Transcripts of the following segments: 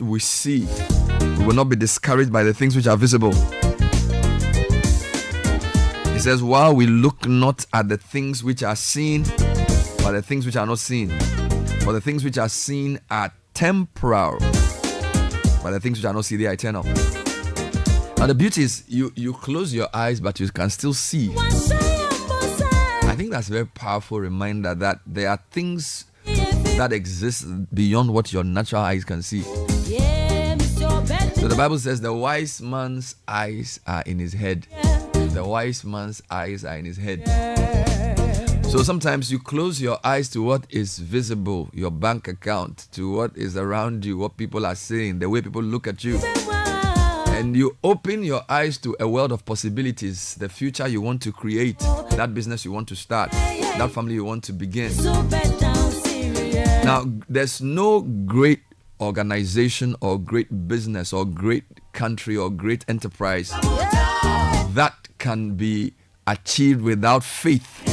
we see. We will not be discouraged by the things which are visible. He says, while we look not at the things which are seen, but the things which are not seen. For the things which are seen are temporal, but the things which are not seen, they are eternal. Now the beauty is, you close your eyes, but you can still see. I think that's a very powerful reminder that there are things that exist beyond what your natural eyes can see. So the Bible says the wise man's eyes are in his head. The wise man's eyes are in his head. So sometimes you close your eyes to what is visible, your bank account, to what is around you, what people are saying, the way people look at you. And you open your eyes to a world of possibilities, the future you want to create, that business you want to start, that family you want to begin. Now, there's no great organization or great business or great country or great enterprise that can be achieved without faith.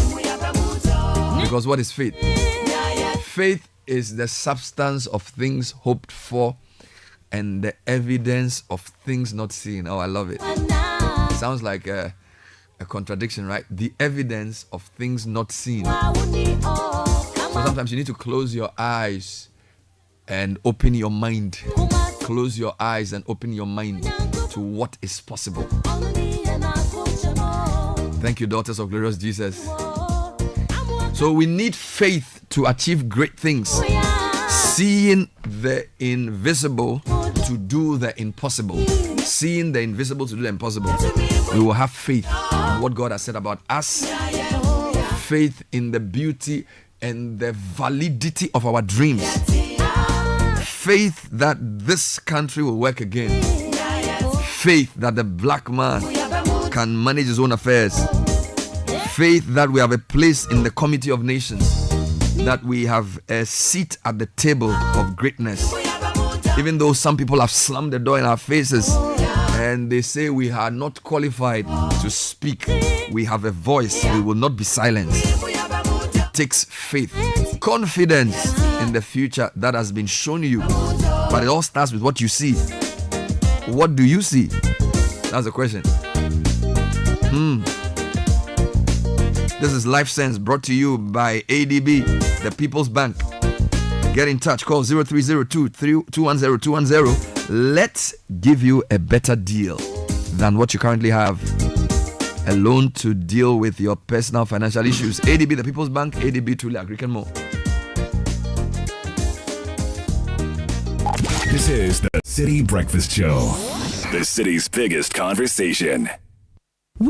Because what is faith? Faith is the substance of things hoped for and the evidence of things not seen. Oh, I love it. Sounds like a contradiction, right? The evidence of things not seen. So sometimes you need to close your eyes and open your mind. Close your eyes and open your mind to what is possible. Thank you, daughters of glorious Jesus. So we need faith to achieve great things. Seeing the invisible to do the impossible. Seeing the invisible to do the impossible. We will have faith in what God has said about us. Faith in the beauty and the validity of our dreams. Faith that this country will work again. Faith that the black man can manage his own affairs. Faith that we have a place in the committee of nations, that we have a seat at the table of greatness. Even though some people have slammed the door in our faces and they say we are not qualified to speak, we have a voice, we will not be silenced. It takes faith, confidence in the future that has been shown you. But it all starts with what you see. What do you see? That's the question. This is Life Sense, brought to you by ADB, the People's Bank. Get in touch. Call 0302-210-210. Let's give you a better deal than what you currently have. A loan to deal with your personal financial issues. ADB, the People's Bank. ADB, truly agri and more. This is the Citi Breakfast Show, the city's biggest conversation.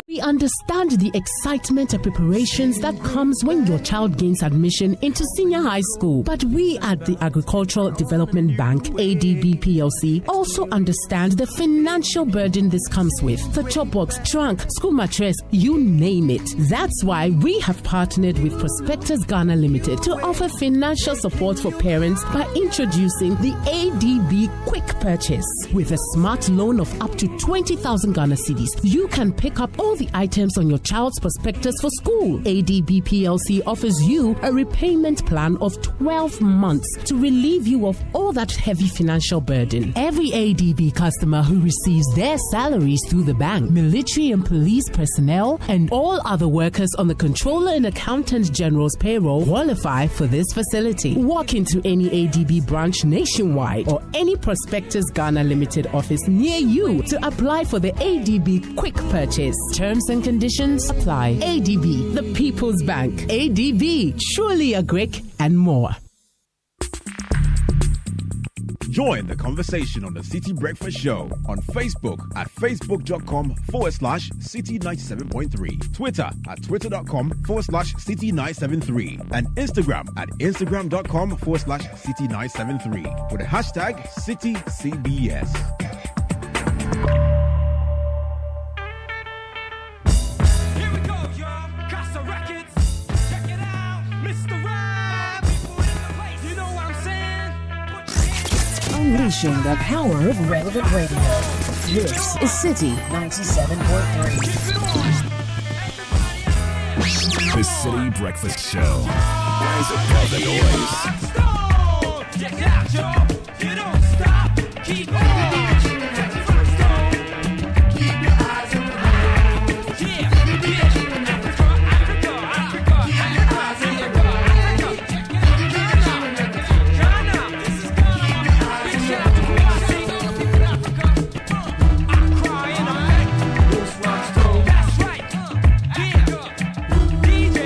We understand the excitement and preparations that comes when your child gains admission into senior high school. But we at the Agricultural Development Bank, ADB PLC, also understand the financial burden this comes with. The chop box, trunk, school mattress, you name it. That's why we have partnered with Prospectus Ghana Limited to offer financial support for parents by introducing the ADB Quick Purchase. With a smart loan of up to 20,000 Ghana cedis, you can pick up all the items on your child's prospectus for school. ADB PLC offers you a repayment plan of 12 months to relieve you of all that heavy financial burden. Every ADB customer who receives their salaries through the bank, military and police personnel, and all other workers on the Controller and Accountant General's payroll qualify for this facility. Walk into any ADB branch nationwide or any Prospectus Ghana Limited office near you to apply for the ADB Quick Purchase. Terms and conditions apply. ADB, the People's Bank. ADB, truly a Greek and more. Join the conversation on the Citi Breakfast Show on Facebook at facebook.com/Citi97.3, Twitter at twitter.com/Citi973, and Instagram at instagram.com/Citi973 with the hashtag CitiCBS. Unleashing the power of relevant radio. This is Citi 97.3. The Citi Breakfast Show. Rise above the noise. Check it out, y'all. You don't stop. Keep on. Keep your eyes on the road. Yeah, Ghana. This is Ghana. Big shout out to Galamsey, all the people in Africa. I cry in a bed. This one's told. That's right. Yeah. DJ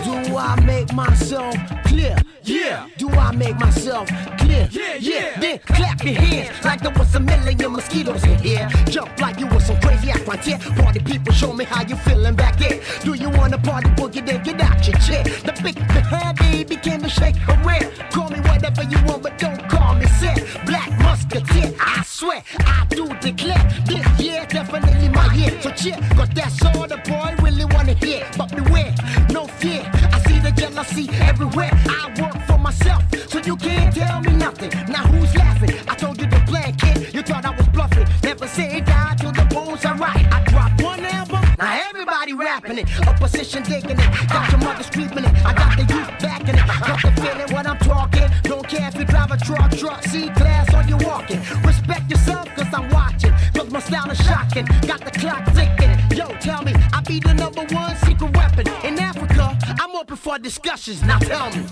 Do I make myself clear? Yeah. Do I make myself clear? Yeah. Then clap your hands like there was a million mosquitoes in here. Jump like you was some crazy ass frontier. Party people, show me how you feeling back there. Do you wanna party boogie? Then get out your chair. The big behind baby came to shake a rare. Call me whatever you want, but don't call me Seth. Black Musketeer, I swear, I do declare this year definitely my year. So cheer, cause that's all the boy really wanna hear. But beware, no fear. I see the jealousy everywhere. I work for myself, so you can't tell me nothing. Now who's laughing? I told you to play, kid. You thought I was bluffing. Never say die till the bones are right. I dropped one album, now everybody rapping it. Opposition digging it, got your mother screaming it. I got the youth backing it, got the feeling when I'm talking. Don't care if you drive a truck, C-class or you walking. Respect yourself, cause I'm watching. Cause my style is shocking, got the clock ticking. Yo, tell me, I be the number one secret weapon. In Africa, I'm open for discussions, now tell me.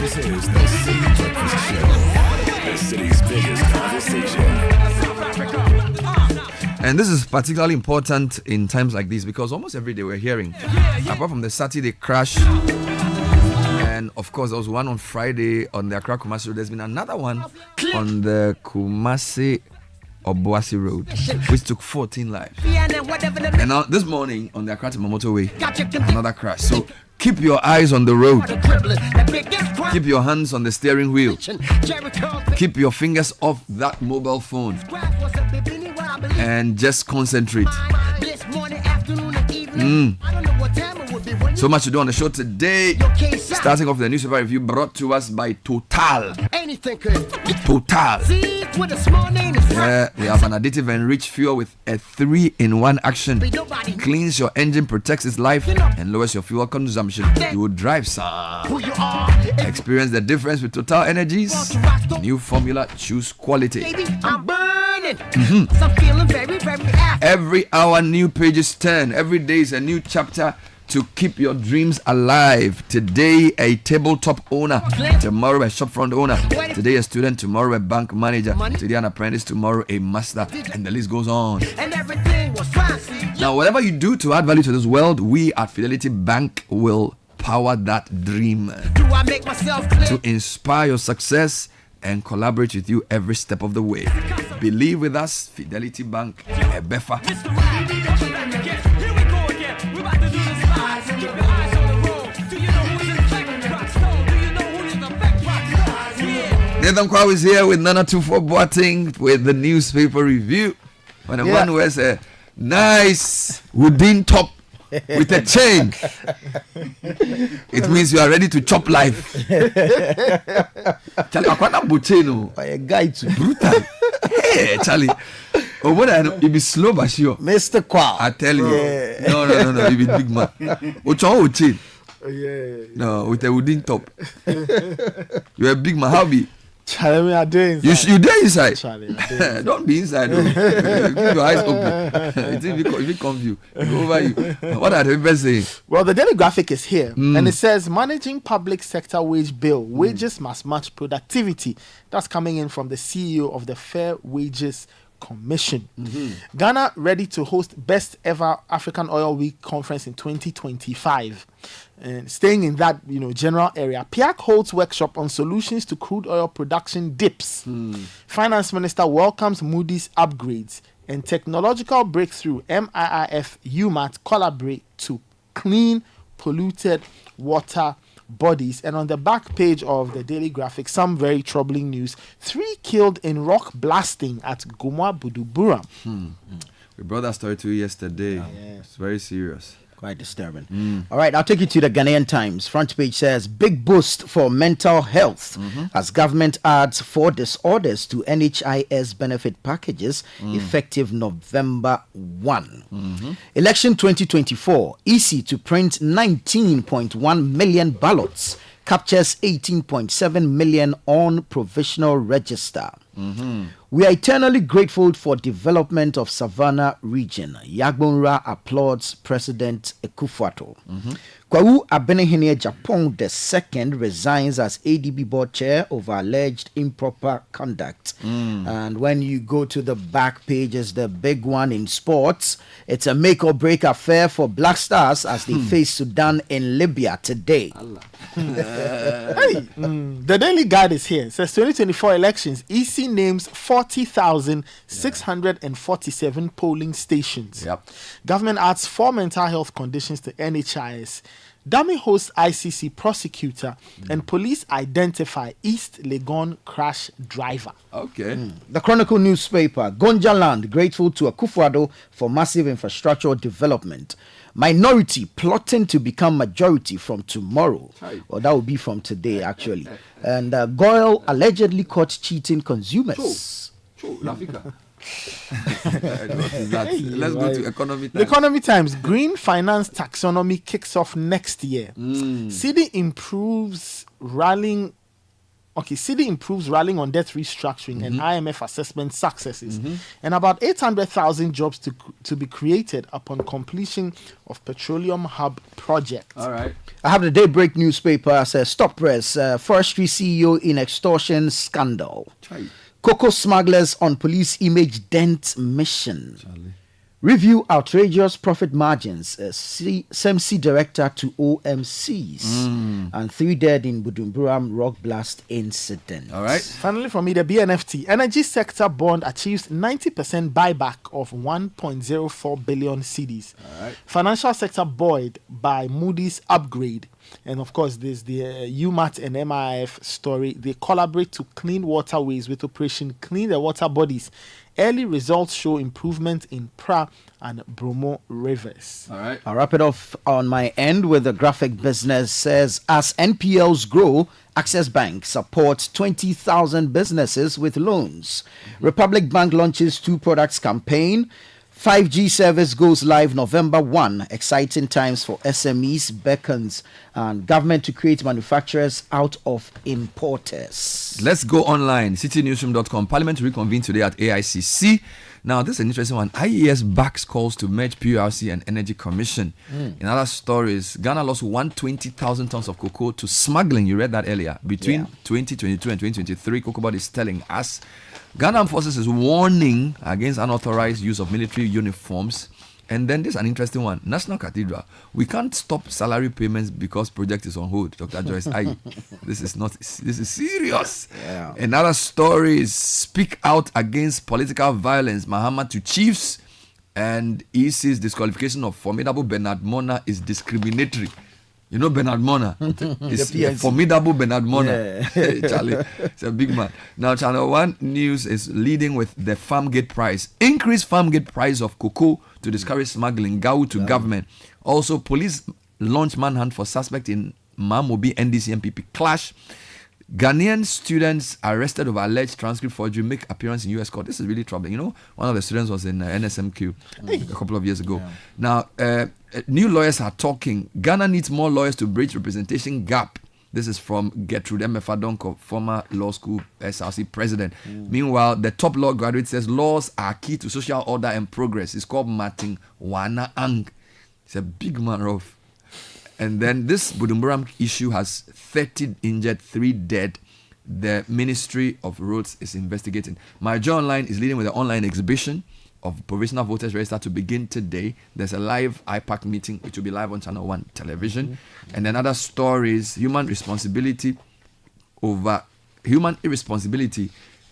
This is the City Breakfast Show, the city's biggest conversation. And this is particularly important in times like this because almost every day we're hearing, apart from the Saturday crash, and of course there was one on Friday on the Accra Kumasi Road, there's been another one on the Kumasi Obuasi Road, which took 14 lives. And now this morning on the Accra to Mamoto Way, another crash. So keep your eyes on the road. Keep your hands on the steering wheel. Keep your fingers off that mobile phone. And just concentrate. So much to do on the show today. Starting off the newspaper review brought to us by Total. Total. Yeah, we have an additive enriched fuel with a 3-in-1 action. Cleans your engine, protects its life, and lowers your fuel consumption. You will drive some. Experience the difference with Total Energies. New formula, choose quality. I'm burning. I'm feeling very, very happy. Every hour, new pages turn. Every day is a new chapter to keep your dreams alive. Today, a tabletop owner. Tomorrow, a shopfront owner. Today, a student. Tomorrow, a bank manager. Today, an apprentice. Tomorrow, a master. And the list goes on. And everything was fancy. Now, whatever you do to add value to this world, we at Fidelity Bank will power that dream. Do I make myself clear? To inspire your success and collaborate with you every step of the way. Believe with us, Fidelity Bank, a Befa. Here we go again. We're about to do this live. Keep your eyes on the road. Do you know who's in effect? Rockstone. Do you know who's in effect? Rockstone. Yeah. Nathan Kwaw is here with Nana 24 Boateng with the newspaper review. When a man wears a nice wooden top with a chain, it means you are ready to chop life. Charlie, Akwanda Bocheno, A guy to brutal. Hey, Charlie. Oh, what I know, you be slow but sure. Mr. Kwa. I tell you. No, you be big man. Ocho chain. No, with a wooden top. You're a big man. How be? Charlie, I do inside. You there inside? Charlie, I do Don't be inside. Keep your eyes open. If it comes you, go over you. What are the people saying? Well, the daily graphic is here, and it says managing public sector wage bill. Wages must match productivity. That's coming in from the CEO of the Fair Wages Commission. Ghana ready to host best ever African Oil Week conference in 2025. And staying in that general area, PIAC holds workshop on solutions to crude oil production dips. Finance Minister welcomes Moody's upgrades, and technological breakthrough MIIF UMAT collaborate to clean polluted water bodies. And on the back page of the daily graphic, some very troubling news: 3 killed in rock blasting at Gomwa Buduburam. We brought that story to you yesterday. It's very serious. Quite disturbing. All right, I'll take you to the Ghanaian Times. Front page says, big boost for mental health as government adds 4 disorders to NHIS benefit packages effective November 1. Election 2024, EC to print 19.1 million ballots, captures 18.7 million on provisional register. We are eternally grateful for development of Savannah region. Yagbonra applauds President Akufo-Addo. Kwawu Abenehene Japan II resigns as ADB board chair over alleged improper conduct. And when you go to the back pages, the big one in sports, it's a make or break affair for Black Stars as they face Sudan in Libya today. The Daily Guide is here. It says 2024 elections, EC names 40,647 polling stations. Government adds 4 mental health conditions to NHIS. Dummy hosts ICC prosecutor and police identify East Legon crash driver. The Chronicle newspaper, Gonjaland grateful to Akufo-Addo for massive infrastructural development. Minority plotting to become majority from tomorrow. Or that will be from today, actually. And Goyle allegedly caught cheating consumers. Let's go to Economy Times. The Economy Times, green finance taxonomy kicks off next year. Citi improves rallying on debt restructuring and IMF assessment successes, and about 800,000 jobs to be created upon completion of Petroleum Hub project. All right. I have the Daybreak newspaper says, stop press, forestry CEO in extortion scandal. Cocoa smugglers on police image dent mission. Review outrageous profit margins. SEMC director to OMCs. And 3 dead in Budumburam rock blast incident. All right. Finally, from me, the BNFT. Energy sector bond achieves 90% buyback of 1.04 billion cedis. All right. Financial sector buoyed by Moody's upgrade. And of course, there's the UMAT and MIF story. They collaborate to clean waterways with Operation Clean the Water Bodies. Early results show improvement in Pra and Bromo rivers. All right. I'll wrap it off on my end with the graphic business says, as NPLs grow, Access Bank supports 20,000 businesses with loans. Republic Bank launches 2 products campaign. 5G service goes live November 1. Exciting times for SMEs, beckons, and government to create manufacturers out of importers. Let's go online. CitiNewsroom.com. Parliament reconvened today at AICC. Now, this is an interesting one. IES backs calls to merge PURC and Energy Commission. In other stories, Ghana lost 120,000 tons of cocoa to smuggling. You read that earlier. Between 2022 and 2023, Cocoa Board is telling us Ghana Armed Forces is warning against unauthorized use of military uniforms. And then there's an interesting one. National Cathedral. We can't stop salary payments because project is on hold. Dr. Joyce, this is serious. Yeah. Another story is speak out against political violence. Mahama to chiefs, and EC's disqualification of formidable Bernard Mona is discriminatory. You know Bernard Mona? It's a formidable Bernard Mona. Charlie, it's a big man. Now, Channel 1 News is leading with the farm gate price. Increased farm gate price of cocoa to discourage smuggling. Gawu to government. Also, police launch manhunt for suspect in Mamobi NDC MPP clash. Ghanaian students arrested over alleged transcript forgery make appearance in U.S. court. This is really troubling. You know, one of the students was in NSMQ a couple of years ago. Now, new lawyers are talking. Ghana needs more lawyers to bridge representation gap. This is from Gertrude Mfadonko, former law school SRC president. Meanwhile, the top law graduate says laws are key to social order and progress. It's called Martin Wana Ang. He's a big man, Rolf. And then this Budumburam issue has 30 injured, 3 dead. The Ministry of Roads is investigating. My Joy Online is leading with an online exhibition of provisional voters register to begin today. There's a live IPAC meeting which will be live on Channel 1 television. And then other stories, human irresponsibility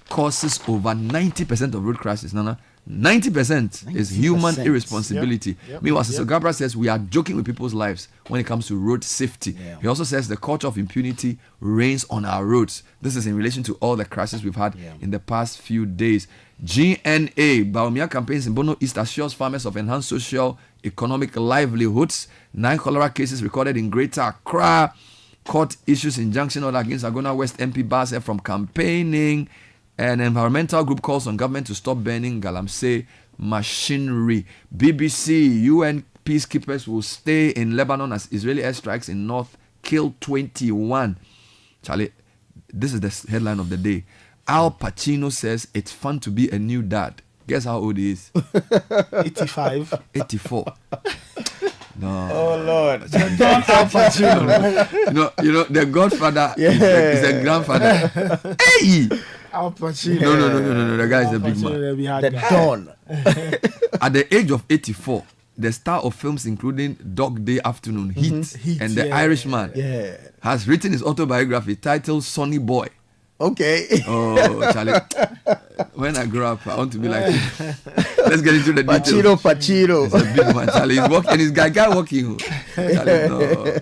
causes over 90% of road crashes. Nana, 90% is human 90%. irresponsibility. Yep. Meanwhile, Sister Gabra says we are joking with people's lives when it comes to road safety. Yeah. He also says the culture of impunity reigns on our roads. This is in relation to all the crashes we've had in the past few days. GNA, Baumia campaigns in Bono East assures farmers of enhanced social economic livelihoods. 9 cholera cases recorded in Greater Accra. Court issues injunction order against Agona West MP Basse from campaigning. An environmental group calls on government to stop burning Galamsey machinery. BBC, UN peacekeepers will stay in Lebanon as Israeli airstrikes in north kill 21. Charlie, this is the headline of the day. Al Pacino says it's fun to be a new dad. Guess how old he is? 85. 84. No. Oh Lord. Al Pacino. You know, the Godfather is a grandfather. Hey! Al Pacino. No. The guy is a big man. The Don. At the age of 84, the star of films including Dog Day Afternoon, Heat, and The Irishman has written his autobiography titled Sonny Boy. Okay. Oh, Charlie. When I grow up, I want to be like him. Let's get into the details. Pacino. He's a big man, Charlie. He's walking, and he's guy walking. Charlie, no.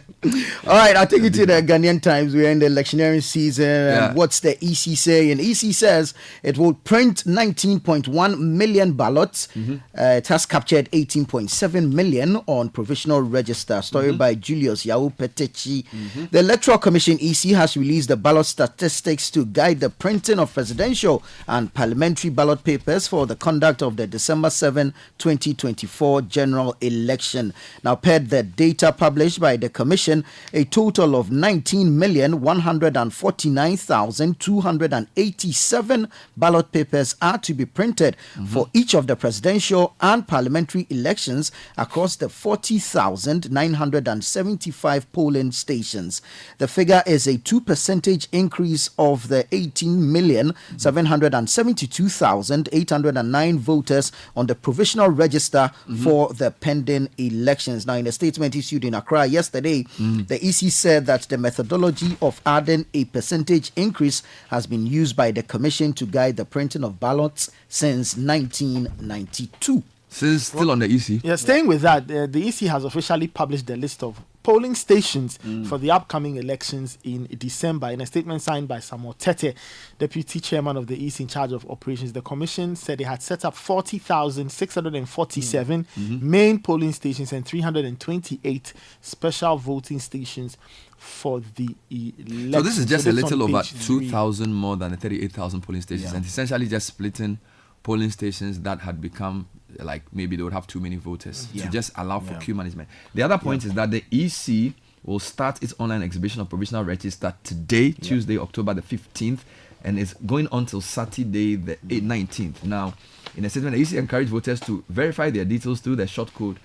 All right, I'll take you to the Ghanaian Times. We're in the electioneering season. And what's the EC saying? EC says it will print 19.1 million ballots. It has captured 18.7 million on provisional register. Story by Julius Yao Petechi. The Electoral Commission EC has released the ballot statistics to guide the printing of presidential and parliamentary ballot papers for the conduct of the December 7, 2024 general election. Now, per the data published by the Commission, a total of 19,149,287 ballot papers are to be printed for each of the presidential and parliamentary elections across the 40,975 polling stations. The figure is a 2% increase of the 18,772,809 voters on the provisional register for the pending elections. Now, in a statement issued in Accra yesterday, the EC said that the methodology of adding a percentage increase has been used by the Commission to guide the printing of ballots since 1992. Still on the EC. Yeah, staying with that, the EC has officially published the list of polling stations for the upcoming elections in December. In a statement signed by Samuel Tete, Deputy Chairman of the EC in charge of operations, the Commission said they had set up 40,647 main polling stations and 328 special voting stations for the election. So this is just a little over 2,000 more than the 38,000 polling stations, and essentially just splitting polling stations that had become like maybe they would have too many voters to just allow for queue management. The other point is that the EC will start its online exhibition of provisional register today, Tuesday, October the 15th, and it's going on till Saturday the 19th. Now, in a statement, the EC encouraged voters to verify their details through the short code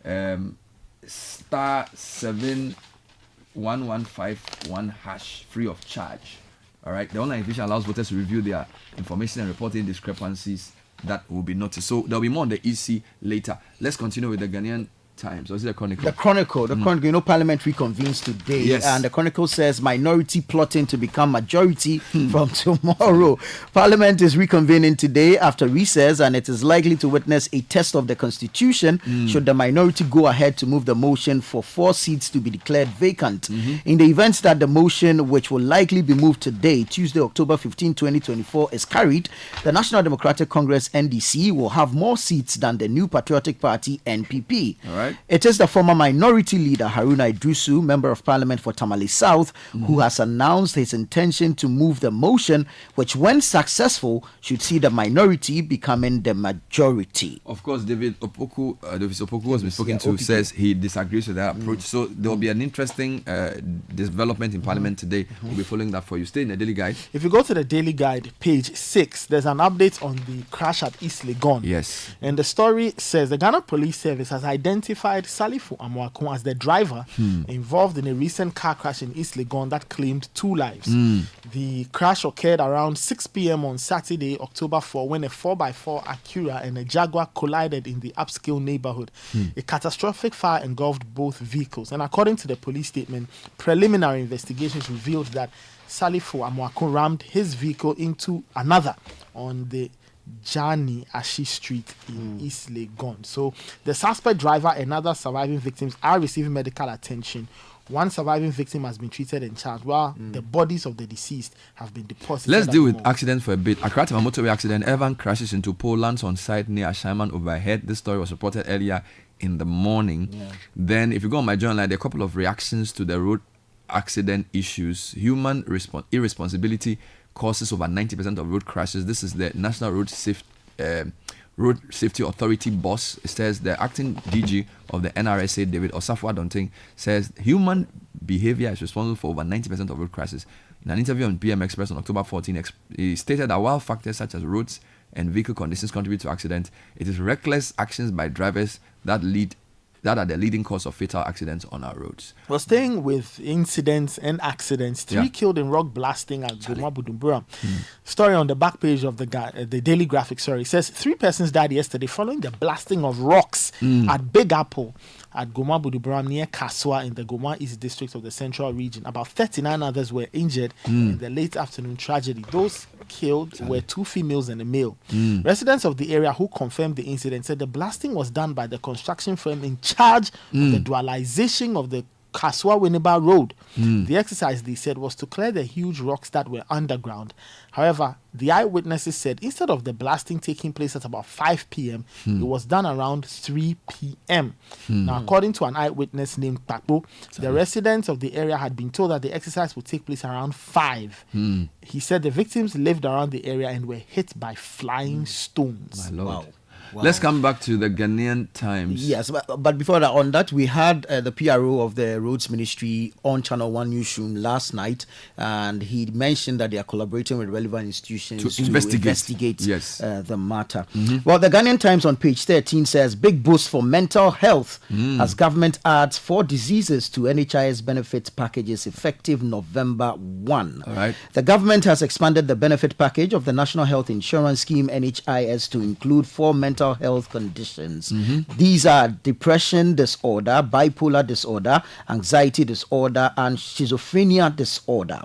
*71151# free of charge. All right, the online exhibition allows voters to review their information and report any discrepancies that will be noticed. So there'll be more on the EC later. Let's continue with the Ghanaian Times. Or is it the Chronicle? The Chronicle. You know, Parliament reconvenes today. Yes. And the Chronicle says minority plotting to become majority from tomorrow. Parliament is reconvening today after recess, and it is likely to witness a test of the Constitution should the minority go ahead to move the motion for 4 seats to be declared vacant. In the event that the motion, which will likely be moved today, Tuesday, October 15, 2024, is carried, the National Democratic Congress, NDC, will have more seats than the New Patriotic Party, NPP. All right. It is the former minority leader Haruna Idrisu, Member of Parliament for Tamale South, who has announced his intention to move the motion, which, when successful, should see the minority becoming the majority. Of course, Davis Opoku has been spoken to, says he disagrees with that approach. So there will be an interesting development in Parliament today. We'll be following that for you. Stay in the Daily Guide. If you go to the Daily Guide, page 6, there's an update on the crash at East Legon. Yes. And the story says the Ghana Police Service has identified Salifu Amuakun as the driver involved in a recent car crash in East Legon that claimed 2 lives. The crash occurred around 6 p.m. on Saturday, October 4, when a 4x4 Acura and a Jaguar collided in the upscale neighborhood. A catastrophic fire engulfed both vehicles. And according to the police statement, preliminary investigations revealed that Salifu Amuakun rammed his vehicle into another on the Jani Ashi Street in East Legon. So the suspect driver and other surviving victims are receiving medical attention. One surviving victim has been treated and charged, while the bodies of the deceased have been deposited. Let's at deal the with morgue. accidents for a bit. A motorway accident. Evan crashes into pole, lands on site near Ashaiman overhead. This story was reported earlier in the morning. Then, if you go on my journal, there are a couple of reactions to the road accident issues. Human irresponsibility causes over 90% of road crashes. This is the National Road Safety Authority boss. It says the acting DG of the NRSA, David Osafo Adonting, says human behavior is responsible for over 90% of road crashes. In an interview on PM Express on October 14, he stated that while factors such as roads and vehicle conditions contribute to accidents, it is reckless actions by drivers that are the leading cause of fatal accidents on our roads. Well, staying with incidents and accidents, 3 killed in rock blasting at Goma Budumbura. Story on the back page of the Daily Graphic, it says 3 persons died yesterday following the blasting of rocks at Big Apple at Goma Budumbura near Kaswa in the Goma East district of the Central Region. About 39 others were injured in the late afternoon tragedy. Those killed were 2 females and a male. Residents of the area who confirmed the incident said the blasting was done by the construction firm in charge of the dualization of the Kaswa Winneba Road. The exercise, they said, was to clear the huge rocks that were underground. However, the eyewitnesses said instead of the blasting taking place at about 5 p.m., it was done around 3 p.m. Now, according to an eyewitness named Takbo, the residents of the area had been told that the exercise would take place around 5. He said the victims lived around the area and were hit by flying stones. My Lord. Wow. Let's come back to the Ghanaian Times. Yes, but before that, on that, we had the PRO of the Roads Ministry on Channel 1 Newsroom last night, and he mentioned that they are collaborating with relevant institutions to investigate the matter. Well, the Ghanaian Times on page 13 says, big boost for mental health as government adds 4 diseases to NHIS benefit packages effective November 1. All right. The government has expanded the benefit package of the National Health Insurance Scheme, NHIS, to include 4 mental health conditions. These are depression disorder, bipolar disorder, anxiety disorder, and schizophrenia disorder.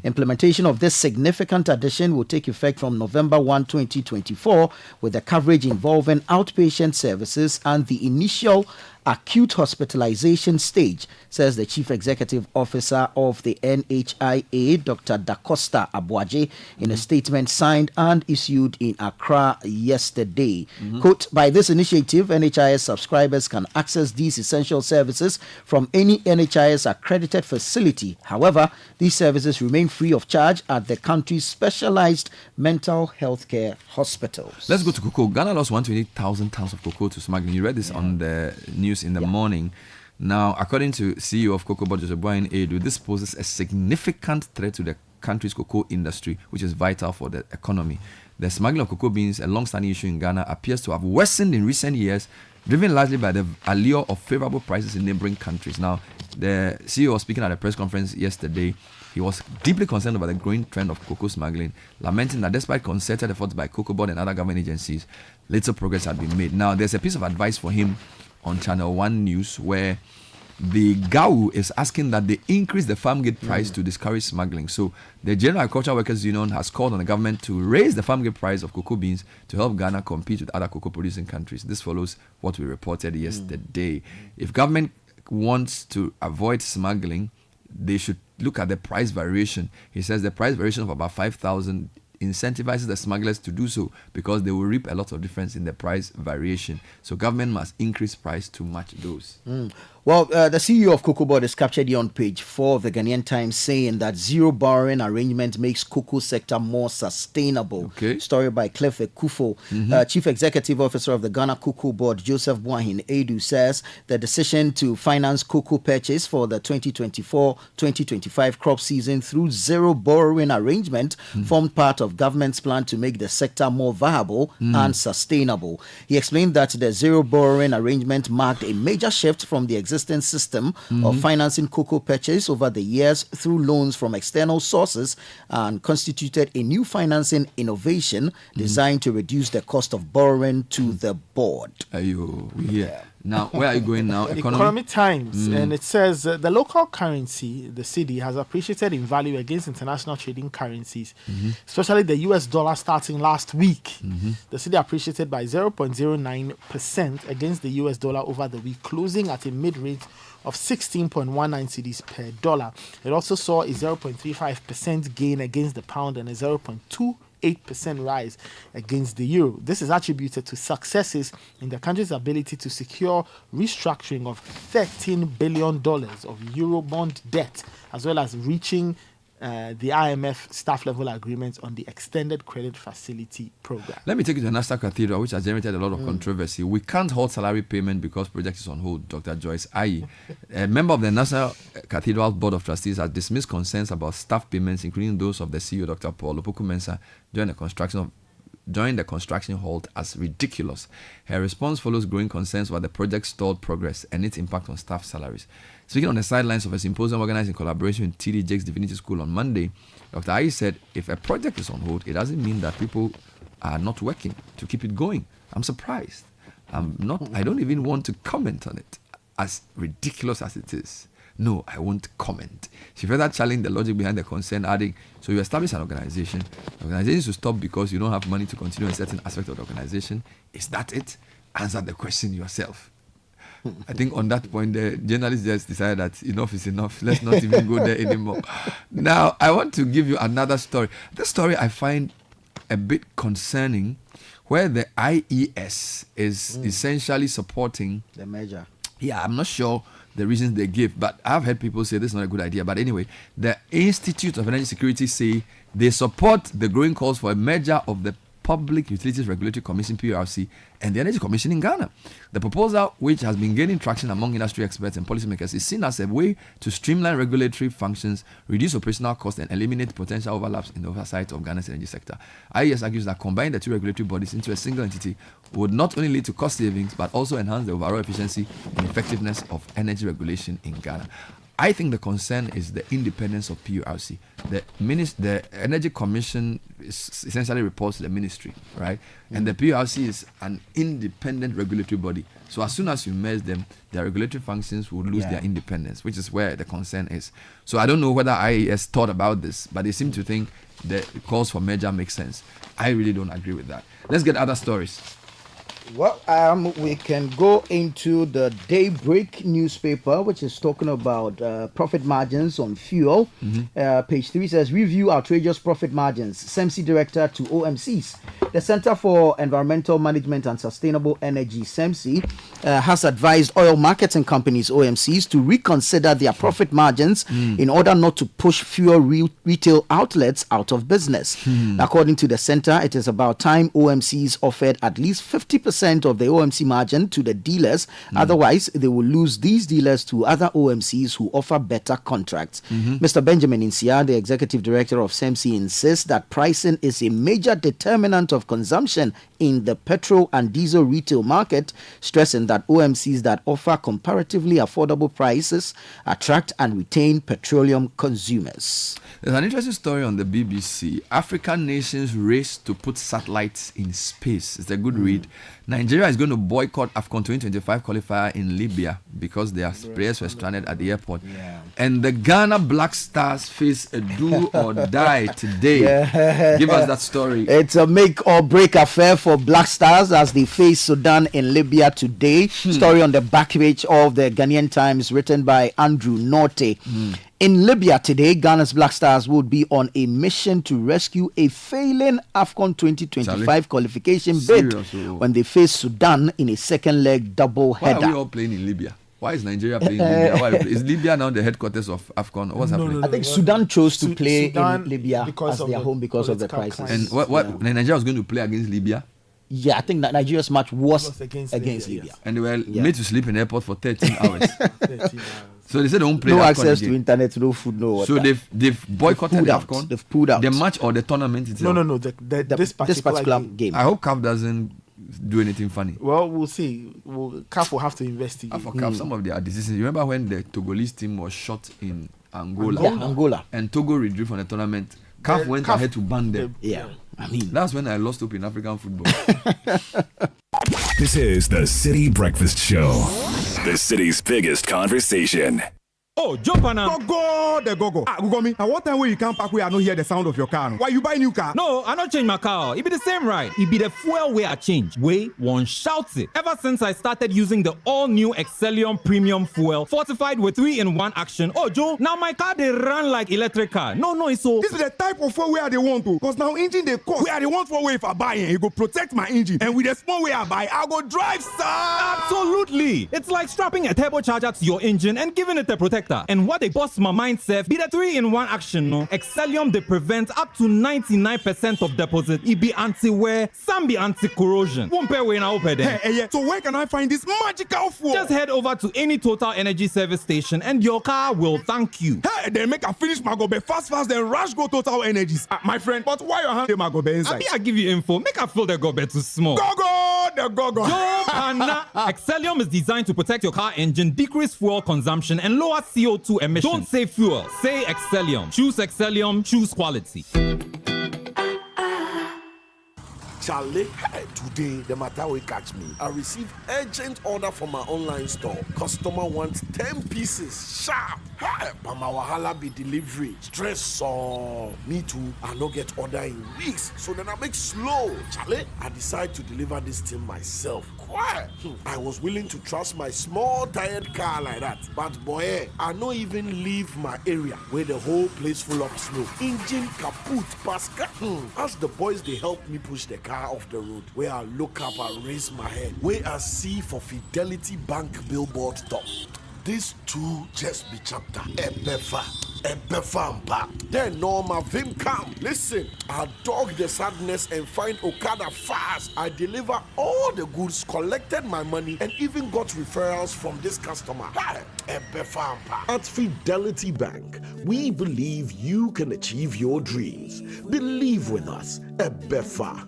Implementation of this significant addition will take effect from November 1, 2024, with the coverage involving outpatient services and the initial acute hospitalization stage, says the Chief Executive Officer of the NHIA, Dr. Dacosta Abuaje, in a statement signed and issued in Accra yesterday. Quote, by this initiative, NHIS subscribers can access these essential services from any NHIS accredited facility. However, these services remain free of charge at the country's specialized mental health care hospitals. Let's go to cocoa. Ghana lost 128,000 tons of cocoa to smuggling. You read this on the news in the morning. Now, according to CEO of Cocoa Board, Joseph Boyan Edu, this poses a significant threat to the country's cocoa industry, which is vital for the economy. The smuggling of cocoa beans, a long-standing issue in Ghana, appears to have worsened in recent years, driven largely by the allure of favorable prices in neighboring countries. Now, the CEO was speaking at a press conference yesterday. He was deeply concerned about the growing trend of cocoa smuggling, lamenting that despite concerted efforts by Cocoa Board and other government agencies, little progress had been made. Now, there's a piece of advice for him on Channel 1 News where the GAU is asking that they increase the farm gate price to discourage smuggling. So the General Agricultural Workers Union has called on the government to raise the farm gate price of cocoa beans to help Ghana compete with other cocoa producing countries. This follows what we reported yesterday. If government wants to avoid smuggling, they should look at the price variation. He says the price variation of about 5,000 incentivizes the smugglers to do so because they will reap a lot of difference in the price variation. So government must increase price to match those. Well, the CEO of Cocoa Board is captured here on page 4 of the Ghanaian Times, saying that zero borrowing arrangement makes cocoa sector more sustainable. Okay. Story by Clef Ekufo. Chief Executive Officer of the Ghana Cocoa Board, Joseph Boahin Edu, says the decision to finance cocoa purchase for the 2024-2025 crop season through zero borrowing arrangement formed part of government's plan to make the sector more viable and sustainable. He explained that the zero borrowing arrangement marked a major shift from the existing system of financing cocoa purchase over the years through loans from external sources and constituted a new financing innovation designed to reduce the cost of borrowing to the board. We hear. Now, where are you going now? Economy Times, and it says the local currency, the cedi, has appreciated in value against international trading currencies, especially the US dollar starting last week. The cedi appreciated by 0.09% against the US dollar over the week, closing at a mid-rate of 16.19 cedis per dollar. It also saw a 0.35% gain against the pound and a 0.28% rise against the euro. This is attributed to successes in the country's ability to secure restructuring of $13 billion of Eurobond debt, as well as reaching the IMF staff level agreement on the extended credit facility program. Let me take you to the National Cathedral, which has generated a lot of controversy. We can't hold salary payment because project is on hold, Dr. Joyce Ayi. A member of the National Cathedral Board of Trustees has dismissed concerns about staff payments, including those of the CEO, Dr. Paul Opoku-Mensah, during the construction halt as ridiculous. Her response follows growing concerns about the project's stalled progress and its impact on staff salaries. Speaking on the sidelines of a symposium organized in collaboration with TD Jakes Divinity School on Monday, Dr. Ayi said, if a project is on hold, it doesn't mean that people are not working to keep it going. I'm surprised. I don't even want to comment on it, as ridiculous as it is. No, I won't comment. She further challenged the logic behind the concern, adding, so you establish an organization. The organization should stop because you don't have money to continue in certain aspect of the organization. Is that it? Answer the question yourself. I think on that point, the journalists just decided that enough is enough. Let's not even go there anymore. Now, I want to give you another story. This story I find a bit concerning, where the IES is essentially supporting the merger. Yeah, I'm not sure the reasons they give, but I've heard people say this is not a good idea. But anyway, the Institute of Energy Security say they support the growing calls for a merger of the Public Utilities Regulatory Commission, PURC, and the Energy Commission in Ghana. The proposal, which has been gaining traction among industry experts and policymakers, is seen as a way to streamline regulatory functions, reduce operational costs, and eliminate potential overlaps in the oversight of Ghana's energy sector. IES argues that combining the two regulatory bodies into a single entity would not only lead to cost savings, but also enhance the overall efficiency and effectiveness of energy regulation in Ghana. I think the concern is the independence of PURC. The Energy Commission essentially reports to the ministry, right? And the PURC is an independent regulatory body. So as soon as you merge them, their regulatory functions will lose their independence, which is where the concern is. So I don't know whether IAS thought about this, but they seem to think the calls for merger make sense. I really don't agree with that. Let's get other stories. Well, we can go into the Daybreak newspaper, which is talking about profit margins on fuel. Page 3 says, review outrageous profit margins. SEMSI director to OMCs. The Center for Environmental Management and Sustainable Energy, SEMSI, has advised oil marketing companies, OMCs, to reconsider their profit margins in order not to push fuel retail outlets out of business. According to the center, it is about time OMCs offered at least 50% of the OMC margin to the dealers. Otherwise, they will lose these dealers to other OMCs who offer better contracts. Mr. Benjamin Insia, the executive director of SEMSI, insists that pricing is a major determinant of consumption in the petrol and diesel retail market, stressing that OMCs that offer comparatively affordable prices attract and retain petroleum consumers. There's an interesting story on the BBC. African nations race to put satellites in space. It's a good read. Nigeria is going to boycott AFCON 2025 qualifier in Libya because their players were stranded at the airport. And the Ghana Black Stars face a do or die today. Give us that story. It's a make or break affair for Black Stars as they face Sudan in Libya today. Story on the back page of the Ghanaian Times, written by Andrew Norte. In Libya today, Ghana's Black Stars would be on a mission to rescue a failing AFCON 2025 qualification bid when they face Sudan in a second leg double header. Why are we all playing in Libya? Why is Nigeria playing in Libya? Is Libya now the headquarters of AFCON? What's happening? I think Sudan chose to play in Libya as their home because of the crisis. And Nigeria was going to play against Libya? Yeah, I think that Nigeria's match was against Libya. Yes. And they were made to sleep in the airport for 13 hours. So they said they won't play no AFCON access again. to internet, no food, no water. So they've boycotted the AFCON. They've pulled out the match or the tournament itself. No. This particular game. I hope CAF doesn't do anything funny. Well, we'll see. CAF will have to investigate. For CAF, some of their decisions. You remember when the Togolese team was shot in Angola? Yeah, Angola. And Togo withdrew from the tournament. CAF went ahead to ban them. Yeah, I mean, that's when I lost hope in African football. This is the City Breakfast Show, the city's biggest conversation. Oh, jump on now. Go. Google me. At what time when you come back where I don't hear the sound of your car? Why you buy new car? No, I not change my car. It be the same ride. It be the fuel way I change. Way one shouts it. Ever since I started using the all-new Excellium Premium Fuel, fortified with 3-in-1 action. Oh, Joe, now my car they run like electric car. No, it's so. This is the type of fuel where they want to. Because now engine they cost. Where they want for way if I buy it, it go protect my engine. And with the small way I buy, I go drive, sir. Absolutely. It's like strapping a turbocharger to your engine and giving it a protector. And what they bust my mind said be the 3-in-1 action. No, Excellium they prevent up to 99% of deposit. It be anti-wear, some be anti-corrosion. Won't pay when I open them. Hey, so where can I find this magical fuel? Just head over to any Total Energy service station and your car will thank you. Hey, then make a finish my go be fast, then rush go Total Energies. My friend, but why your hand my go be inside? I give you info. Make a feel the go be too small. Go. Yo, Pana. Excellium is designed to protect your car engine, decrease fuel consumption, and lower CO2 emissions. Don't say fuel, say Excellium. Choose Excellium, choose quality. Charlie, today the matter will catch me. I received urgent order from my online store. Customer wants 10 pieces sharp. But my wahala be delivery. Stress so me too. I no get order in weeks. So then I make slow. Charlie, I decide to deliver this thing myself. Quiet. I was willing to trust my small tired car like that. But boy, I no even leave my area where the whole place full of snow. Engine kaput, pasca. As the boys they help me push the car off the road, where I look up and raise my head, where I see for Fidelity Bank billboard top. This too just be chapter. Then Norma Vim come. Listen, I dog the sadness and find Okada fast. I deliver all the goods, collected my money, and even got referrals from this customer. At Fidelity Bank, we believe you can achieve your dreams. Believe with us. Ebefa.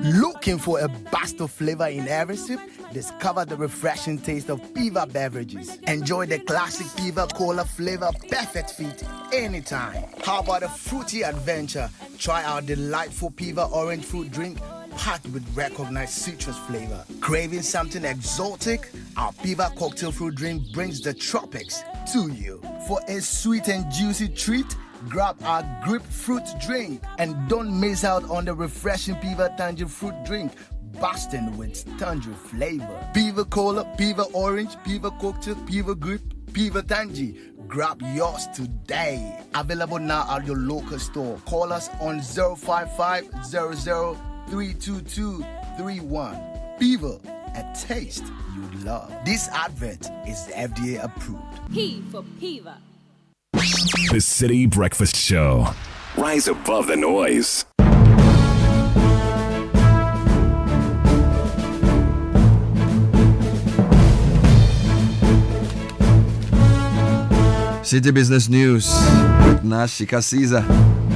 Looking for a burst of flavor in every sip? Discover the refreshing taste of Piva Beverages. Enjoy the classic Piva Cola flavor, perfect fit anytime. How about a fruity adventure? Try our delightful Piva orange fruit drink packed with recognized citrus flavor. Craving something exotic? Our Piva cocktail fruit drink brings the tropics to you. For a sweet and juicy treat, grab our grapefruit drink and don't miss out on the refreshing Piva Tangerine fruit drink, bursting with tangerine flavor. Piva Cola, Piva Orange, Piva Cocktail, Piva Grape, Piva Tangerine. Grab yours today. Available now at your local store. Call us on 055-00-322-31. Piva, a taste you love. This advert is FDA approved. P for Piva. The City Breakfast Show. Rise above the noise. City Business News with Na Shikasiza.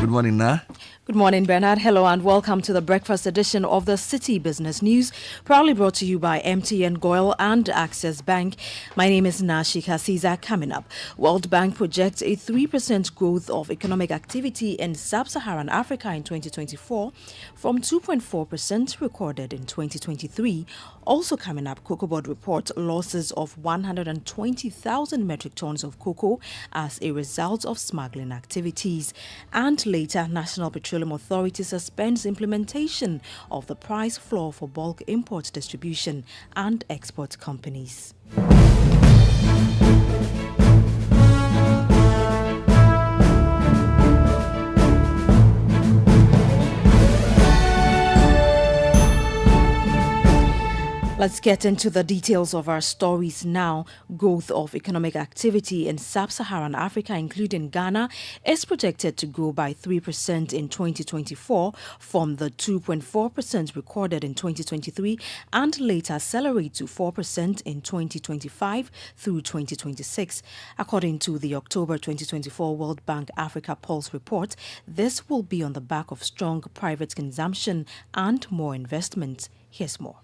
Good morning, Na. Good morning, Bernard. Hello and welcome to the breakfast edition of the City Business News, proudly brought to you by MTN Goil and Access Bank. My name is Nashika Caesar. Coming up, World Bank projects a 3% growth of economic activity in sub-Saharan Africa in 2024 from 2.4% recorded in 2023. Also coming up, Cocoa Board report losses of 120,000 metric tons of cocoa as a result of smuggling activities. And later, National Petroleum Authority suspends implementation of the price floor for bulk import distribution and export companies. Let's get into the details of our stories now. Growth of economic activity in sub-Saharan Africa, including Ghana, is projected to grow by 3% in 2024 from the 2.4% recorded in 2023 and later accelerate to 4% in 2025 through 2026. According to the October 2024 World Bank Africa Pulse report, this will be on the back of strong private consumption and more investment. Here's more.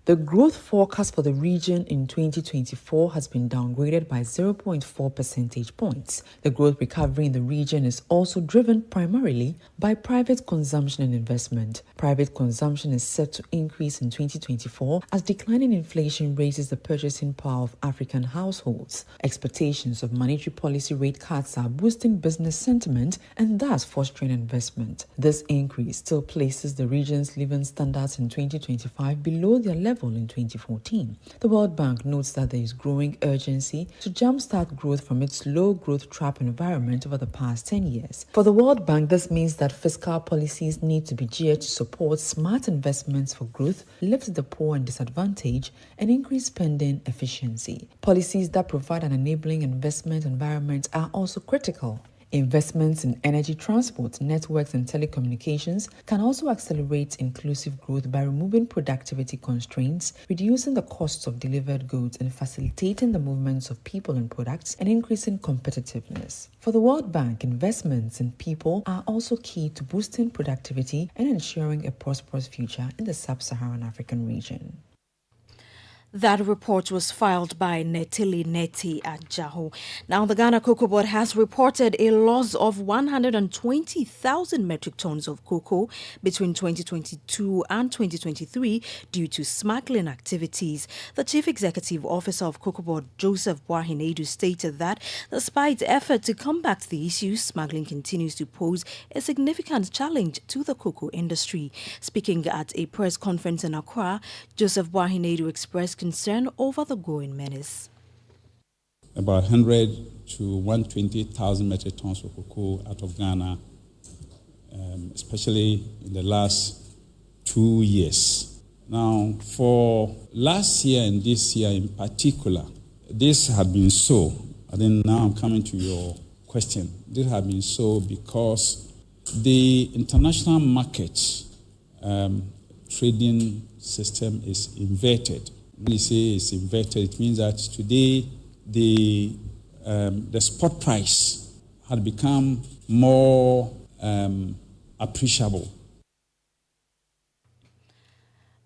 The growth forecast for the region in 2024 has been downgraded by 0.4 percentage points. The growth recovery in the region is also driven primarily by private consumption and investment. Private consumption is set to increase in 2024 as declining inflation raises the purchasing power of African households. Expectations of monetary policy rate cuts are boosting business sentiment and thus fostering investment. This increase still places the region's living standards in 2025 below their level in 2014. The World Bank notes that there is growing urgency to jumpstart growth from its low growth trap environment over the past 10 years. For the World Bank, this means that fiscal policies need to be geared to support smart investments for growth, lift the poor and disadvantaged, and increase spending efficiency. Policies that provide an enabling investment environment are also critical. Investments in energy transport, networks, and telecommunications can also accelerate inclusive growth by removing productivity constraints, reducing the costs of delivered goods, and facilitating the movements of people and products, and increasing competitiveness. For the World Bank, investments in people are also key to boosting productivity and ensuring a prosperous future in the sub-Saharan African region. That report was filed by Netili Neti Ajaho. Now, the Ghana Cocoa Board has reported a loss of 120,000 metric tons of cocoa between 2022 and 2023 due to smuggling activities. The Chief Executive Officer of Cocoa Board, Joseph Boahinedu, stated that despite effort to combat the issue, smuggling continues to pose a significant challenge to the cocoa industry. Speaking at a press conference in Accra, Joseph Boahinedu expressed concern over the growing menace. About 100 to 120,000 metric tons of cocoa out of Ghana, especially in the last 2 years. Now, for last year and this year in particular, this had been so. I think now I'm coming to your question. This had been so because the international market trading system is inverted. When you say it's inverted, it means that today the spot price had become more appreciable.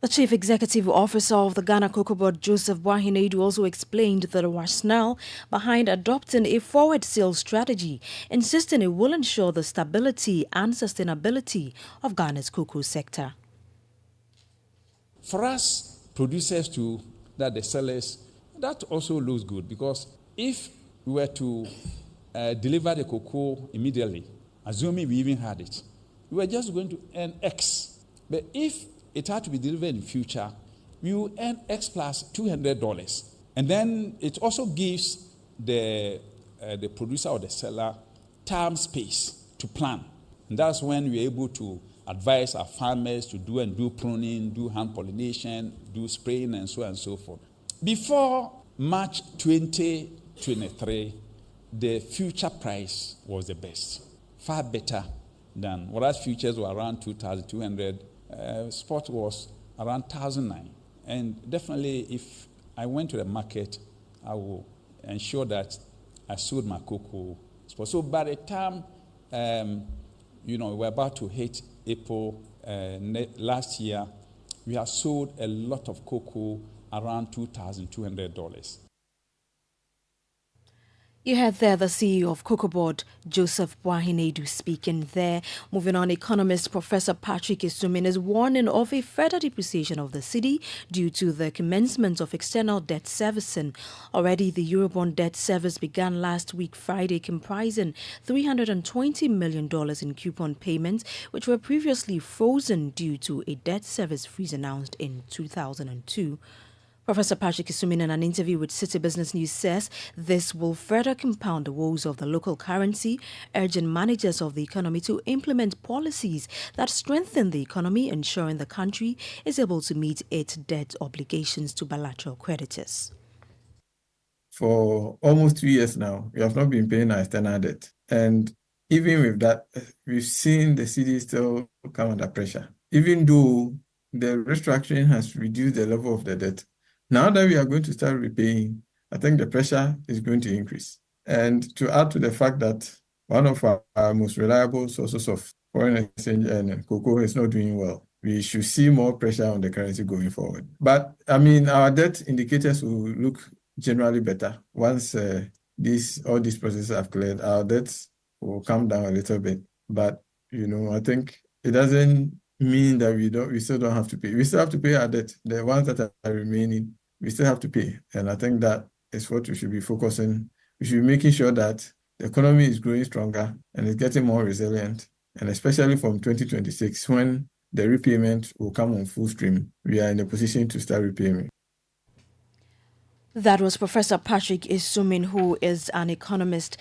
The Chief Executive Officer of the Ghana Cocoa Board, Joseph Boahinedu, also explained the rationale behind adopting a forward sales strategy, insisting it will ensure the stability and sustainability of Ghana's cocoa sector. For us, producers to that the sellers, that also looks good because if we were to deliver the cocoa immediately, assuming we even had it, we were just going to earn X. But if it had to be delivered in the future, we will earn X plus $200. And then it also gives the producer or the seller time space to plan. And that's when we're able to advise our farmers to do pruning, do hand pollination, do spraying, and so on and so forth. Before March 2023, the future price was the best, far better than whereas futures were around 2,200, spot was around 1,009. And definitely, if I went to the market, I will ensure that I sold my cocoa. So by the time we're about to hit April last year, we have sold a lot of cocoa around $2,200. You heard there the CEO of Cocoa Board, Joseph Boahinedu, speaking there. Moving on, economist Professor Patrick Isumin is warning of a further depreciation of the cedi due to the commencement of external debt servicing. Already, the Eurobond debt service began last week Friday, comprising $320 million in coupon payments, which were previously frozen due to a debt service freeze announced in 2002. Professor Patrick Isumin, in an interview with Citi Business News, says this will further compound the woes of the local currency, urging managers of the economy to implement policies that strengthen the economy, ensuring the country is able to meet its debt obligations to bilateral creditors. For almost 2 years now, we have not been paying our external debt. And even with that, we've seen the cedi still come under pressure. Even though the restructuring has reduced the level of the debt, now that we are going to start repaying, I think the pressure is going to increase. And to add to the fact that one of our most reliable sources of foreign exchange and cocoa is not doing well, we should see more pressure on the currency going forward. But I mean, our debt indicators will look generally better once all these processes have cleared. Our debts will come down a little bit. But I think it doesn't mean that we still don't have to pay. We still have to pay our debt. The ones that are remaining, we still have to pay. And I think that is what we should be focusing. We should be making sure that the economy is growing stronger and is getting more resilient. And especially from 2026, when the repayment will come on full stream, we are in a position to start repaying. That was Professor Patrick Isumin, who is an economist.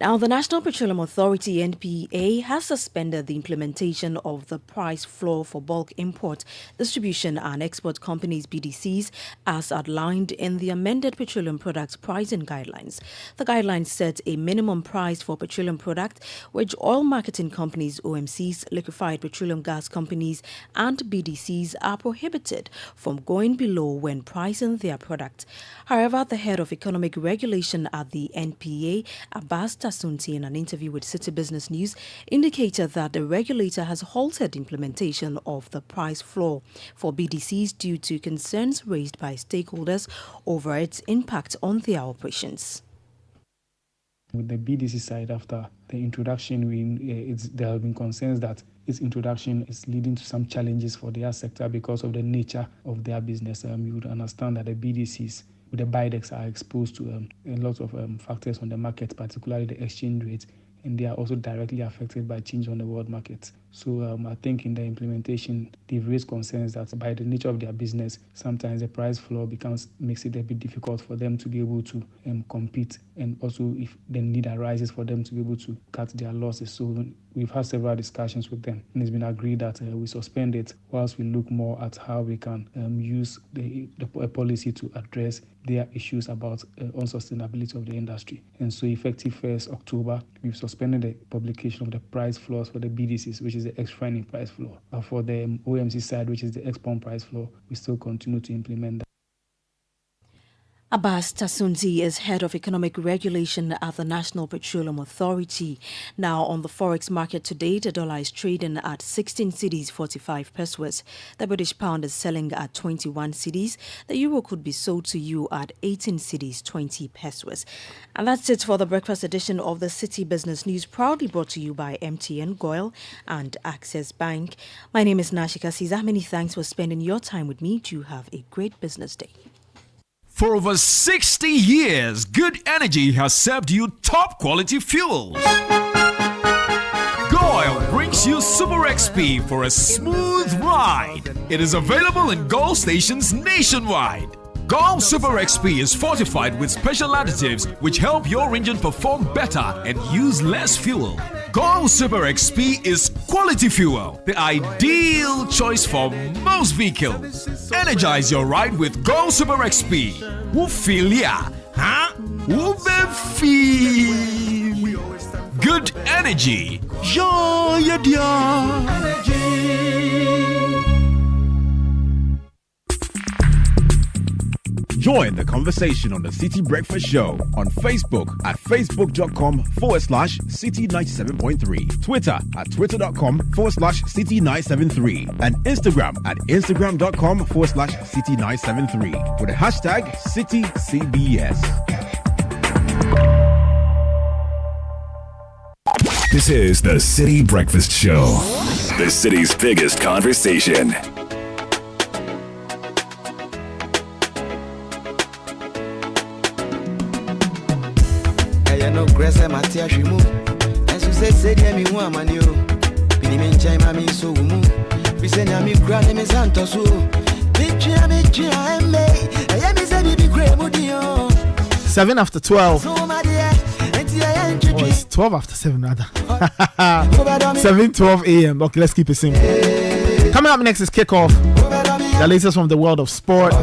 Now, the National Petroleum Authority, NPA, has suspended the implementation of the price floor for bulk import, distribution and export companies, BDCs, as outlined in the amended petroleum products pricing guidelines. The guidelines set a minimum price for petroleum product, which oil marketing companies, OMCs, liquefied petroleum gas companies, and BDCs are prohibited from going below when pricing their product. However, the head of economic regulation at the NPA, Abbas Tasunti, in an interview with Citi Business News, indicated that the regulator has halted implementation of the price floor for BDCs due to concerns raised by stakeholders over its impact on their operations. With the BDC side, after the introduction, there have been concerns that its introduction is leading to some challenges for their sector because of the nature of their business. You would understand that the BDCs with the BIDEX are exposed to a lot of factors on the market, particularly the exchange rate, and they are also directly affected by change on the world market. So I think in the implementation, they've raised concerns that by the nature of their business, sometimes the price floor makes it a bit difficult for them to be able to compete, and also if the need arises for them to be able to cut their losses. So we've had several discussions with them, and it's been agreed that we suspend it whilst we look more at how we can use the policy to address their issues about unsustainability of the industry. And so effective 1st October, we've suspended the publication of the price floors for the BDCs, which is the ex-refining price floor. But for the OMC side, which is the ex-pump price floor, we still continue to implement that. Abbas Tasunti is head of economic regulation at the National Petroleum Authority. Now, on the forex market today, the dollar is trading at 16 cedis 45 pesos. The British pound is selling at 21 cedis. The euro could be sold to you at 18 cedis 20 pesos. And that's it for the breakfast edition of the Citi Business News, proudly brought to you by MTN, Goil and Access Bank. My name is Nashika Caesar. Many thanks for spending your time with me. Do have a great business day. For over 60 years, Good Energy has served you top quality fuels. Goil brings you Super XP for a smooth ride. It is available in Goil stations nationwide. Goil Super XP is fortified with special additives which help your engine perform better and use less fuel. Goil Super XP is quality fuel, the ideal choice for most vehicles. Energize your ride with Goil Super XP. Who feel ya? Huh? Who feel? Good energy. Yeah, yeah. Join the conversation on the Citi Breakfast Show on Facebook at facebook.com/Citi97.3, Twitter at twitter.com/Citi973, and Instagram at instagram.com/Citi973 with the hashtag CitiCBS. This is the Citi Breakfast Show, the city's biggest conversation. Gresa Matia Shimu, and so say, me one man, you. Pinimin Chima, me so moo. We send me granny, Miss Antosu. Picture, I may. I am his baby Gramudio. 7 after 12. It's 12 after 7, rather. 7:12 a.m. Okay, let's keep it simple. Coming up next is Kickoff. The latest from the world of sport.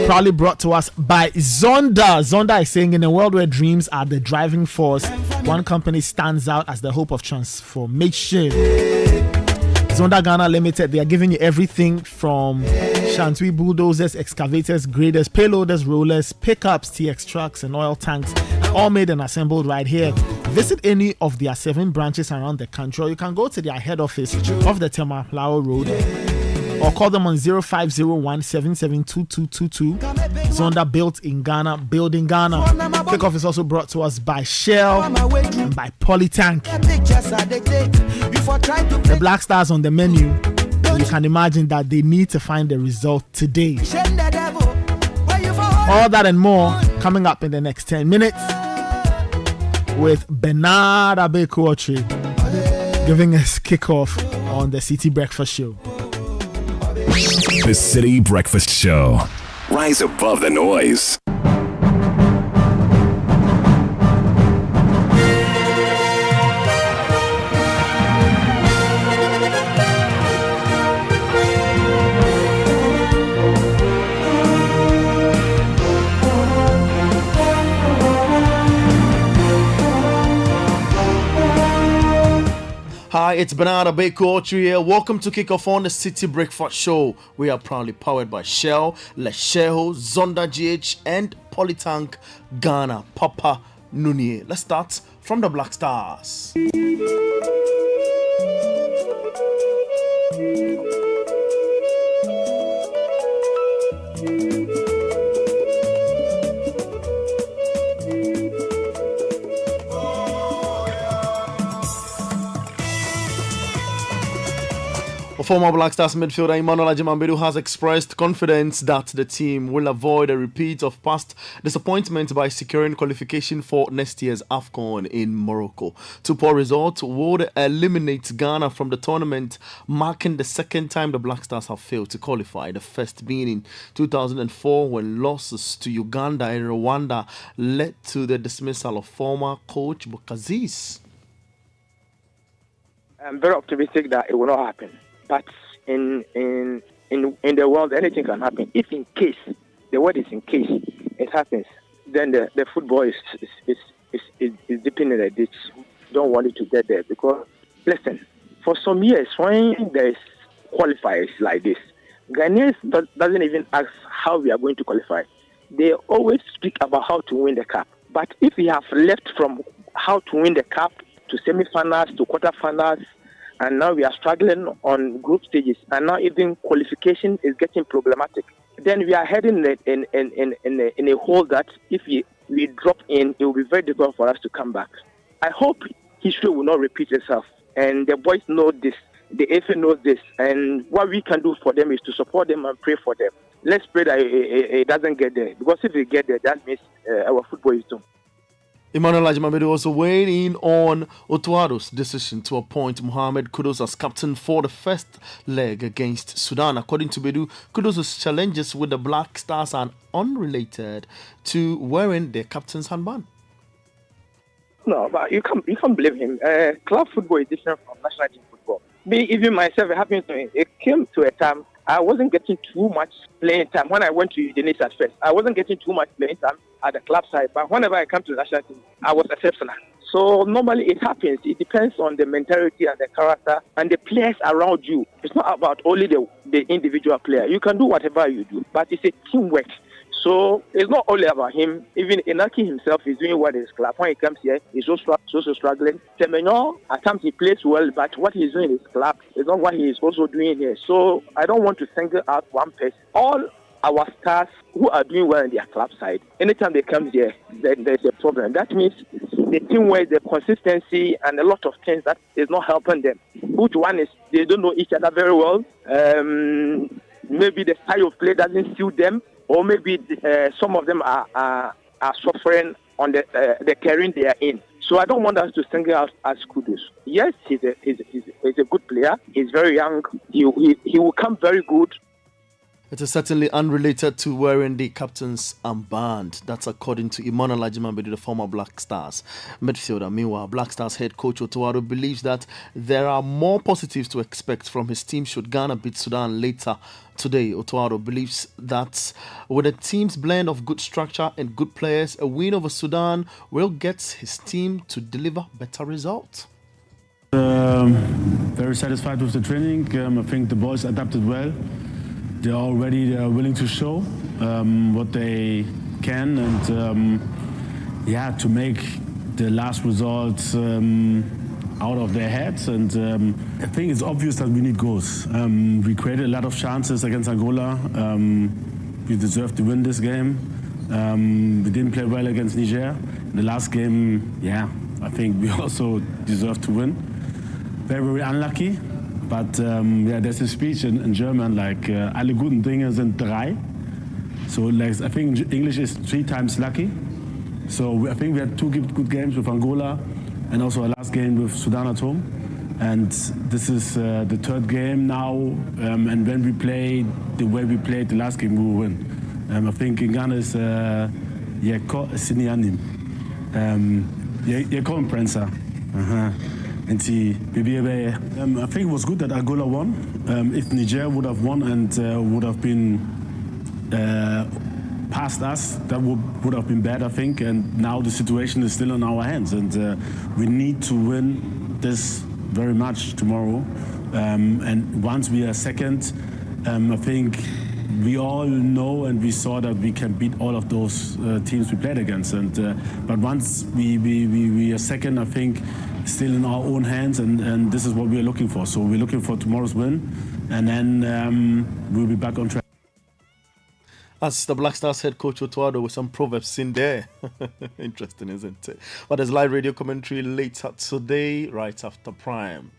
Proudly brought to us by Zonda. Zonda is saying, in a world where dreams are the driving force, one company stands out as the hope of transformation. Zonda Ghana Limited, they are giving you everything from Shantui bulldozers, excavators, graders, payloaders, rollers, pickups, TX trucks, and oil tanks, all made and assembled right here. Visit any of their 7 branches around the country, or you can go to their head office off the Temaplao Road, or call them on 0501 772222. Zonda built in Ghana, building Ghana. Kickoff is also brought to us by Shell and by Polytank. The Black Stars on the menu. You can imagine that they need to find the result today. All that and more coming up in the next 10 minutes with Bernard Abekootri giving us kickoff on the City Breakfast Show. The City Breakfast Show. Rise above the noise. Hi, it's Bernard Abekootri here. Welcome to Kickoff on the City Breakfast Show. We are proudly powered by Shell, Lesheho, Zonda GH, and Polytank Ghana. Papa Nunye. Let's start from the Black Stars. Former Black Stars midfielder Umaru Sanda Amadu has expressed confidence that the team will avoid a repeat of past disappointment by securing qualification for next year's AFCON in Morocco. Two poor results would eliminate Ghana from the tournament, marking the second time the Black Stars have failed to qualify. The first being in 2004 when losses to Uganda and Rwanda led to the dismissal of former coach Bokaziz. I'm very optimistic that it will not happen. But in the world, anything can happen. If in case, the word is in case, it happens, then the football is dipping in a ditch. Don't want it to get there because, listen, for some years, when there's qualifiers like this, Ghanaians doesn't even ask how we are going to qualify. They always speak about how to win the cup. But if we have left from how to win the cup to semi-finals, to quarter-finals, and now we are struggling on group stages, and now even qualification is getting problematic, then we are heading in a hole that if we drop in, it will be very difficult for us to come back. I hope history will not repeat itself, and the boys know this, the FA knows this, and what we can do for them is to support them and pray for them. Let's pray that it doesn't get there, because if it get there, that means our football is doomed. Umaru Sanda Amadu also weighed in on Otuado's decision to appoint Mohamed Kudus as captain for the first leg against Sudan. According to Bedu, Kudus' challenges with the Black Stars are unrelated to wearing their captain's handband. No, but you can't blame him. Club football is different from national team football. Me, even myself, it happened to me. It came to a time I wasn't getting too much playing time. When I went to Udinese at first, I wasn't getting too much playing time at the club side. But whenever I come to the national team, I was exceptional. So normally it happens. It depends on the mentality and the character and the players around you. It's not about only the individual player. You can do whatever you do, but it's a teamwork. So it's not only about him. Even Inaki himself is doing what his club. When he comes here, he's also struggling. Semenyo, at times he plays well, but what he's doing in his club is not what he is also doing here. So I don't want to single out one person. All our stars who are doing well in their club side, anytime they come here, then there's a problem. That means the teamwork, the consistency, and a lot of things that is not helping them. Which one is they don't know each other very well. Maybe the style of play doesn't suit them. Or maybe some of them are suffering on the career they are in. So I don't want us to single out as Kudus. Yes, he's a good player. He's very young. He will come very good. It is certainly unrelated to wearing the captain's armband. That's according to Umaru Sanda Amadu, the former Black Stars midfielder. Meanwhile, Black Stars head coach Otuado believes that there are more positives to expect from his team should Ghana beat Sudan later today. Otuado believes that with a team's blend of good structure and good players, a win over Sudan will get his team to deliver better results. Very satisfied with the training. I think the boys adapted well. They're already willing to show what they can, and to make the last results out of their heads, and I think it's obvious that we need goals. We created a lot of chances against Angola. We deserve to win this game. We didn't play well against Niger. In the last game, I think we also deserve to win. Very, very unlucky. But there's a speech in German like alle guten Dinge sind drei. So like I think English is 3 times lucky. So I think we had 2 good games with Angola and also our last game with Sudan at home. And this is the 3rd game now. And when we play the way we played the last game, we will win. I think in Ghana is Sinianim. Yekon Prensa. And I think it was good that Angola won. If Niger would have won and would have been past us, that would have been bad, I think. And now the situation is still in our hands, and we need to win this very much tomorrow. And once we are second, I think we all know and we saw that we can beat all of those teams we played against. And but once we are second, I think still in our own hands, and this is what we are looking for. So we're looking for tomorrow's win, and then we'll be back on track. That's the Black Stars head coach Otuado with some proverbs in there. Interesting, isn't it? But there's live radio commentary later today, right after Prime.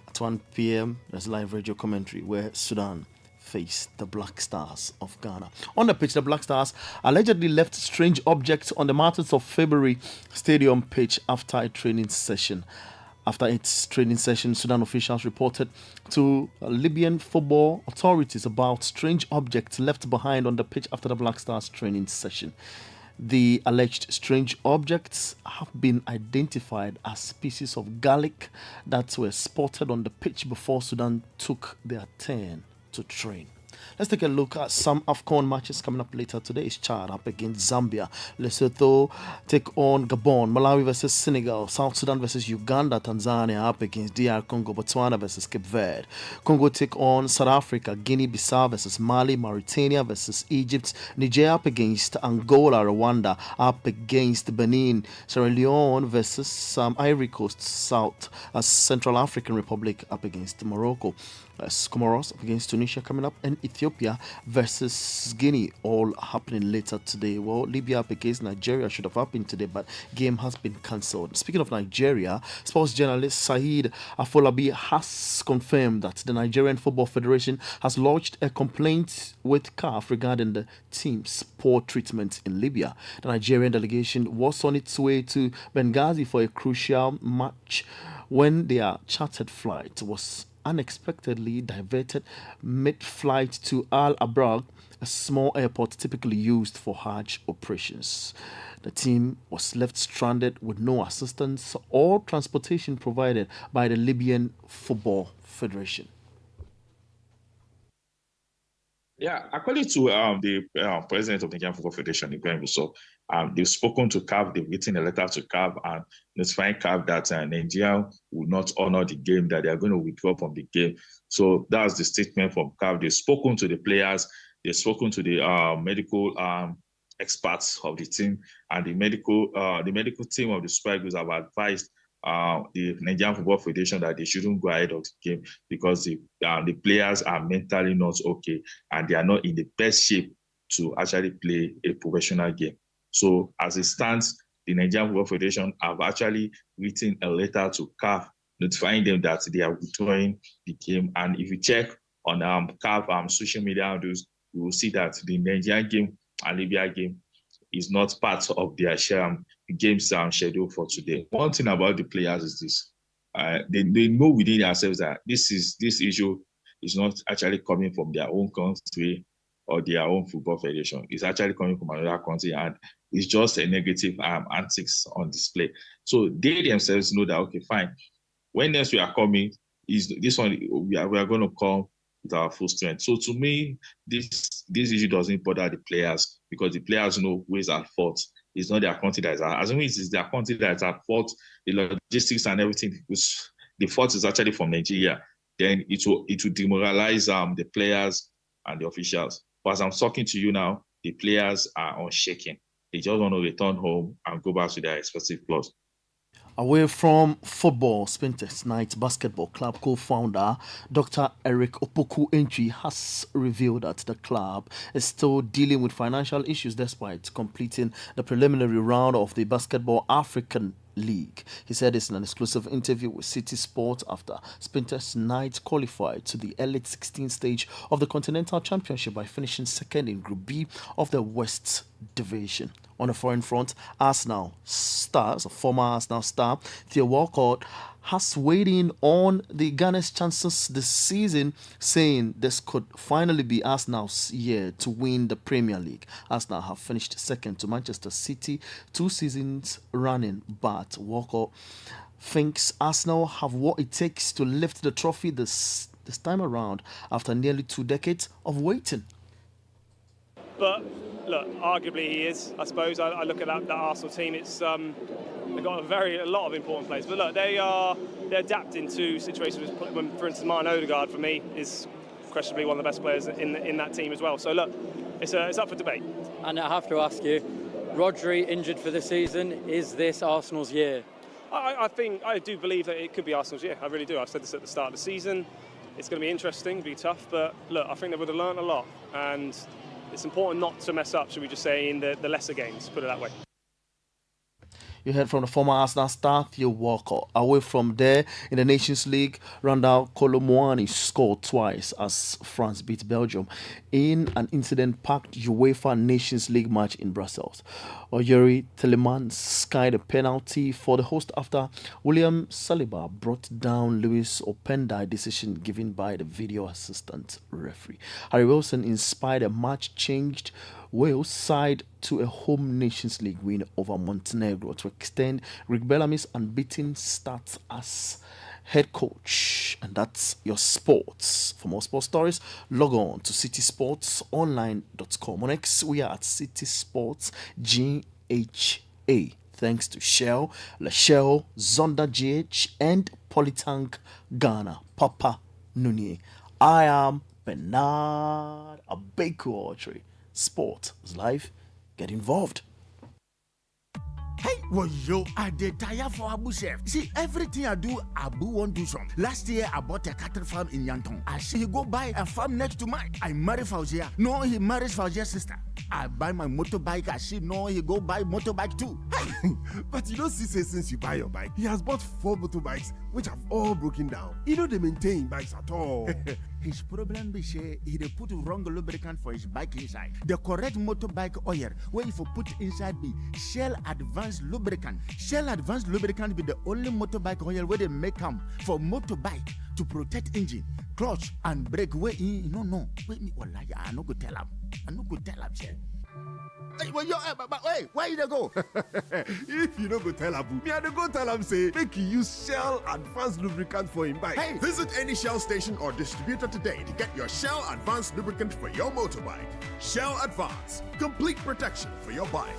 At 1 p.m., there's live radio commentary where Sudan face the Black Stars of Ghana. On the pitch, the Black Stars allegedly left strange objects on the Martyrs of February Stadium pitch after a training session. After its training session, Sudan officials reported to Libyan football authorities about strange objects left behind on the pitch after the Black Stars training session. The alleged strange objects have been identified as pieces of garlic that were spotted on the pitch before Sudan took their turn to train. Let's take a look at some AFCON matches coming up later today. It's Chad up against Zambia. Lesotho take on Gabon. Malawi versus Senegal. South Sudan versus Uganda. Tanzania up against DR Congo. Botswana versus Cape Verde. Congo take on South Africa. Guinea-Bissau versus Mali. Mauritania versus Egypt. Niger up against Angola. Rwanda up against Benin. Sierra Leone versus Ivory Coast. Central African Republic up against Morocco. Comoros up against Tunisia coming up, and Ethiopia versus Guinea, all happening later today. Well, Libya up against Nigeria should have happened today, but game has been cancelled. Speaking of Nigeria, sports journalist Saheed Afolabi has confirmed that the Nigerian Football Federation has lodged a complaint with CAF regarding the team's poor treatment in Libya. The Nigerian delegation was on its way to Benghazi for a crucial match when their chartered flight was unexpectedly diverted mid-flight to Al Abraq, a small airport typically used for Hajj operations. The team was left stranded with no assistance or transportation provided by the Libyan Football Federation. Yeah, according to the president of the Nigerian Football Federation, Ibrahim Yusuf, they've spoken to CAF, they've written a letter to CAF and notifying CAF that Nigeria will not honor the game, that they are going to withdraw from the game. So that's the statement from CAF. They've spoken to the players, they've spoken to the medical experts of the team, and the medical team of the Super Eagles have advised the Nigerian Football Federation that they shouldn't go ahead of the game because the players are mentally not okay and they are not in the best shape to actually play a professional game. So as it stands, the Nigerian Football Federation have actually written a letter to CAF notifying them that they are withdrawing the game. And if you check on CAF social media handles, you will see that the Nigerian game and Libya game is not part of their games schedule for today. One thing about the players is this: they know within themselves that this issue is not actually coming from their own country or their own football federation. It's actually coming from another country, and it's just a negative antics on display. So they themselves know that, okay, fine. When next we are coming, is this one we are going to come with our full strength. So to me, this issue doesn't bother the players because the players know who is at fault. It's not their country that is at fault. As long as it's their country that is at fault, the logistics and everything, the fault is actually from Nigeria, then it will demoralize the players and the officials. But as I'm talking to you now, the players are unshaken. They just want to return home and go back to their respective clubs. Away from football, Spinters Knight Basketball Club co-founder Dr. Eric Opoku Entry has revealed that the club is still dealing with financial issues despite completing the preliminary round of the Basketball African League. He said this in an exclusive interview with Citi Sports after Spinters Knight qualified to the Elite 16 stage of the Continental Championship by finishing second in Group B of the West Division. On the foreign front, Arsenal stars, a former Arsenal star, Theo Walcott, has weighed in on the Ghana's chances this season, saying this could finally be Arsenal's year to win the Premier League. Arsenal have finished second to Manchester City 2 seasons running, but Walcott thinks Arsenal have what it takes to lift the trophy this time around after nearly 2 decades of waiting. But look, arguably he is. I suppose I look at that Arsenal team. It's they've got a lot of important players. But look, they're adapting to situations. When, for instance, Martin Odegaard for me is questionably one of the best players in that team as well. So look, it's up for debate. And I have to ask you, Rodri injured for the season. Is this Arsenal's year? I do believe that it could be Arsenal's year. I really do. I've said this at the start of the season. It's going to be interesting, be tough. But look, I think they would have learned a lot. And it's important not to mess up, should we just say, in the lesser games, put it that way. You heard from the former Arsenal star Theo Walcott. Away from there, in the Nations League, Randall Colomwani scored twice as France beat Belgium in an incident-packed UEFA Nations League match in Brussels. Oyeri Telemans skied a penalty for the host after William Saliba brought down Lewis Opendai, decision given by the video assistant referee. Harry Wilson inspired a match-changed Wales side to a home Nations League win over Montenegro to extend Rick Bellamy's unbeaten start as head coach. And that's your sports. For more sports stories, log on to citisportsonline.com. On X, we are at Citi Sports GHA. Thanks to Shell, Shell, Zonda GH, and Polytank Ghana, Papa Nunye. I am Bernard Abeku. Sport is life. Get involved. Hey, well, yo, I did tire for Abu Chef. See, everything I do, Abu won't do some. Last year, I bought a cattle farm in Yanton. I see he go buy a farm next to mine. I marry Fauzia. No, he marries Fauzia's sister. I buy my motorbike. I see, no, he go buy motorbike too. Hey, but you don't see, since you buy your bike, he has bought 4 motorbikes, which have all broken down. He don't maintain bikes at all. His problem be say he dey put wrong lubricant for his bike inside. The correct motorbike oil where if you put inside be Shell Advanced Lubricant. Shell Advanced Lubricant be the only motorbike oil where they make them for motorbike to protect engine, clutch and brake. Where no. Wait me, wallahi, I no go tell him. Shell. Hey, well, wait, where you go? If you don't go tell Abu, me I don't go tell him say make you use Shell Advanced Lubricant for him bike. Hey. Visit any Shell station or distributor today to get your Shell Advanced Lubricant for your motorbike. Shell Advance, complete protection for your bike.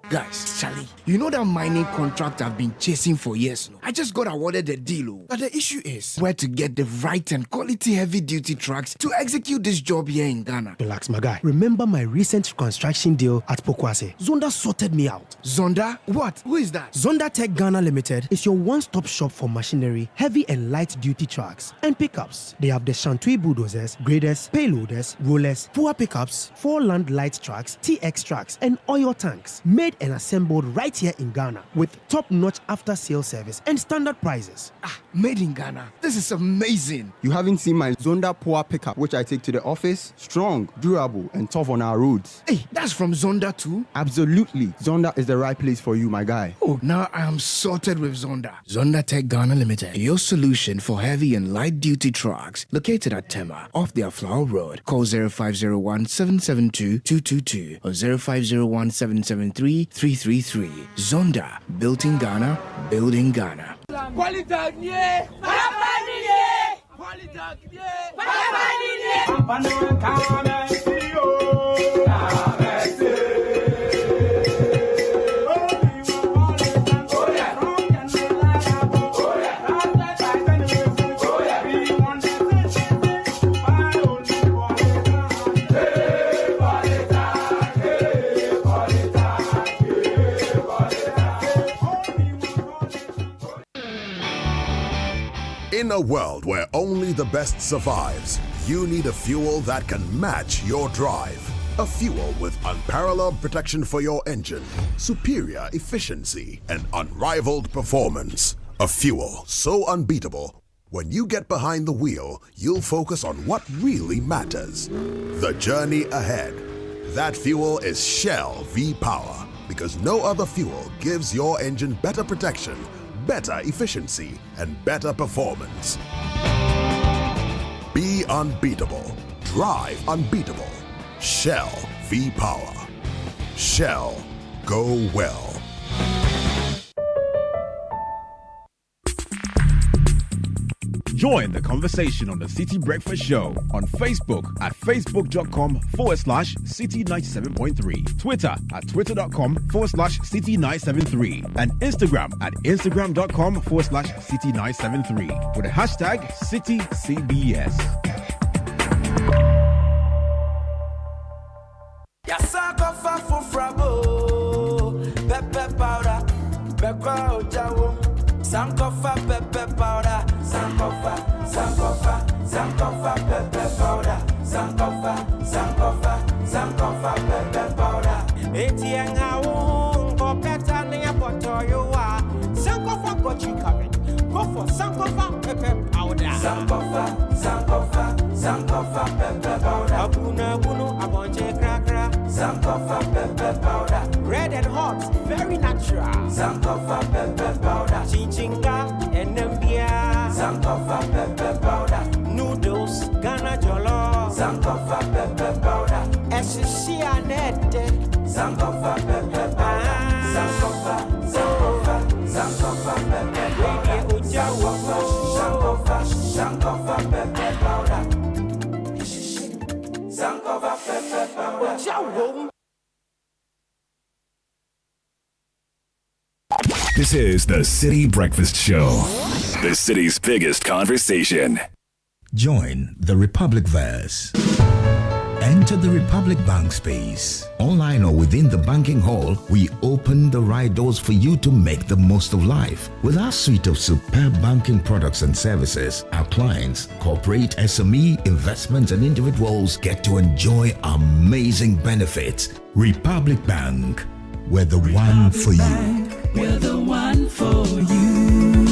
Guys, Charlie, you know that mining contract I've been chasing for years now? I just got awarded the deal. But the issue is where to get the right and quality heavy-duty trucks to execute this job here in Ghana. Relax, my guy. Remember my recent construction deal at Pokwase? Zonda sorted me out. Zonda? What? Who is that? Zonda Tech Ghana Limited is your one-stop shop for machinery, heavy and light-duty trucks, and pickups. They have the Shantui bulldozers, graders, payloaders, rollers, poor pickups, 4 land light trucks, TX trucks, and oil tanks. Made and assembled right here in Ghana with top-notch after-sale service and standard prices. Made in Ghana. This is amazing. You haven't seen my Zonda Power pickup, which I take to the office. Strong, durable, and tough on our roads. Hey, that's from Zonda too? Absolutely. Zonda is the right place for you, my guy. Oh, now I am sorted with Zonda. Zonda Tech Ghana Limited, your solution for heavy and light-duty trucks. Located at Tema, off their Flower Road. Call 0501-772-222 or 0501-773-333. Zonda, built in Ghana, building Ghana. In a world where only the best survives, you need a fuel that can match your drive. A fuel with unparalleled protection for your engine, superior efficiency, and unrivaled performance. A fuel so unbeatable, when you get behind the wheel, you'll focus on what really matters. The journey ahead. That fuel is Shell V-Power, because no other fuel gives your engine better protection, better efficiency, and better performance. Be unbeatable. Drive unbeatable. Shell V-Power. Shell, go well. Join the conversation on the Citi Breakfast Show on Facebook at facebook.com/Citi97.3, Twitter at twitter.com/Citi973, and Instagram at instagram.com/Citi973 with the hashtag CitiCBS. Sankofa pepper powder, Sankofa pepper powder, Sankofa pepper powder. ATN how go better than your bottle you are. Sankofa got you covered. Go for Sankofa pepper powder. Sankofa pepper powder. Abuna abonje krakra. Sankofa pepper powder. Red and hot, very natural. Sankofa pepper powder. Chinchinga and Nambia. Sankofa pepper powder. Noodles, Ghana jollo. Sankofa pepper powder. Eshishi anete. Sankofa pepper powder. Sankofa pepper powder. Sankofa pepper powder. Sankofa pepper powder. This is the Citi Breakfast Show, the city's biggest conversation. Join the Republicverse. Enter the Republic Bank space. Online or within the banking hall, we open the right doors for you to make the most of life. With our suite of superb banking products and services, our clients, corporate, SME, investments, and individuals get to enjoy amazing benefits. Republic Bank, we're the one for you. We're the one for you.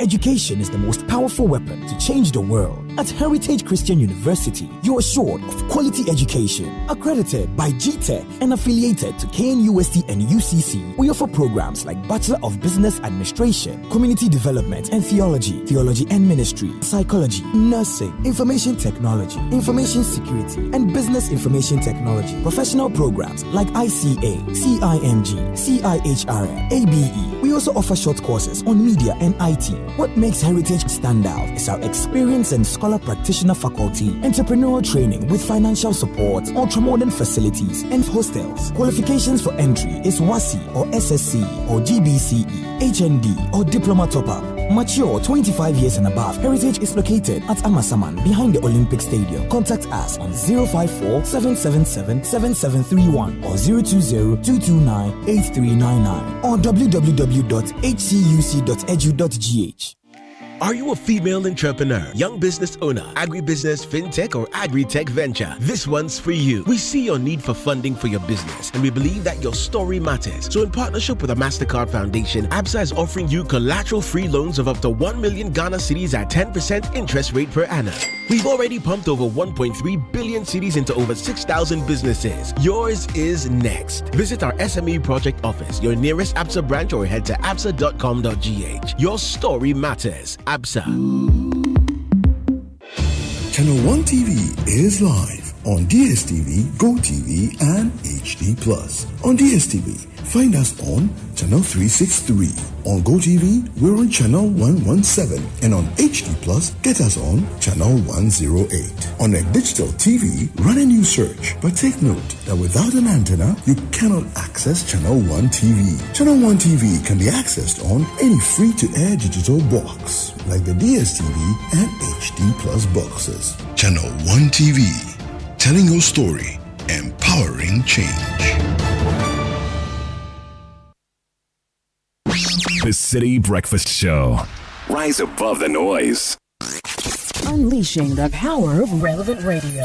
Education is the most powerful weapon to change the world. At Heritage Christian University, you're assured of quality education. Accredited by GTech and affiliated to KNUST and UCC, we offer programs like Bachelor of Business Administration, Community Development and Theology, Theology and Ministry, Psychology, Nursing, Information Technology, Information Security, and Business Information Technology. Professional programs like ICA, CIMG, CIHRM, ABE. We also offer short courses on media and IT. What makes Heritage stand out is our experience and scholar practitioner faculty, entrepreneurial training with financial support, ultramodern facilities, and hostels. Qualifications for entry is WASI or SSC or GBCE, HND or Diploma Top-Up. Mature 25 years and above. Heritage is located at Amasaman behind the Olympic Stadium. Contact us on 054-777-7731 or 020-229-8399 or www.hcuc.edu.gh. Are you a female entrepreneur, young business owner, agribusiness, fintech, or agri-tech venture? This one's for you. We see your need for funding for your business, and we believe that your story matters. So in partnership with the MasterCard Foundation, ABSA is offering you collateral-free loans of up to 1 million Ghana cedis at 10% interest rate per annum. We've already pumped over 1.3 billion cedis into over 6,000 businesses. Yours is next. Visit our SME project office, your nearest ABSA branch, or head to absa.com.gh. Your story matters. ABSA. Channel 1 TV is live on DSTV, GoTV, and HD+. On DSTV, find us on Channel 363. On GoTV, we're on Channel 117. And on HD+, get us on Channel 108. On a digital TV, run a new search. But take note that without an antenna, you cannot access Channel 1 TV. Channel 1 TV can be accessed on any free-to-air digital box, like the DSTV and HD+ boxes. Channel 1 TV, telling your story, empowering change. The City Breakfast Show. Rise above the noise. Unleashing the power of relevant radio.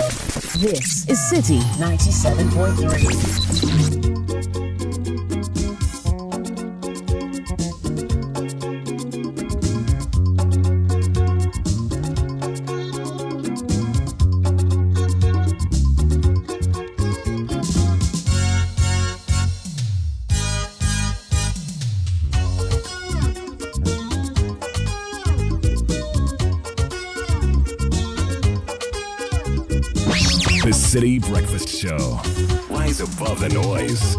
This is City 97.3. The City Breakfast Show. Rise above the noise.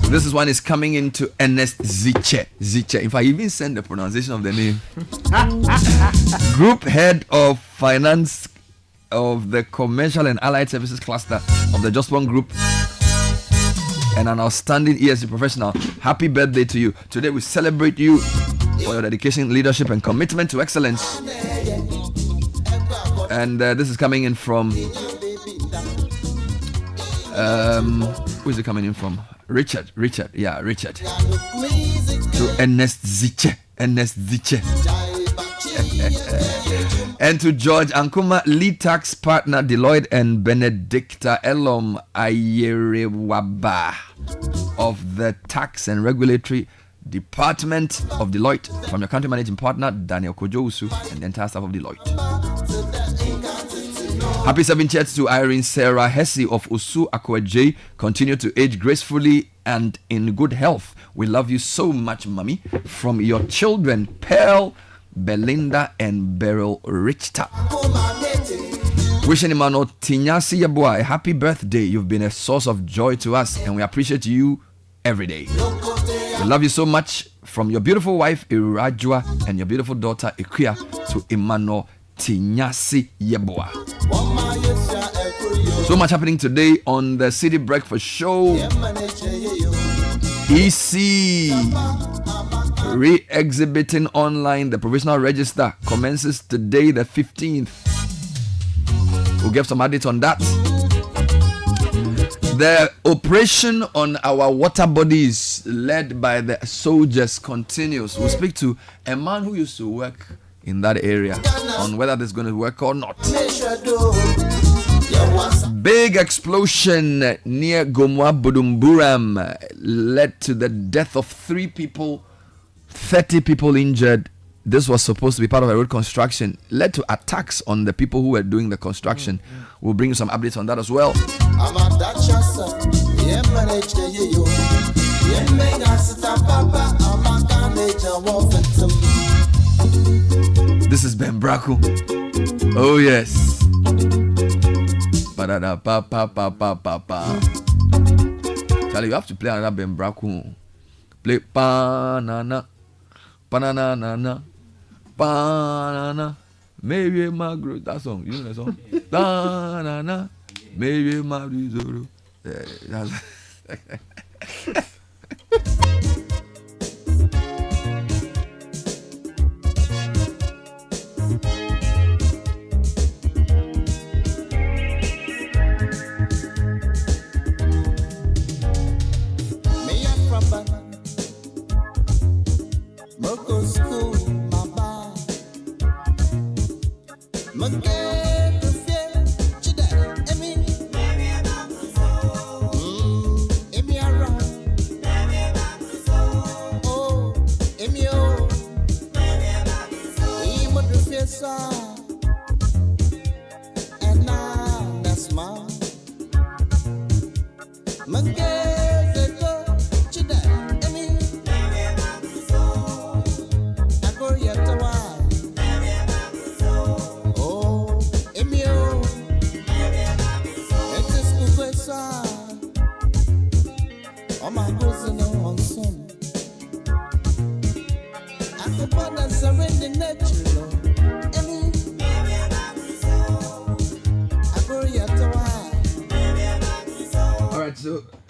This one is coming into Ernest Ziche. If I even send the pronunciation of the name. Group Head of Finance of the Commercial and Allied Services Cluster of the Just One Group and an outstanding ESG professional. Happy birthday to you. Today we celebrate you for your dedication, leadership and commitment to excellence. And this is coming in from who is it coming in from? Richard. To Ernest Ziche. And to George Ankuma, lead tax partner Deloitte, and Benedicta Elom Ayerewaba of the Tax and Regulatory Department of Deloitte, from your country managing partner Daniel Kojousu and the entire staff of Deloitte. Happy 70th to Irene Sarah Hesse of Usu Akwaje. Continue to age gracefully and in good health. We love you so much, Mommy. From your children, Pearl, Belinda, and Beryl Richter. Wishing Emmanuel Tinyasi Yabua a happy birthday. You've been a source of joy to us, and we appreciate you every day. We love you so much. From your beautiful wife, Irajua, and your beautiful daughter, Ikuya, to Emmanuel Tinyasi Yabua. So much happening today on the City Breakfast Show. EC re-exhibiting online. The provisional register commences today, the 15th. We'll give some updates on that. The operation on our water bodies led by the soldiers continues. We'll speak to a man who used to work in that area on whether this is going to work or not. Big explosion near Gomwa Budumburam led to the death of 3 people, 30 people injured. This was supposed to be part of a road construction, led to attacks on the people who were doing the construction. We'll bring you some updates on that as well. This is Ben Braku. Oh yes. Charlie, you have to play another Ben Braku. Play banana, banana, banana, banana. Maybe my group. That song. You know that song? Da na na. Maybe my zoro. That's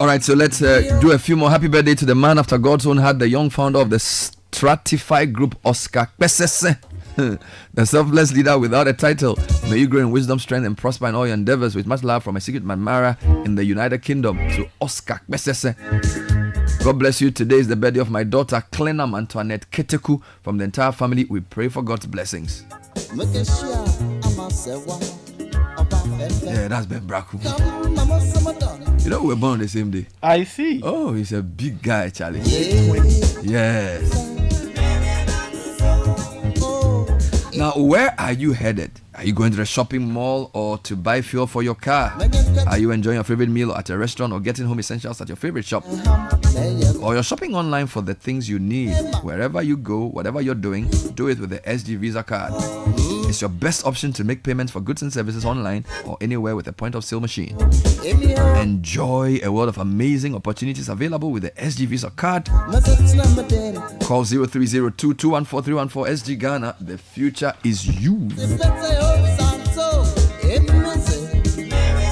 all right, so let's do a few more. Happy birthday to the man after God's own heart, the young founder of the Stratify Group, Oscar Kwesese, the selfless leader without a title. May you grow in wisdom, strength, and prosper in all your endeavors. With much love from a secret man Mara in the United Kingdom to Oscar Kwesese. God bless you. Today is the birthday of my daughter, Clenam Antoinette Keteku. From the entire family, we pray for God's blessings. Yeah, that's Ben Braku. You know, we were born on the same day. I see. Oh, he's a big guy, Charlie. Yes. Now, where are you headed? Are you going to the shopping mall or to buy fuel for your car? Are you enjoying your favorite meal at a restaurant or getting home essentials at your favorite shop? Or you're shopping online for the things you need? Wherever you go, whatever you're doing, do it with the SG Visa card. It's your best option to make payments for goods and services online or anywhere with a point of sale machine. Enjoy a world of amazing opportunities available with the SG Visa card. Call 0302-214-314 SG Ghana. The future is you.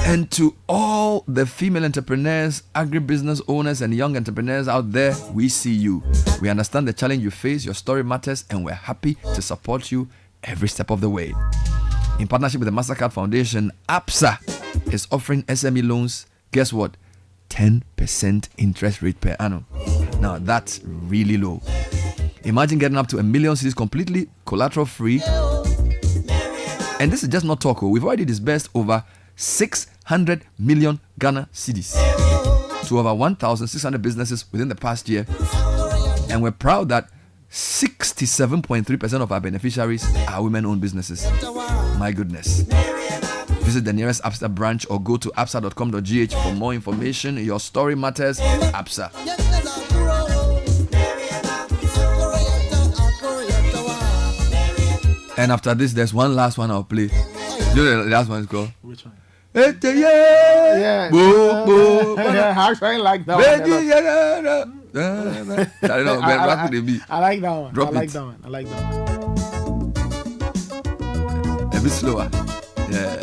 And to all the female entrepreneurs, agribusiness owners, and young entrepreneurs out there, we see you. We understand the challenge you face, your story matters, and we're happy to support you every step of the way. In partnership with the MasterCard Foundation, APSA is offering SME loans. Guess what? 10% interest rate per annum. Now that's really low. Imagine getting up to 1 million cedis completely collateral free. And this is just not talk. We've already disbursed over 600 million Ghana cedis to over 1,600 businesses within the past year. And we're proud that 67.3% of our beneficiaries are women-owned businesses. My goodness. Visit the nearest APSA branch or go to apsa.com.gh for more information. Your story matters. APSA. And after this, there's one last one I'll play. You know the last one is called? Which one? Yeah. Boo, boo. Yeah, I actually like that one. I like that one. Drop I like it. that one. I like that one. A bit slower. Yeah.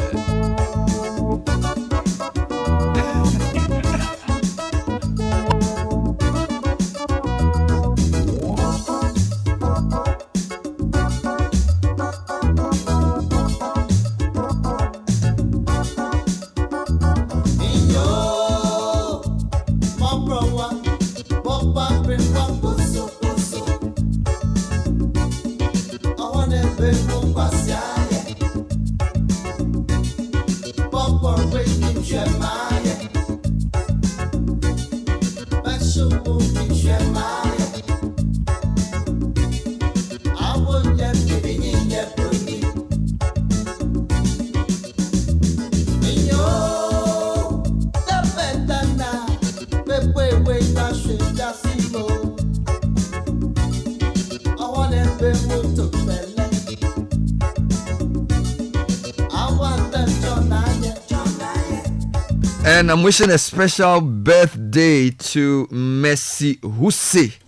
And I'm wishing a special birthday to Messi Husse.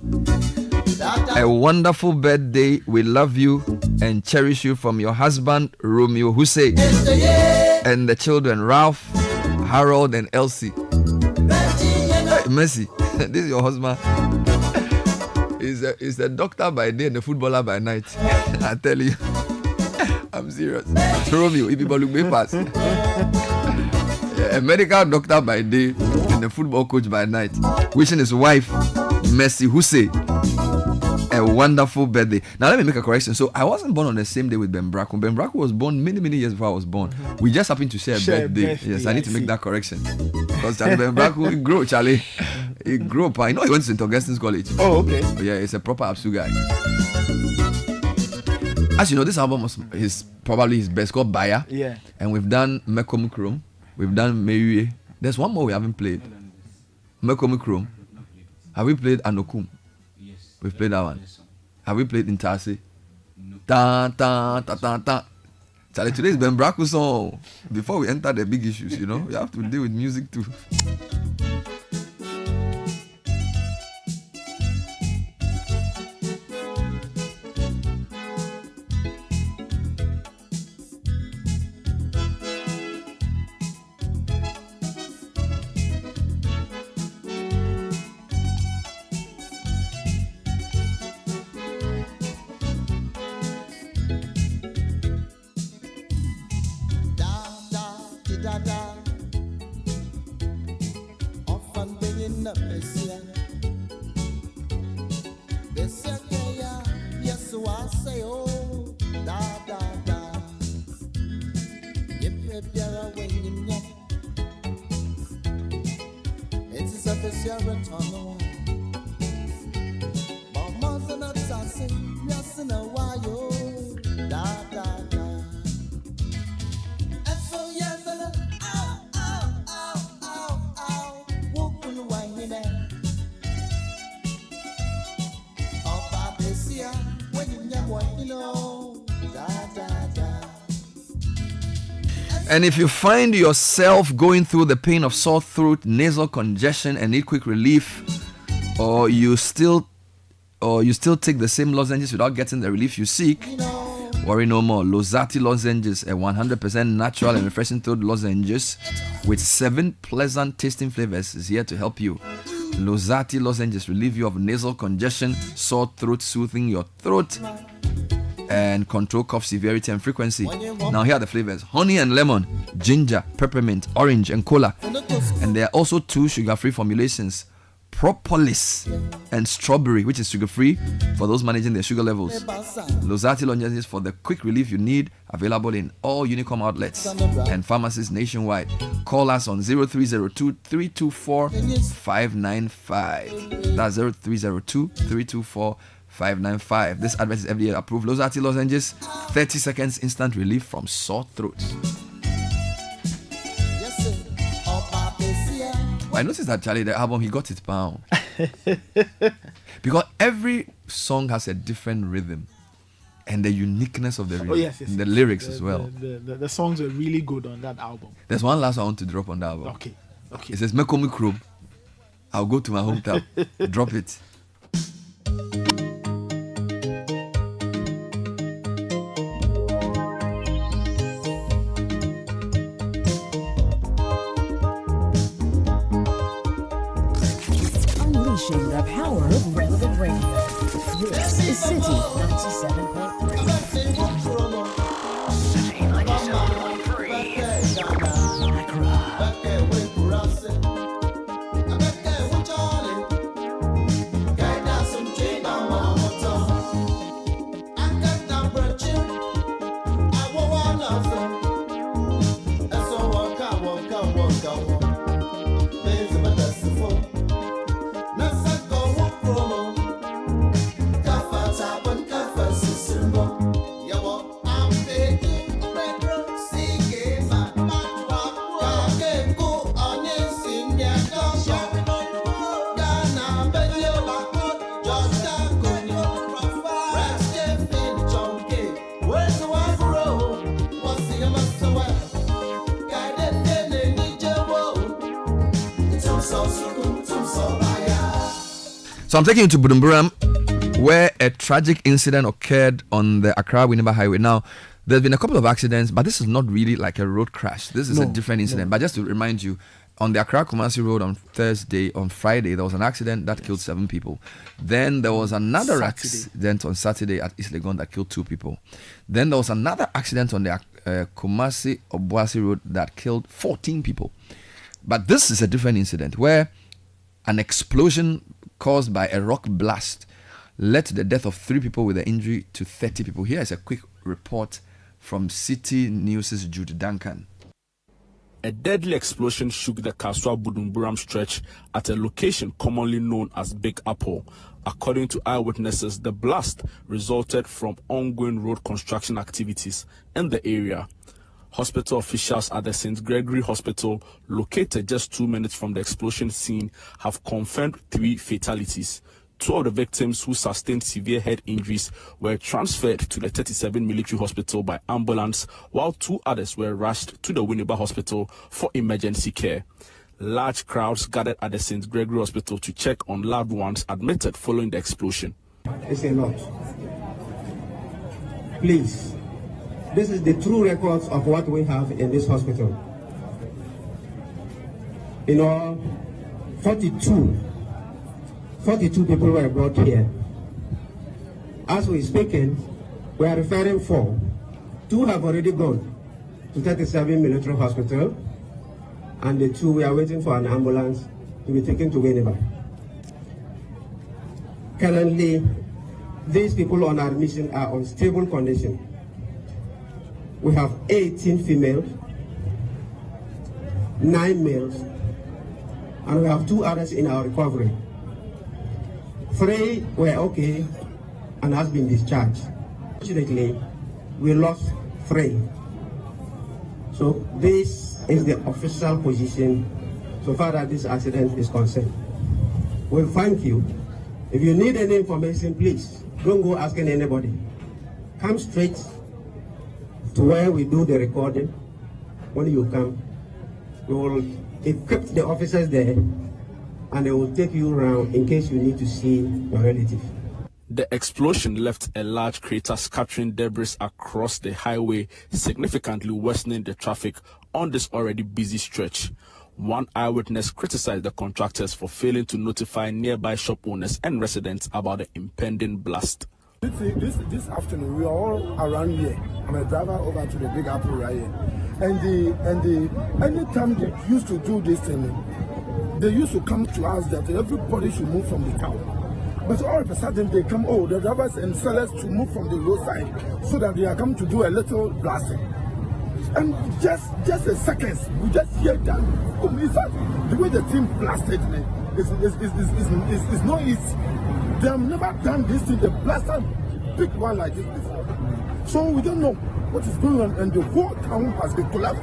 A wonderful birthday. We love you and cherish you from your husband, Romeo Hussein, and the children, Ralph, Harold, and Elsie. Hey, Mercy, this is your husband. He's a doctor by day and a footballer by night. I tell you. I'm serious. Romeo, if people look way past. A medical doctor by day and a football coach by night. Wishing his wife, Mercy Hussein, a wonderful birthday. Now let me make a correction. So I wasn't born on the same day with Ben Braco. Ben Braco was born many years before I was born. We just happened to share a birthday. Yes, I need to make that correction. Because Charlie Ben Braco, he grew, Charlie. He grew up. I know he went to St. Augustine's College. Oh, okay. But yeah, he's a proper Absu guy. As you know, this album was probably his best, called Baya. Yeah. And we've done Mekom Chrome. We've done Mewie. There's one more we haven't played. Mekom Chrome. Have we played Anokum? Yes. We've played that one. Have we played Intasi? No. Ta ta ta ta ta. Charlie, today is Ben Braco song. Before we enter the big issues, you know, we have to deal with music too. And if you find yourself going through the pain of sore throat, nasal congestion, and need quick relief, or you still take the same lozenges without getting the relief you seek, worry no more. Loti Lozenges, a 100% natural and refreshing throat lozenges with 7 pleasant tasting flavors, is here to help you. Loti Lozenges relieve you of nasal congestion, sore throat, soothing your throat, and control cough severity and frequency. Now here are the flavors: honey and lemon, ginger, peppermint, orange, and cola. And there are also 2 sugar-free formulations: propolis and strawberry, which is sugar-free for those managing their sugar levels. Loti Lozenges for the quick relief you need, available in all Unicom outlets and pharmacies nationwide. Call us on 0302 324 595. That's 0302 324 595. This advert is FDA approved. Loti Lozenges, 30 seconds instant relief from sore throat. I noticed that Charlie, the album, he got it down. Because every song has a different rhythm and the uniqueness of the rhythm. Oh, yes. The lyrics as well. The songs are really good on that album. There's one last I want to drop on the album. Okay. It says Mekomi Chrome. I'll go to my hometown. Drop it. The power of relevant radio. This is Citi 97.3. Citi 97.3. So I'm taking you to Budumburam, where a tragic incident occurred on the Accra-Winneba Highway. Now, there's been a couple of accidents, but this is not really like a road crash. This is a different incident. But just to remind you, on the Accra-Kumasi Road on Friday, there was an accident that killed 7 people. Then there was another accident on Saturday at East Legon that killed 2 people. Then there was another accident on the Kumasi-Obuasi Road that killed 14 people. But this is a different incident where an explosion caused by a rock blast led to the death of 3 people with an injury to 30 people. Here is a quick report from Citi News' Jude Duncan. A deadly explosion shook the Kaswa Budumburam stretch at a location commonly known as Big Apple. According to eyewitnesses, the blast resulted from ongoing road construction activities in the area. Hospital officials at the St. Gregory Hospital, located just 2 minutes from the explosion scene, have confirmed 3 fatalities. 2 of the victims who sustained severe head injuries were transferred to the 37 Military Hospital by ambulance, while 2 others were rushed to the Winneba Hospital for emergency care. Large crowds gathered at the St. Gregory Hospital to check on loved ones admitted following the explosion. It's a lot. Please, this is the true records of what we have in this hospital. 42 people were brought here. As we're speaking, we are referring 4. 2 have already gone to 37 Military Hospital, and the 2 we are waiting for an ambulance to be taken to Winneba. Currently, these people on admission are on stable condition. We have 18 females, 9 males, and we have 2 others in our recovery. 3 were okay and has been discharged. Fortunately, we lost 3. So this is the official position so far that this accident is concerned. We thank you. If you need any information, please don't go asking anybody. Come straight to where we do the recording. When you come, we will equip the officers there, and they will take you around in case you need to see your relative. The explosion left a large crater scattering debris across the highway, significantly worsening the traffic on this already busy stretch. One eyewitness criticized the contractors for failing to notify nearby shop owners and residents about the impending blast. This afternoon, we are all around here. I'm a driver over to the Big Apple right here. And anytime they used to do this thing, they used to come to us that everybody should move from the town. But all of a sudden they come, the drivers and sellers to move from the roadside so that they are coming to do a little blasting. And just a second, we just hear that. The way the team blasted me is not easy. They have never done this thing. They blasted big one like this before. So we don't know what is going on, and the whole town has been collapsed.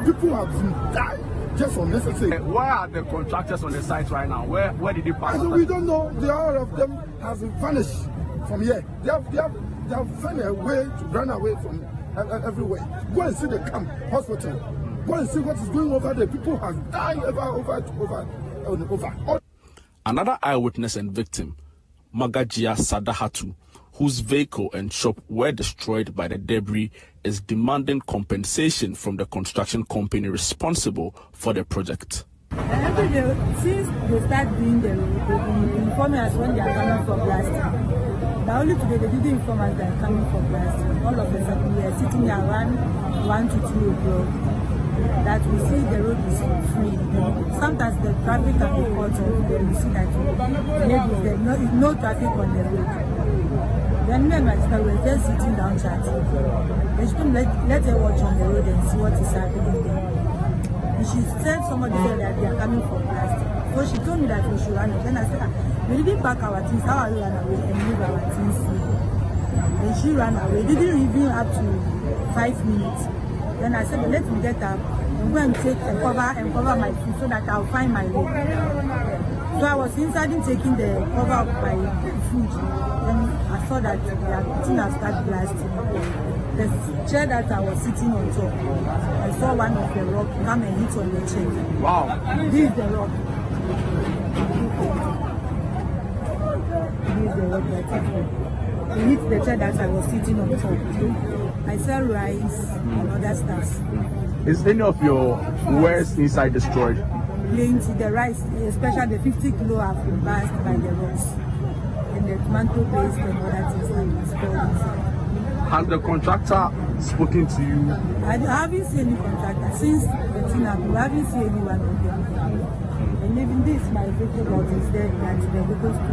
People have died. Just unnecessary. Where are the contractors on the site right now? Where did they pass? We don't know. All of them have vanished from here. They have found a way to run away from everywhere. Go and see the camp hospital. Go and see what is going over there. People have died over. Another eyewitness and victim, Magajia Sadahatu, whose vehicle and shop were destroyed by the debris, is demanding compensation from the construction company responsible for the project. Every day, since they start doing the road, they inform us when they are coming for blasting. But only today they didn't inform us they are coming for blasting. All of a sudden we are sitting around 1 to 2 o'clock that we see the road is free. Sometimes the traffic can be cut off, then we see that maybe there's no traffic on the road. Then me and my sister were just sitting down chatting. They should let her watch on the road and see what is happening there. And she said somebody said that they are coming for plastic. So she told me that we should run away. Then I said, we didn't pack our things, how are we run away and leave our things here? Then she ran away. Didn't even up to 5 minutes. Then I said, let me get up and go and take and cover my food so that I'll find my way. So I was inside taking the cover of my food. Then I saw that the thing had started blasting. The chair that I was sitting on top, I saw one of the rock come and hit on the chair. Wow. This is the rock. This is the road by taking. They hit the chair that I was sitting on top. I sell rice and other stuff. Is any of your wares inside destroyed? Plenty. The rice, especially the 50 kilo, have been burst by the rocks. And the tomato paste and other things like spoiled. Has the contractor spoken to you? I haven't seen any contractor since the thing happened. I haven't seen anyone of them. And even this, my vehicle that is there, that the vehicles to.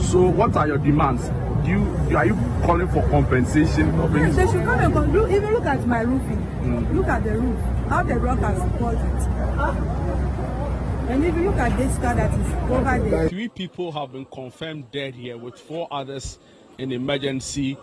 So, what are your demands? Are you calling for compensation? Yes, they should come and even look at my roofing. Look at the roof. How the rock has spoiled it. And if you look at this car that is over there. 3 people have been confirmed dead here, with 4 others in emergency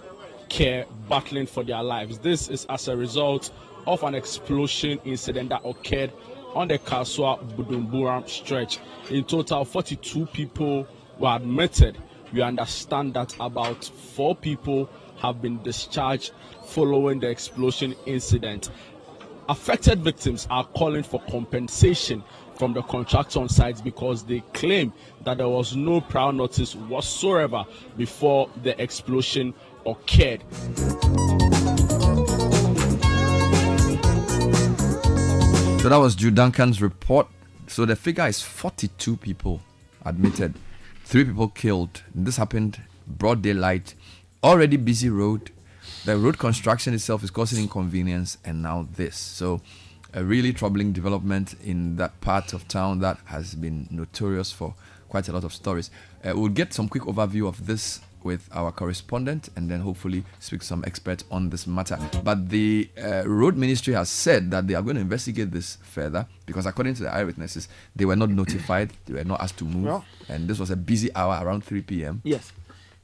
care battling for their lives. This is as a result of an explosion incident that occurred on the Kaswa Budumburam stretch. In total, 42 people were admitted. We understand that about 4 people have been discharged following the explosion incident. Affected victims are calling for compensation from the contractor on site because they claim that there was no prior notice whatsoever before the explosion occurred. So that was Jude Duncan's report. So the figure is 42 people admitted, 3 people killed. This happened broad daylight, already busy road. The road construction itself is causing inconvenience, and now this. So a really troubling development in that part of town that has been notorious for quite a lot of stories. We'll get some quick overview of this with our correspondent and then hopefully speak to some experts on this matter. But the road ministry has said that they are going to investigate this further because according to the eyewitnesses, they were not notified, they were not asked to move, and this was a busy hour around 3 p.m. Yes.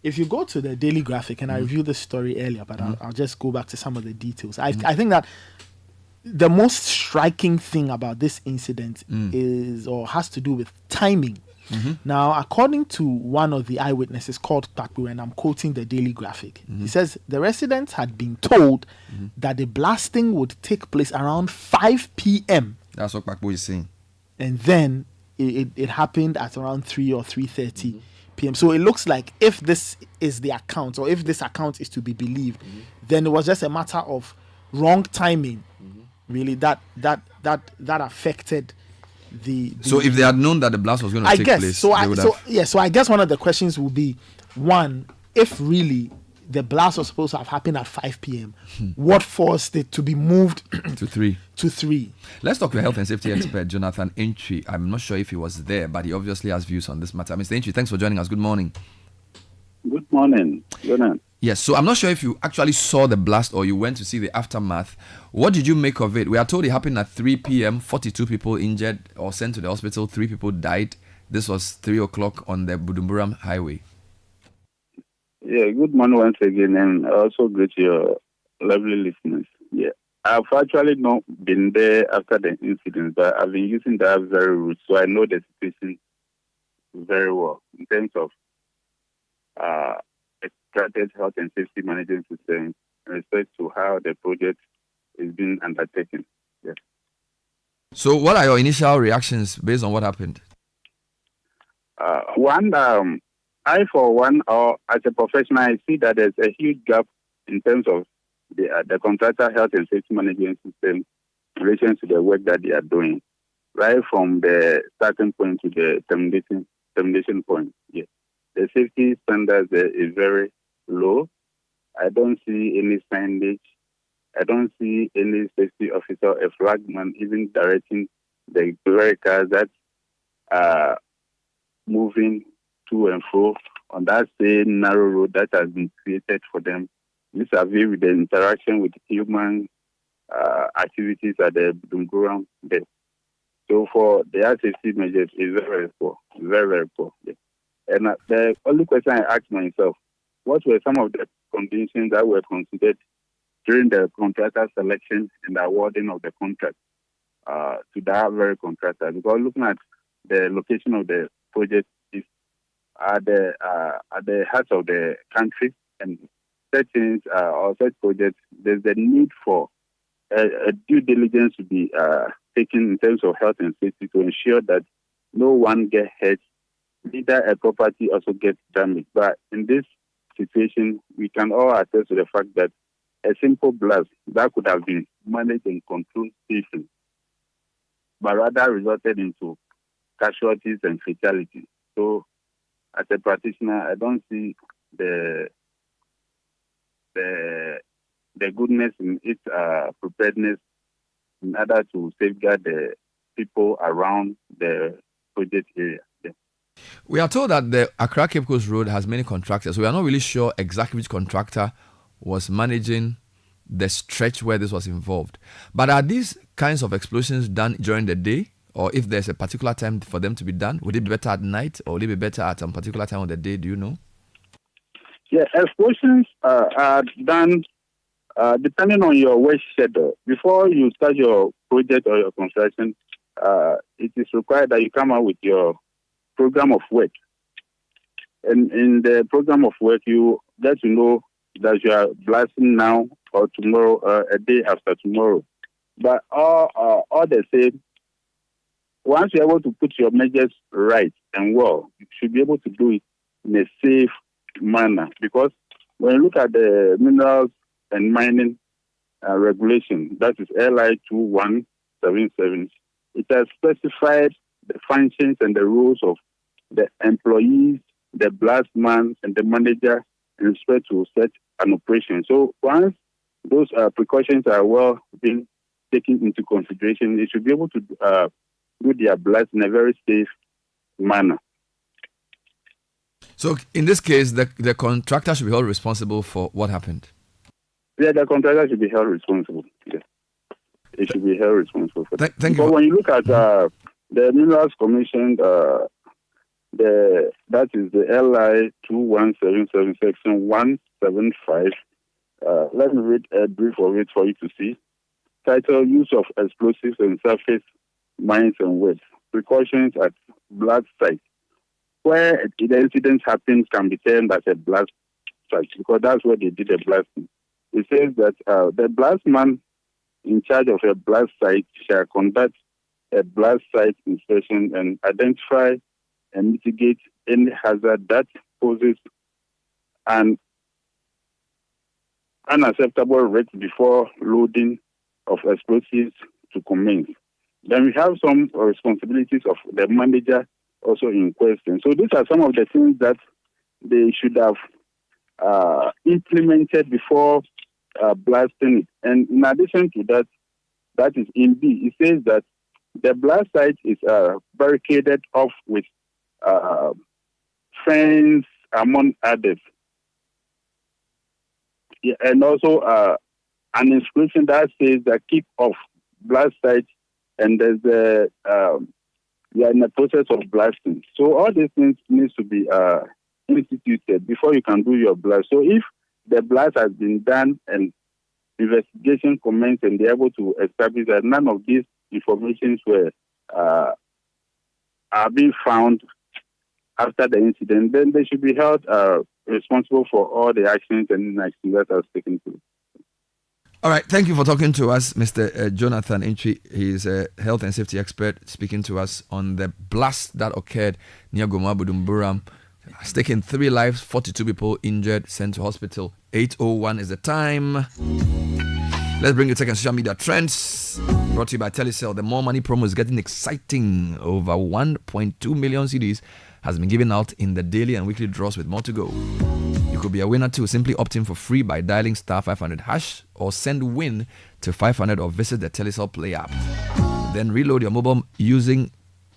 If you go to the Daily Graphic, and I reviewed this story earlier, but I'll just go back to some of the details. I think that the most striking thing about this incident is, or has to do with timing. Now, according to one of the eyewitnesses called Takbu, and I'm quoting the Daily Graphic, he says the residents had been told that the blasting would take place around 5 p.m. That's what Takbu is saying. And then it happened at around 3 or 3:30 p.m. So it looks like if this is the account, or if this account is to be believed, then it was just a matter of wrong timing, really, that affected the. So if they had known that the blast was going to take place, so I guess one of the questions will be, one, if really the blast was supposed to have happened at 5 p.m., what forced it to be moved to 3? To 3. Let's talk to health and safety expert Jonathan Entry. I'm not sure if he was there, but he obviously has views on this matter. Mr. Entry, thanks for joining us. Good morning. Good morning, Jonathan. Yes, so I'm not sure if you actually saw the blast or you went to see the aftermath. What did you make of it? We are told it happened at 3 p.m., 42 people injured or sent to the hospital, 3 people died. This was 3 o'clock on the Budumburam highway. Yeah, good morning once again, and also greet your lovely listeners. Yeah, I've actually not been there after the incident, but I've been using that very route, so I know the situation very well in terms of extracted health and safety management system in respect to how the project is being undertaken. Yes. So, what are your initial reactions based on what happened? I, for one, or as a professional, I see that there's a huge gap in terms of the contractor health and safety management system in relation to the work that they are doing, right from the starting point to the termination point. Yeah. The safety standards there is very low. I don't see any signage. I don't see any safety officer, a flagman, even directing the vehicles that are moving to and fro on that same narrow road that has been created for them, vis-a-vis with the interaction with human activities at the Budumburam there. So for the safety measures is very, very poor, very, very poor. Yeah. And the only question I asked myself, what were some of the conditions that were considered during the contractor selection and the awarding of the contract to that very contractor? Because looking at the location of the project is at the heart of the country, and such things or such projects, there's the need for a due diligence to be taken in terms of health and safety to ensure that no one gets hurt either a property also gets damaged. But in this situation, we can all attest to the fact that a simple blast that could have been managed and controlled safely, but rather resulted into casualties and fatalities. So, as a practitioner, I don't see the goodness in its preparedness in order to safeguard the people around the project area. Yeah. We are told that the Accra Cape Coast Road has many contractors. We are not really sure exactly which contractor was managing the stretch where this was involved. But are these kinds of explosions done during the day? Or if there's a particular time for them to be done, would it be better at night or would it be better at some particular time of the day? Do you know? Yeah, explosions are done depending on your work schedule. Before you start your project or your construction, it is required that you come out with your program of work. And in the program of work, you get to know that you are blasting now or tomorrow, a day after tomorrow. But all the same, once you're able to put your measures right and well, you should be able to do it in a safe manner. Because when you look at the minerals and mining regulation, that is LI 2177, it has specified the functions and the roles of the employees, the blastman, and the manager in respect to such an operation. So once those precautions are well being taken into consideration, they should be able to do their blast in a very safe manner. So in this case, the contractor should be held responsible for what happened? Yeah, the contractor should be held responsible. Yes. It should be held responsible for that. Thank you. But when you look at the Minerals Commission, that is the LI 2177 section 175. Let me read a brief of it for you to see. Title: Use of Explosives in Surface Mines and Works. Precautions at blast site. Where the incident happens can be termed as a blast site because that's where they did the blasting. It says that the blastman in charge of a blast site shall conduct a blast site inspection and identify and mitigate any hazard that poses an unacceptable risk before loading of explosives to commence. Then we have some responsibilities of the manager also in question. So these are some of the things that they should have implemented before blasting it. And in addition to that, that is in B, it says that the blast site is barricaded off with fence, among others. Yeah, and also an inscription that says that keep off blast site, and there's we are in the process of blasting. So all these things needs to be instituted before you can do your blast. So if the blast has been done and investigation commenced and they're able to establish that none of these informations were are being found after the incident, then they should be held responsible for all the actions and inactions that are taken place. All right, thank you for talking to us, Mr. Jonathan Intwi. He is a health and safety expert speaking to us on the blast that occurred near Goma Budumburam. It's taken 3 lives, 42 people injured, sent to hospital. 8:01 is the time. Let's bring you second social media trends. Brought to you by Telecel. The More Money promo is getting exciting. Over 1.2 million CDs has been given out in the daily and weekly draws with more to go. You could be a winner too. Simply opt in for free by dialing *500# or send WIN to 500 or visit the Telecel Play app. Then reload your mobile using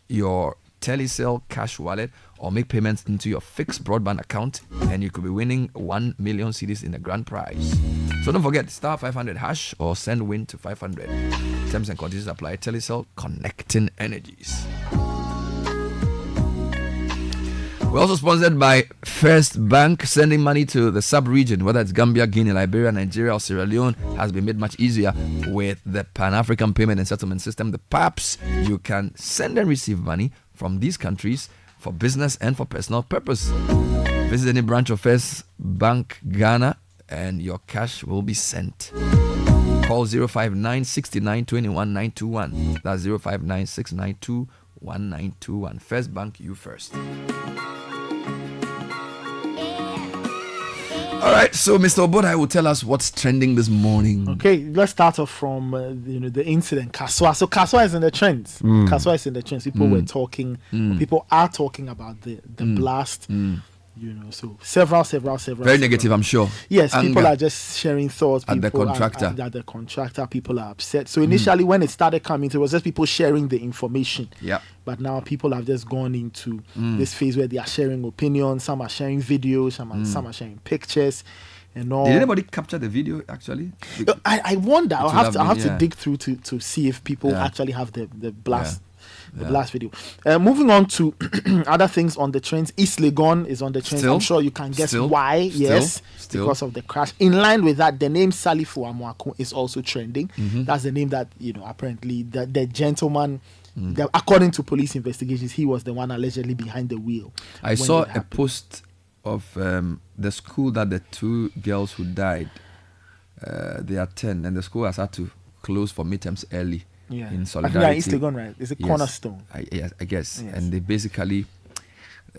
your Telecel cash wallet or make payments into your fixed broadband account and you could be winning 1 million CDs in the grand prize. So don't forget *500# or send WIN to 500. Terms and conditions apply. Telecel, connecting energies. We're also sponsored by First Bank. Sending money to the sub-region, whether it's Gambia, Guinea, Liberia, Nigeria, or Sierra Leone, has been made much easier with the Pan-African Payment and Settlement System, the PAPS. You can send and receive money from these countries for business and for personal purpose. Visit any branch of First Bank Ghana and your cash will be sent. Call 059 69 21 921. That's 059 692 1921. First Bank, you first. All right, so Mr. Oboda will tell us what's trending this morning. Okay, let's start off from the incident Kaswa. So Kaswa is in the trends. Kaswa is in the trends. People were talking. People are talking about the blast. So several. Very negative, I'm sure. Yes, Anger. people are just sharing thoughts. At the contractor. At the contractor, people are upset. So initially, when it started coming, it was just people sharing the information. Yeah. But now people have just gone into this phase where they are sharing opinions. Some are sharing videos. Some are sharing pictures. And all. Did anybody capture the video actually? I wonder. I'll have been, to dig through to see if people actually have the blast. The blast video. Moving on to other things on the trends. East Legon is on the trends. I'm sure you can guess why. Yes, because of the crash. In line with that, the name Salifu Amwaku is also trending. That's the name that apparently the gentleman. According to police investigations, he was the one allegedly behind the wheel. I saw a post of the school that the 2 girls who died. They are 10, and the school has had to close for midterms early. In solidarity. I think East Legon, right? It's a cornerstone. I guess. Yes. And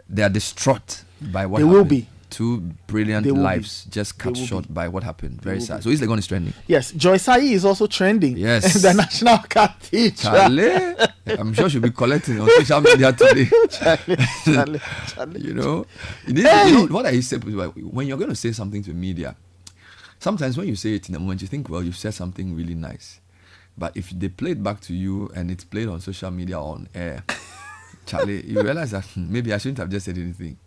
they are distraught by what they happened. Will be. 2 brilliant lives just cut short by what happened. Very sad. So East Legon is trending. Yes. Joy Sai is also trending. Yes. The National Cathedral. Charlie, I'm sure she'll be collecting on social media today. Charlie. You know what I say when you're going to say something to media, sometimes when you say it in a moment, you think, well, you said something really nice. But if they play it back to you and it's played on social media or on air, Charlie, you realize that maybe I shouldn't have just said anything.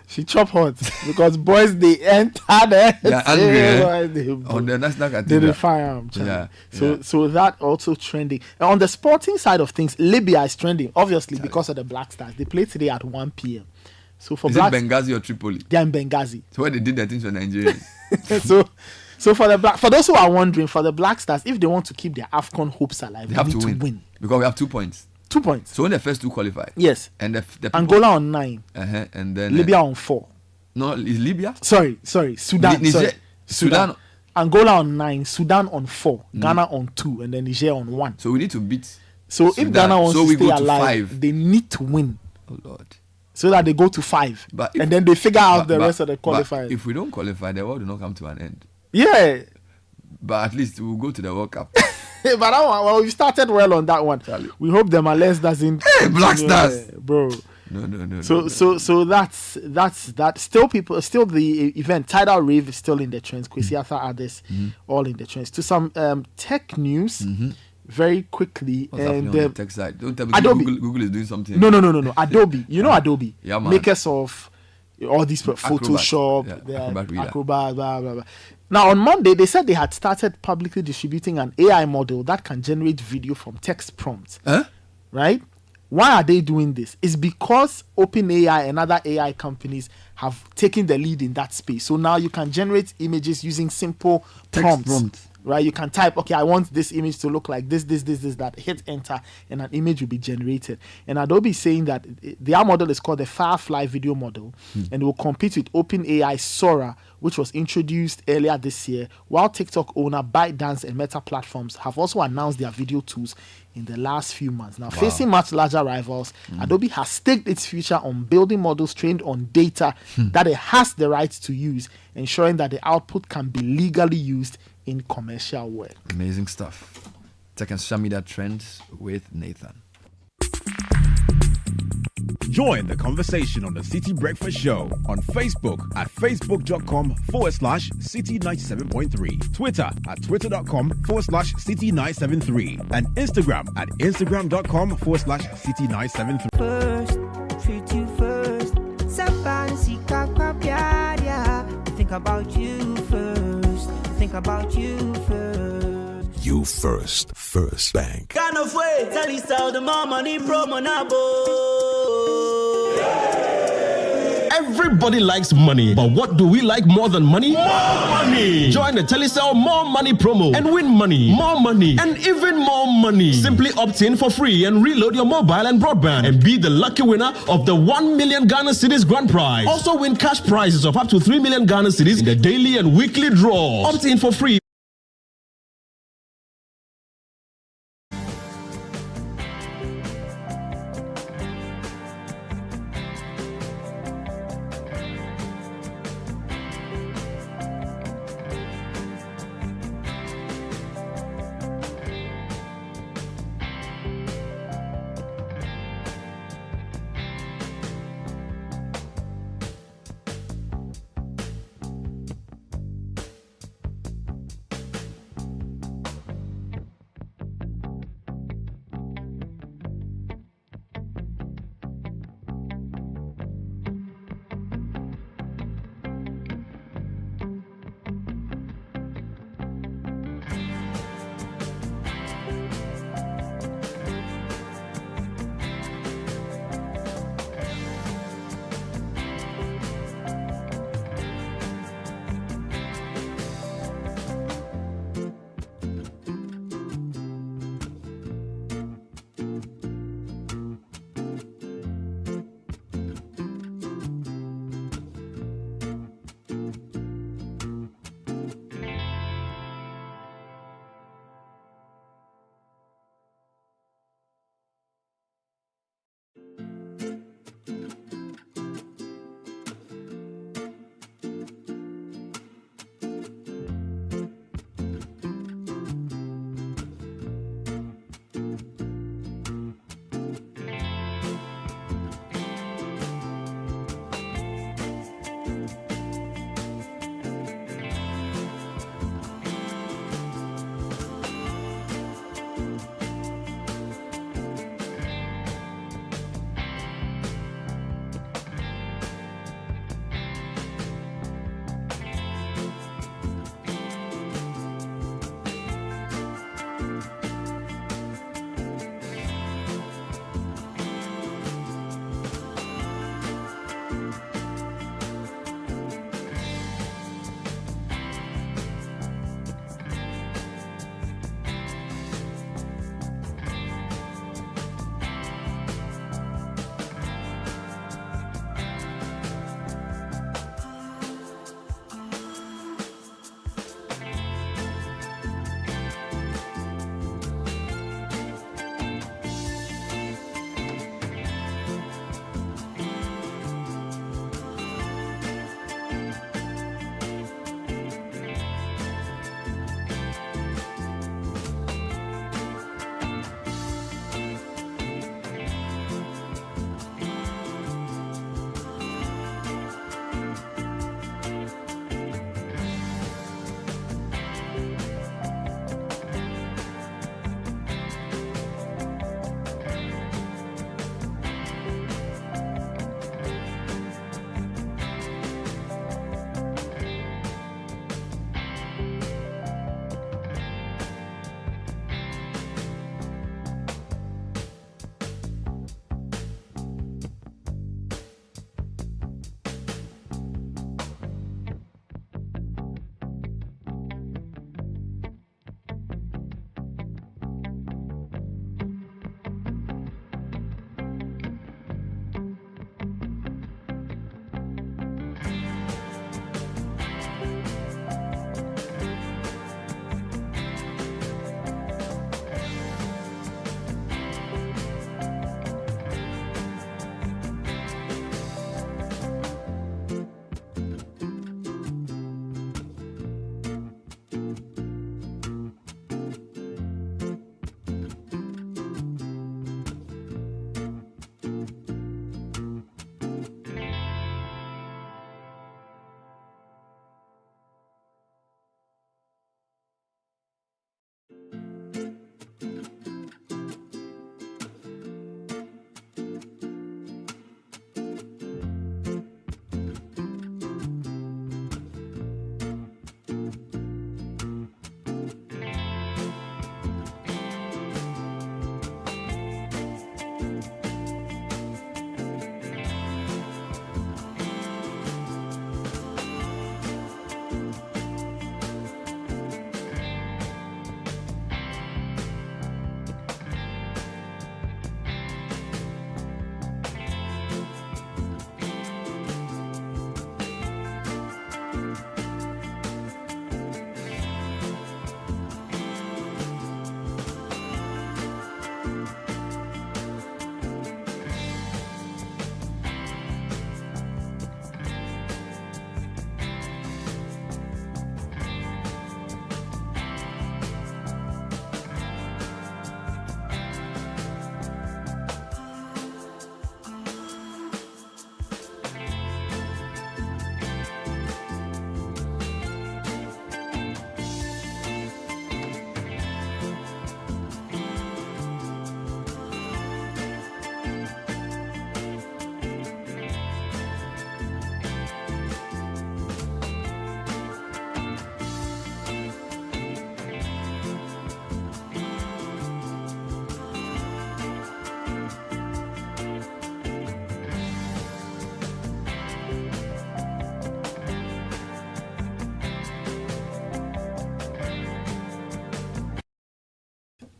She chop hot because boys they enter there. They're angry on the National Cathedral. They firearm. So that also trending. And on the sporting side of things, Libya is trending obviously because of the Black Stars. They play today at 1 p.m. So for is it Benghazi or Tripoli? They are in Benghazi. So where they did their things for Nigerians. So for those who are wondering, for the Black Stars, if they want to keep their AFCON hopes alive, they have to win. Because we have 2 points. 2 points. So when the first 2 qualify. Yes. And the people, Angola on 9. And then Libya on 4. No, is Libya? Sorry. Sudan. Niger, Sudan. Angola on 9, Sudan on 4, Ghana on 2, and then Niger on 1. So we need to beat. So Sudan. If Ghana wants to stay alive, 5. they need to win. Oh Lord. So that they go to 5. And then they figure out the rest of the qualifiers. But if we don't qualify, the world will not come to an end. Yeah. But at least we'll go to the World Cup. But that one, we started well on that one. Charlie. We hope the Malays doesn't. Hey, Black Stars, bro. No. So that's that. Still the event Tidal Rave is still in the trends. Kwesi Arthur others all in the trends. To some tech news. Very quickly. What's happening on the tech side? Don't tell me Adobe. Google is doing something. No. Adobe. You know Adobe. Yeah, man. Makers of all these Photoshop, Acrobat, blah, blah, blah. Now, on Monday, they said they had started publicly distributing an AI model that can generate video from text prompts. Right? Why are they doing this? It's because OpenAI and other AI companies have taken the lead in that space. So now you can generate images using simple prompts. Right, you can type, okay, I want this image to look like this, that, hit enter, and an image will be generated. And Adobe is saying that their model is called the Firefly video model, and it will compete with OpenAI Sora, which was introduced earlier this year, while TikTok owner ByteDance and Meta Platforms have also announced their video tools in the last few months. Now, facing much larger rivals, Adobe has staked its future on building models trained on data that it has the rights to use, ensuring that the output can be legally used in commercial work. Amazing stuff. Tech and social media trends with Nathan. Join the conversation on the Citi Breakfast Show on Facebook at facebook.com/Citi97.3, Twitter at twitter.com/Citi973, and Instagram at instagram.com/Citi973. First, treat you first. Think about you first. Think about you first. You first. First Bank. Kind of way, tell you so the more money promo now, Everybody likes money, but what do we like more than money? More money! Join the Telecel More Money promo and win money, more money, and even more money. Simply opt in for free and reload your mobile and broadband and be the lucky winner of the 1 million Ghana Cedis grand prize. Also win cash prizes of up to 3 million Ghana Cedis in the daily and weekly draws. Opt in for free.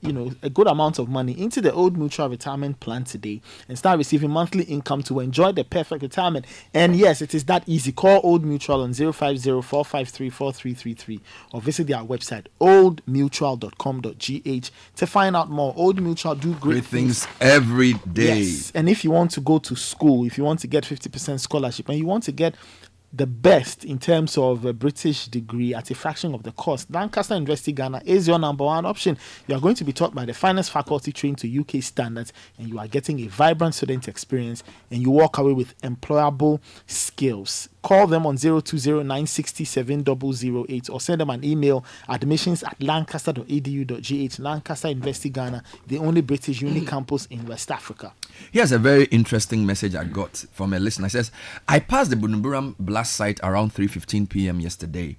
a good amount of money into the Old Mutual Retirement Plan today and start receiving monthly income to enjoy the perfect retirement. And yes, it is that easy. Call Old Mutual on 050-453-4333 or visit their website oldmutual.com.gh to find out more. Old Mutual do great things every day. Yes. And if you want to go to school, if you want to get 50% scholarship, and you want to get the best in terms of a British degree at a fraction of the cost, Lancaster University Ghana is your number one option. You are going to be taught by the finest faculty trained to UK standards, and you are getting a vibrant student experience, and you walk away with employable skills. Call them on 020-960-7008 or send them an email, admissions@lancaster.edu.gh. Lancaster University Ghana, the only British uni campus in West Africa. Here's a very interesting message I got from a listener. It says, I passed the Bunumburam blast site around 3:15 p.m. yesterday.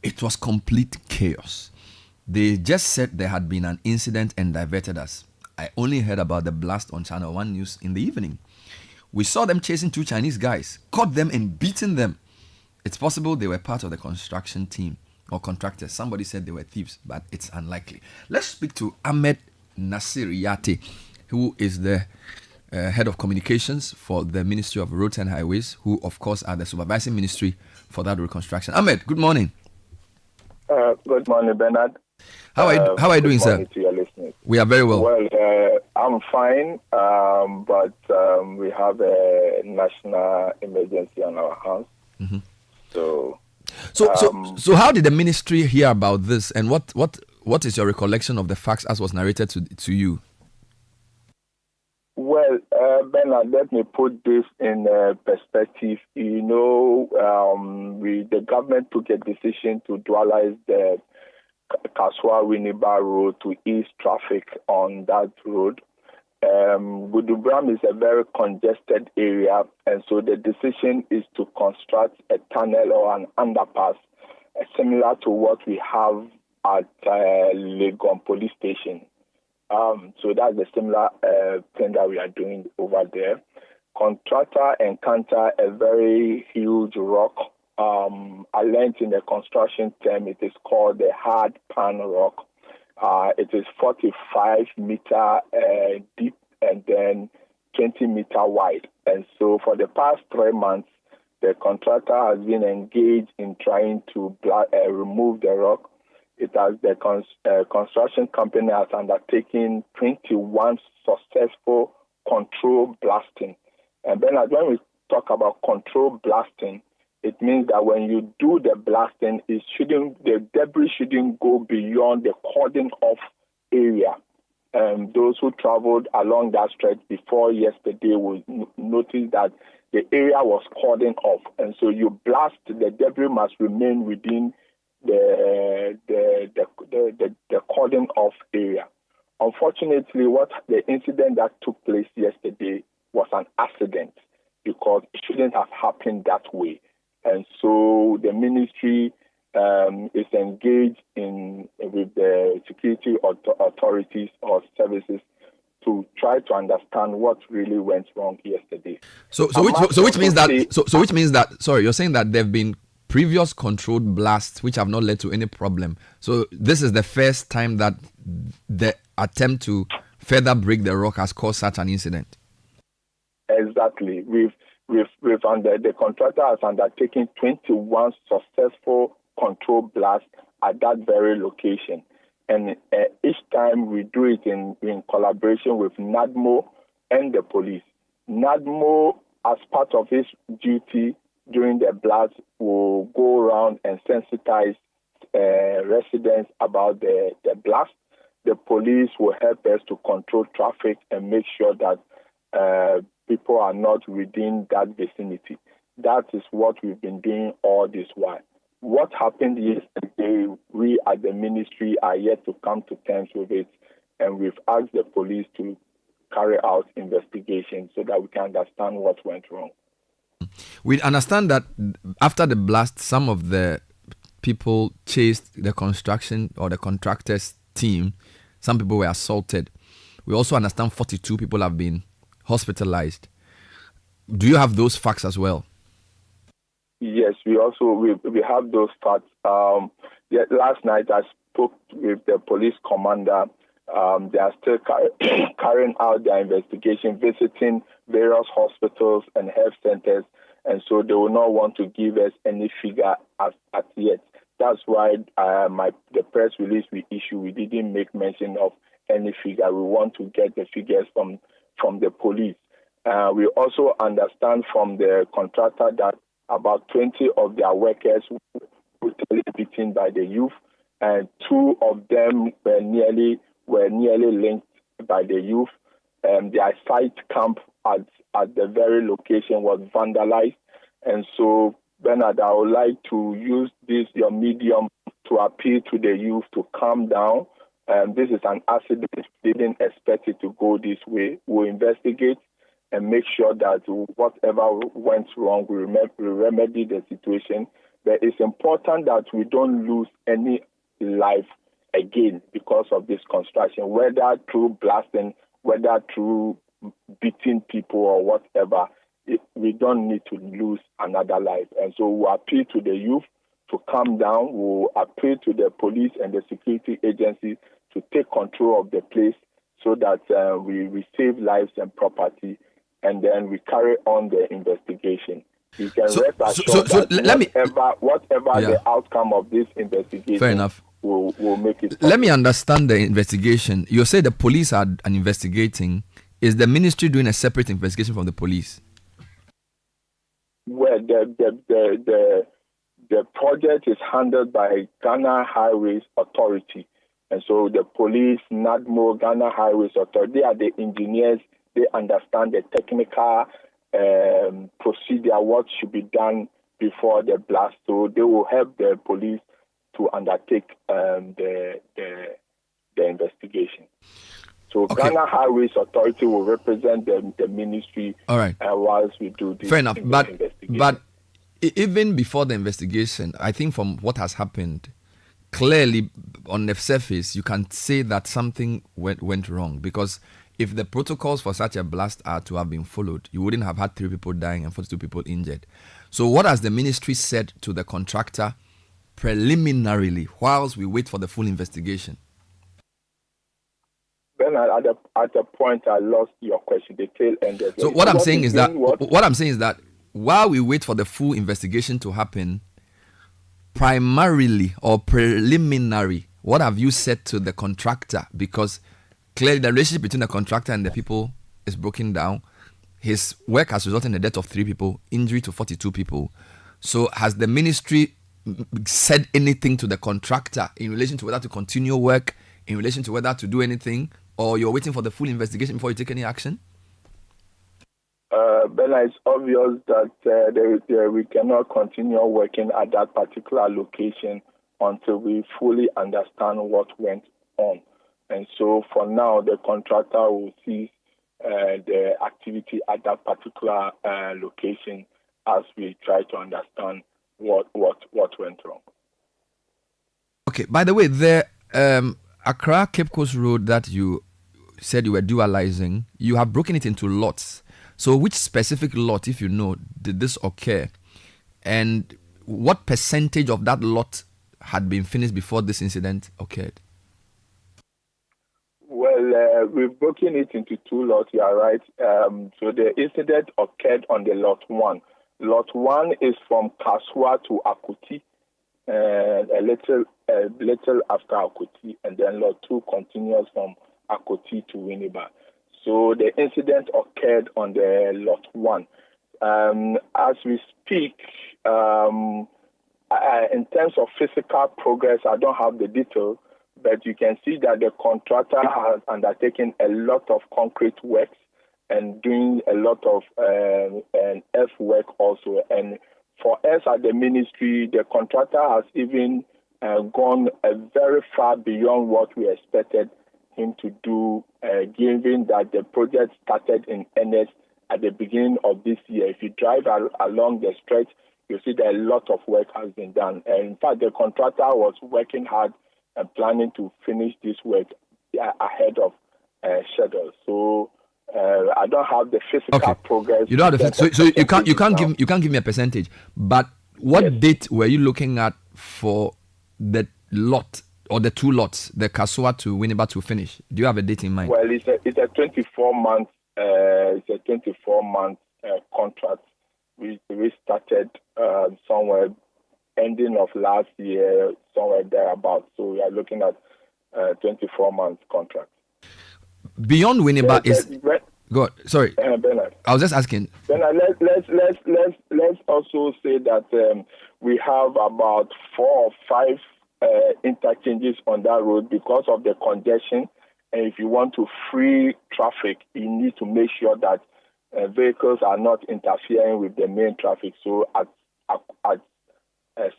It was complete chaos. They just said there had been an incident and diverted us. I only heard about the blast on Channel 1 News in the evening. We saw them chasing 2 Chinese guys, caught them and beaten them. It's possible they were part of the construction team or contractors. Somebody said they were thieves, but it's unlikely. Let's speak to Ahmed Nasir Yate, who is the head of communications for the Ministry of Roads and Highways, who of course are the supervising ministry for that reconstruction. Ahmed, good morning. Good morning, Bernard. How are you doing, sir? To your listeners. We are very well. Well, I'm fine, but we have a national emergency on our hands. Mm-hmm. So how did the ministry hear about this, and what is your recollection of the facts as was narrated to you? Well, Bernard, let me put this in perspective. The government took a decision to dualize the Kaswa-Winneba road to ease traffic on that road. Budubram is a very congested area, and so the decision is to construct a tunnel or an underpass similar to what we have at Legon Police Station. So that's a similar thing that we are doing over there. Contractor encountered a very huge rock. I learned in the construction term it is called the hard pan rock. It is 45 meter deep and then 20 meter wide. And so for the past 3 months, the contractor has been engaged in trying to remove the rock. The construction company has undertaken 21 successful control blasting. And then when we talk about control blasting, it means that when you do the blasting, the debris shouldn't go beyond the cordon off area. Those who traveled along that stretch before yesterday will notice that the area was cordoned off, and so you blast, the debris must remain within the cordon off area. Unfortunately, the incident that took place yesterday was an accident because it shouldn't have happened that way. And so the ministry is engaged with the security authorities or services to try to understand what really went wrong yesterday. Which means that sorry, you're saying that there have been previous controlled blasts which have not led to any problem. So this is the first time that the attempt to further break the rock has caused such an incident. Exactly. The contractor has undertaken 21 successful control blasts at that very location. And each time we do it in collaboration with NADMO and the police. NADMO, as part of his duty during the blast, will go around and sensitize residents about the blast. The police will help us to control traffic and make sure that people are not within that vicinity. That is what we've been doing all this while. What happened yesterday, we at the ministry are yet to come to terms with it, and we've asked the police to carry out investigations so that we can understand what went wrong. We understand that after the blast, some of the people chased the construction or the contractors team. Some people were assaulted. We also understand 42 people have been hospitalized. Do you have those facts as well? Yes, we have those facts. Last night I spoke with the police commander They are still carrying out their investigation, visiting various hospitals and health centers, and so they will not want to give us any figure as yet. That's why the press release we issued, we didn't make mention of any figure. We want to get the figures from the police. We also understand from the contractor that about 20 of their workers were brutally beaten by the youth, and 2 of them were nearly linked by the youth. Their site camp at the very location was vandalized. And so, Bernard, I would like to use your medium to appeal to the youth to calm down. This is an accident. We didn't expect it to go this way. We'll investigate and make sure that whatever went wrong, we remedy the situation. But it's important that we don't lose any life again because of this construction, whether through blasting, whether through beating people or whatever. We don't need to lose another life. And so we appeal to the youth to calm down. We appeal to the police and the security agencies to take control of the place so that we save lives and property, and then we carry on the investigation. You can rest assured that whatever the outcome of this investigation, fair enough, will make it. Let me understand the investigation. You say the police are investigating. Is the ministry doing a separate investigation from the police? Well, the project is handled by Ghana Highways Authority. And so the police, NADMO, Ghana Highways Authority, they are the engineers. They understand the technical procedure, what should be done before the blast. So they will help the police to undertake the investigation. So Ghana Highways Authority will represent the ministry. All right. Whilst we do this. Fair enough. But even before the investigation, I think from what has happened, clearly on the surface, you can say that something went wrong, because if the protocols for such a blast are to have been followed, you wouldn't have had 3 people dying and 42 people injured. So what has the ministry said to the contractor preliminarily whilst we wait for the full investigation? Then at the point I lost your question, the tail ended. So what I'm saying is that while we wait for the full investigation to happen, primarily or preliminary, what have you said to the contractor? Because clearly the relationship between the contractor and the people is broken down. His work has resulted in the death of 3 people, injury to 42 people. So has the ministry said anything to the contractor in relation to whether to continue work, in relation to whether to do anything, or you're waiting for the full investigation before you take any action? Bella, it's obvious that we cannot continue working at that particular location until we fully understand what went on. And so for now, the contractor will cease the activity at that particular location as we try to understand what went wrong. Okay, by the way, the Accra Cape Coast Road that you said you were dualizing, you have broken it into lots. So which specific lot, if you know, did this occur? And what percentage of that lot had been finished before this incident occurred? Well, we've broken it into 2 lots, you are right. So the incident occurred on the lot 1. Lot 1 is from Kaswa to Akuti, a little after Akuti, and then lot 2 continues from Akuti to Winneba. So the incident occurred on the lot 1. As we speak, in terms of physical progress, I don't have the details, but you can see that the contractor has undertaken a lot of concrete works and doing a lot of earth work also. And for us at the ministry, the contractor has even gone very far beyond what we expected him to do, given that the project started in earnest at the beginning of this year. If you drive along the stretch, you see that a lot of work has been done. And in fact, the contractor was working hard and planning to finish this work ahead of schedule. So I don't have the physical progress. You don't have the so you can't give me a percentage. But what date were you looking at for the lot or the two lots, the Kaswa to Winneba to finish? Do you have a date in mind? Well, it's a 24-month contract. We started somewhere ending of last year, somewhere thereabouts. So we are looking at 24-month contract. Beyond Winneba God, sorry. Bernard. I was just asking. Bernard, let's also say that we have about 4 or 5 interchanges on that road because of the congestion. And if you want to free traffic, you need to make sure that vehicles are not interfering with the main traffic. So at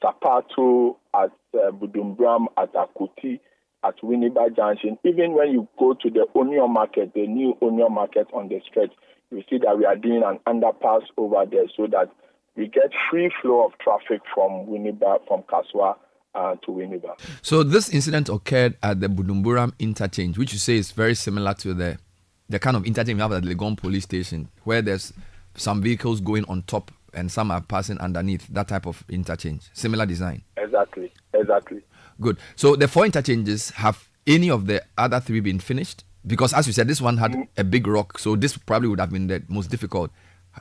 Sapato, at Budumbram, at Akuti, at Winneba Junction, even when you go to the Onion Market, the new Onion Market on the stretch, you see that we are doing an underpass over there so that we get free flow of traffic from Winneba, from Kaswa to Winneba. So this incident occurred at the Budumburam interchange, which you say is very similar to the kind of interchange we have at the Legon police station, where there's some vehicles going on top and some are passing underneath, that type of interchange. Similar design. Exactly. Good. So the 4 interchanges, have any of the other 3 been finished? Because as you said, this one had a big rock, so this probably would have been the most difficult.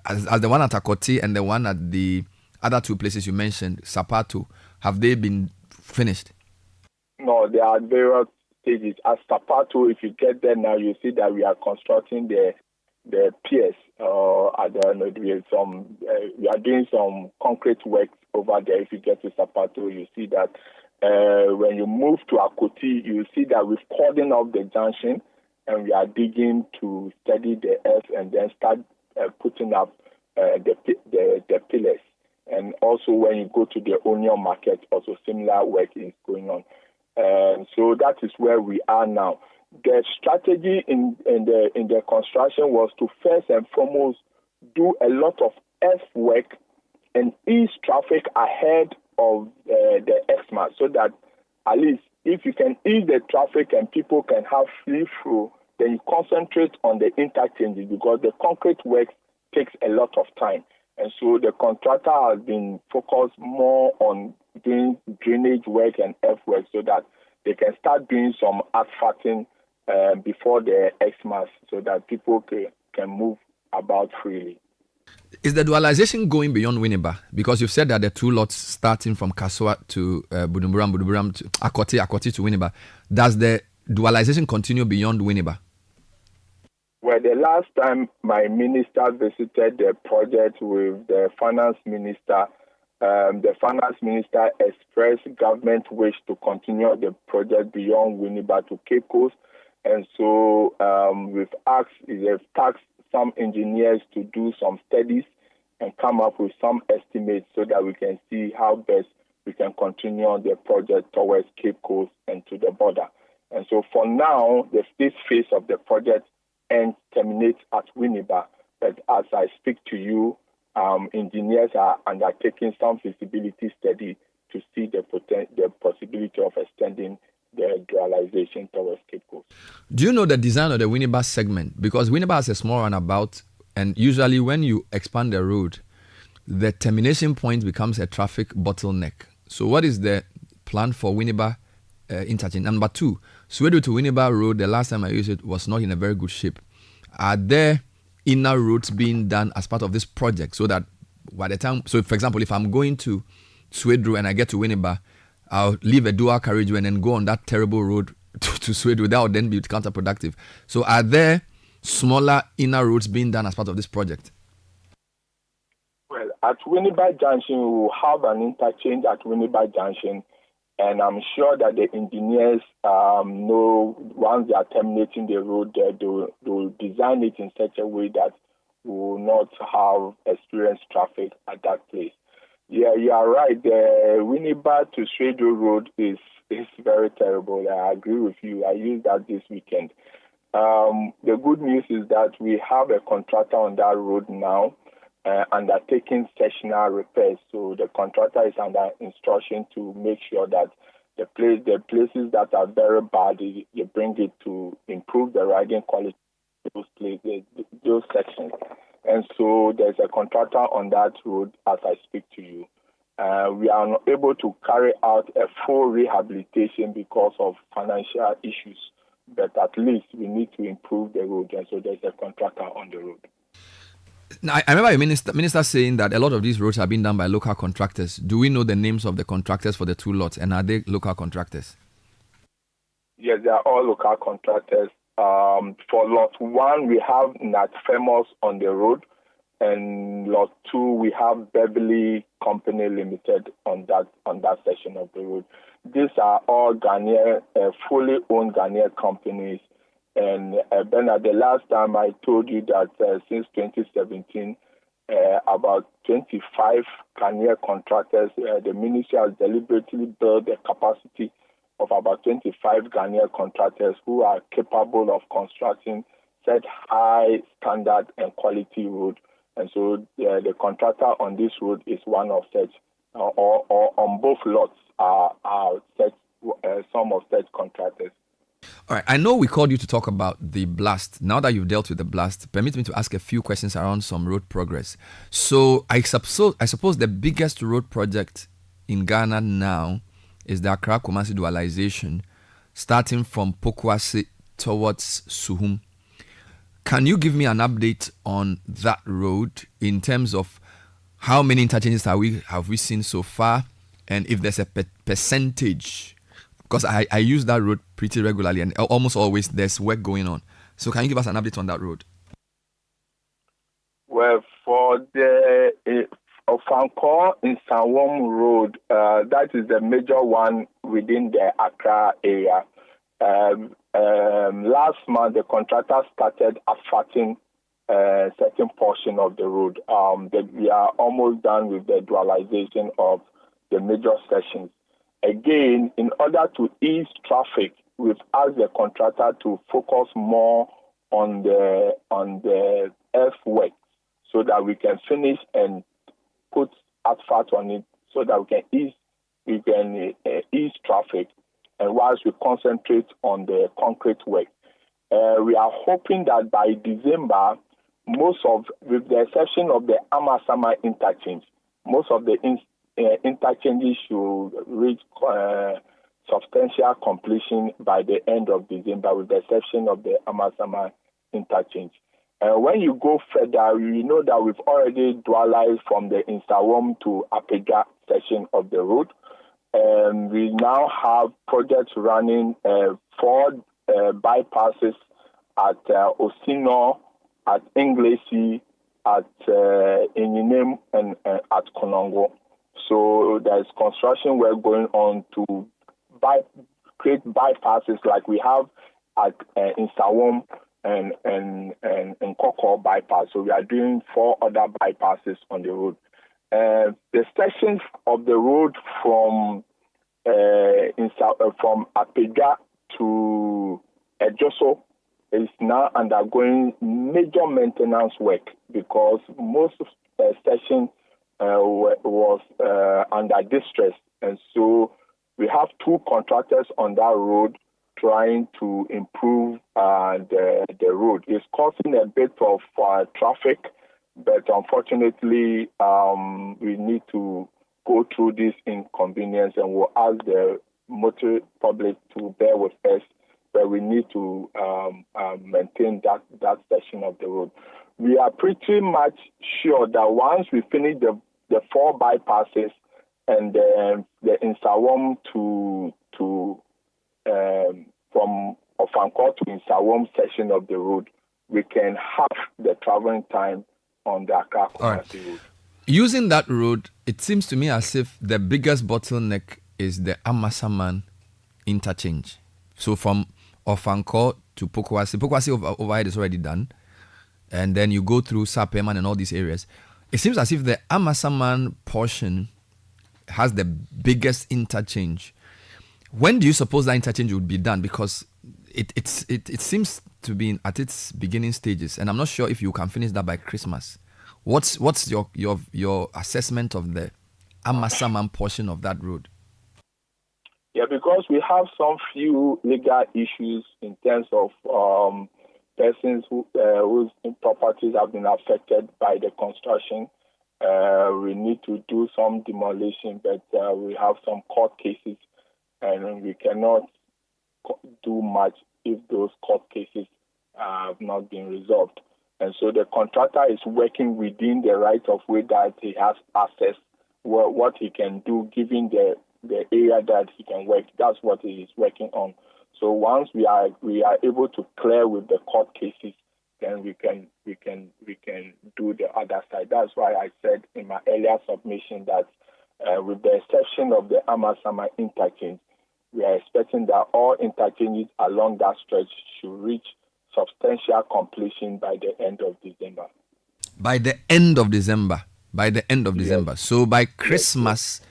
As the one at Akoti and the one at the other 2 places you mentioned, Sapato, have they been finished? No, there are various stages. At Sapato, if you get there now, you see that we are constructing the piers. I don't know, we are doing some concrete work over there. If you get to Sapato, you see that when you move to Akoti, you see that we've cordoned off the junction and we are digging to steady the earth and then start putting up the pillars. And also when you go to the Onion Market, also similar work is going on. So that is where we are now. The strategy in the construction was to first and foremost do a lot of earthwork and ease traffic ahead of the Xmas, so that at least if you can ease the traffic and people can have free flow, then you concentrate on the interchanges because the concrete work takes a lot of time. And so the contractor has been focused more on doing drainage work and earthwork so that they can start doing some asphalting before the Xmas so that people can move about freely. Is the dualization going beyond Winneba? Because you've said that the 2 lots starting from Kaswa to Budumburam to Akoti to Winneba. Does the dualization continue beyond Winneba? Well, the last time my minister visited the project with the finance minister expressed government wish to continue the project beyond Winneba to Cape Coast. And so we've tasked some engineers to do some studies and come up with some estimates so that we can see how best we can continue on the project towards Cape Coast and to the border. And so for now, this phase of the project terminates at Winneba. But as I speak to you, engineers are undertaking some feasibility study to see the possibility of extending the dualization towards Cape Coast. Do you know the design of the Winneba segment? Because Winneba has a small runabout, and usually when you expand the road, the termination point becomes a traffic bottleneck. So what is the plan for Winneba interchange? Number 2, Soweto to Winneba Road, the last time I used it, was not in a very good shape. Are there inner roads being done as part of this project so that by the time, so for example, if I'm going to Soweto and I get to Winneba, I'll leave a dual carriageway and then go on that terrible road to Soweto. That would then be counterproductive. So are there smaller inner roads being done as part of this project? Well, at Winneba Junction, we will have an interchange at Winneba Junction, and I'm sure that the engineers know once they are terminating the road, they will design it in such a way that we will not have experienced traffic at that place. Yeah, you are right. The Winneba to Soweto road is very terrible. I agree with you. I used that this weekend. The good news is that we have a contractor on that road now undertaking sectional repairs. So the contractor is under instruction to make sure that the places that are very bad, they bring it to improve the riding quality of those sections. And so there's a contractor on that road as I speak to you. We are not able to carry out a full rehabilitation because of financial issues. But at least we need to improve the road, and so there's a contractor on the road. Now, I remember your minister saying that a lot of these roads are being done by local contractors. Do we know the names of the contractors for the 2 lots, and are they local contractors? Yes, they are all local contractors. For lot 1, we have Nat Famous on the road, and lot 2, we have Beverly Company Limited on that section of the road. These are all Ghanaian, fully owned Ghanaian companies. And Bernard, the last time I told you that since 2017, about 25 Ghanaian contractors, the ministry has deliberately built a capacity of about 25 Ghanaian contractors who are capable of constructing such high standard and quality road. And so the contractor on this road is one of such, or on both lots are such, some of such contractors. All right, I know we called you to talk about the blast. Now that you've dealt with the blast, permit me to ask a few questions around some road progress. So I suppose the biggest road project in Ghana now is the Accra-Kumasi dualization, starting from Pokwase towards Suhum. Can you give me an update on that road in terms of how many interchanges have we seen so far, and if there's a percentage? Because I use that road pretty regularly, and almost always there's work going on. So can you give us an update on that road? Well, for the Ofankor in Sawom Road, that is the major one within the Accra area. Last month, the contractor started asphalting a certain portion of the road. We are almost done with the dualization of the major sections. Again, in order to ease traffic, we've asked the contractor to focus more on the earthwork so that we can finish and put asphalt on it so that we can ease traffic, and whilst we concentrate on the concrete work. We are hoping that by December, with the exception of the Amasama interchange, most of the interchanges should reach substantial completion by the end of December, with the exception of the Amasama interchange. When you go further, you know that we've already dualized from the Insawam to Apega section of the road. We now have projects running 4 bypasses at Osino, at Inglesi, at Ininem, and at Konongo. So there's construction work going on to create bypasses like we have at Insawam and Koko bypass. So we are doing 4 other bypasses on the road. The sections of the road from Apega to Ejoso is now undergoing major maintenance work because most of the section was under distress, and so we have 2 contractors on that road trying to improve the road. It's causing a bit of traffic, but unfortunately, we need to go through this inconvenience, and we'll ask the motor public to bear with us, but we need to maintain that section of the road. We are pretty much sure that once we finish the 4 bypasses and the Insawam from Ofankor to Insawam section of the road, we can half the traveling time on the Accra-Kumasi road. Using that road, it seems to me as if the biggest bottleneck is the Amasaman interchange. So from Ofankor to Pokwase overhead is already done, and then you go through Sapeman and all these areas. It seems as if the Amasaman portion has the biggest interchange. When do you suppose that interchange would be done? Because it seems to be at its beginning stages, and I'm not sure if you can finish that by Christmas. What's your assessment of the Amasaman portion of that road? Yeah, because we have some few legal issues in terms of persons whose properties have been affected by the construction, We need to do some demolition, but we have some court cases, and we cannot do much if those court cases have not been resolved. And so the contractor is working within the right of way that he has access, what he can do given the area that he can work. That's what he is working on. So once we are able to clear with the court cases, then we can do the other side. That's why I said in my earlier submission that with the exception of the Amasama interchange, we are expecting that all interchanges along that stretch should reach substantial completion by the end of December. By the end of December. So by Christmas,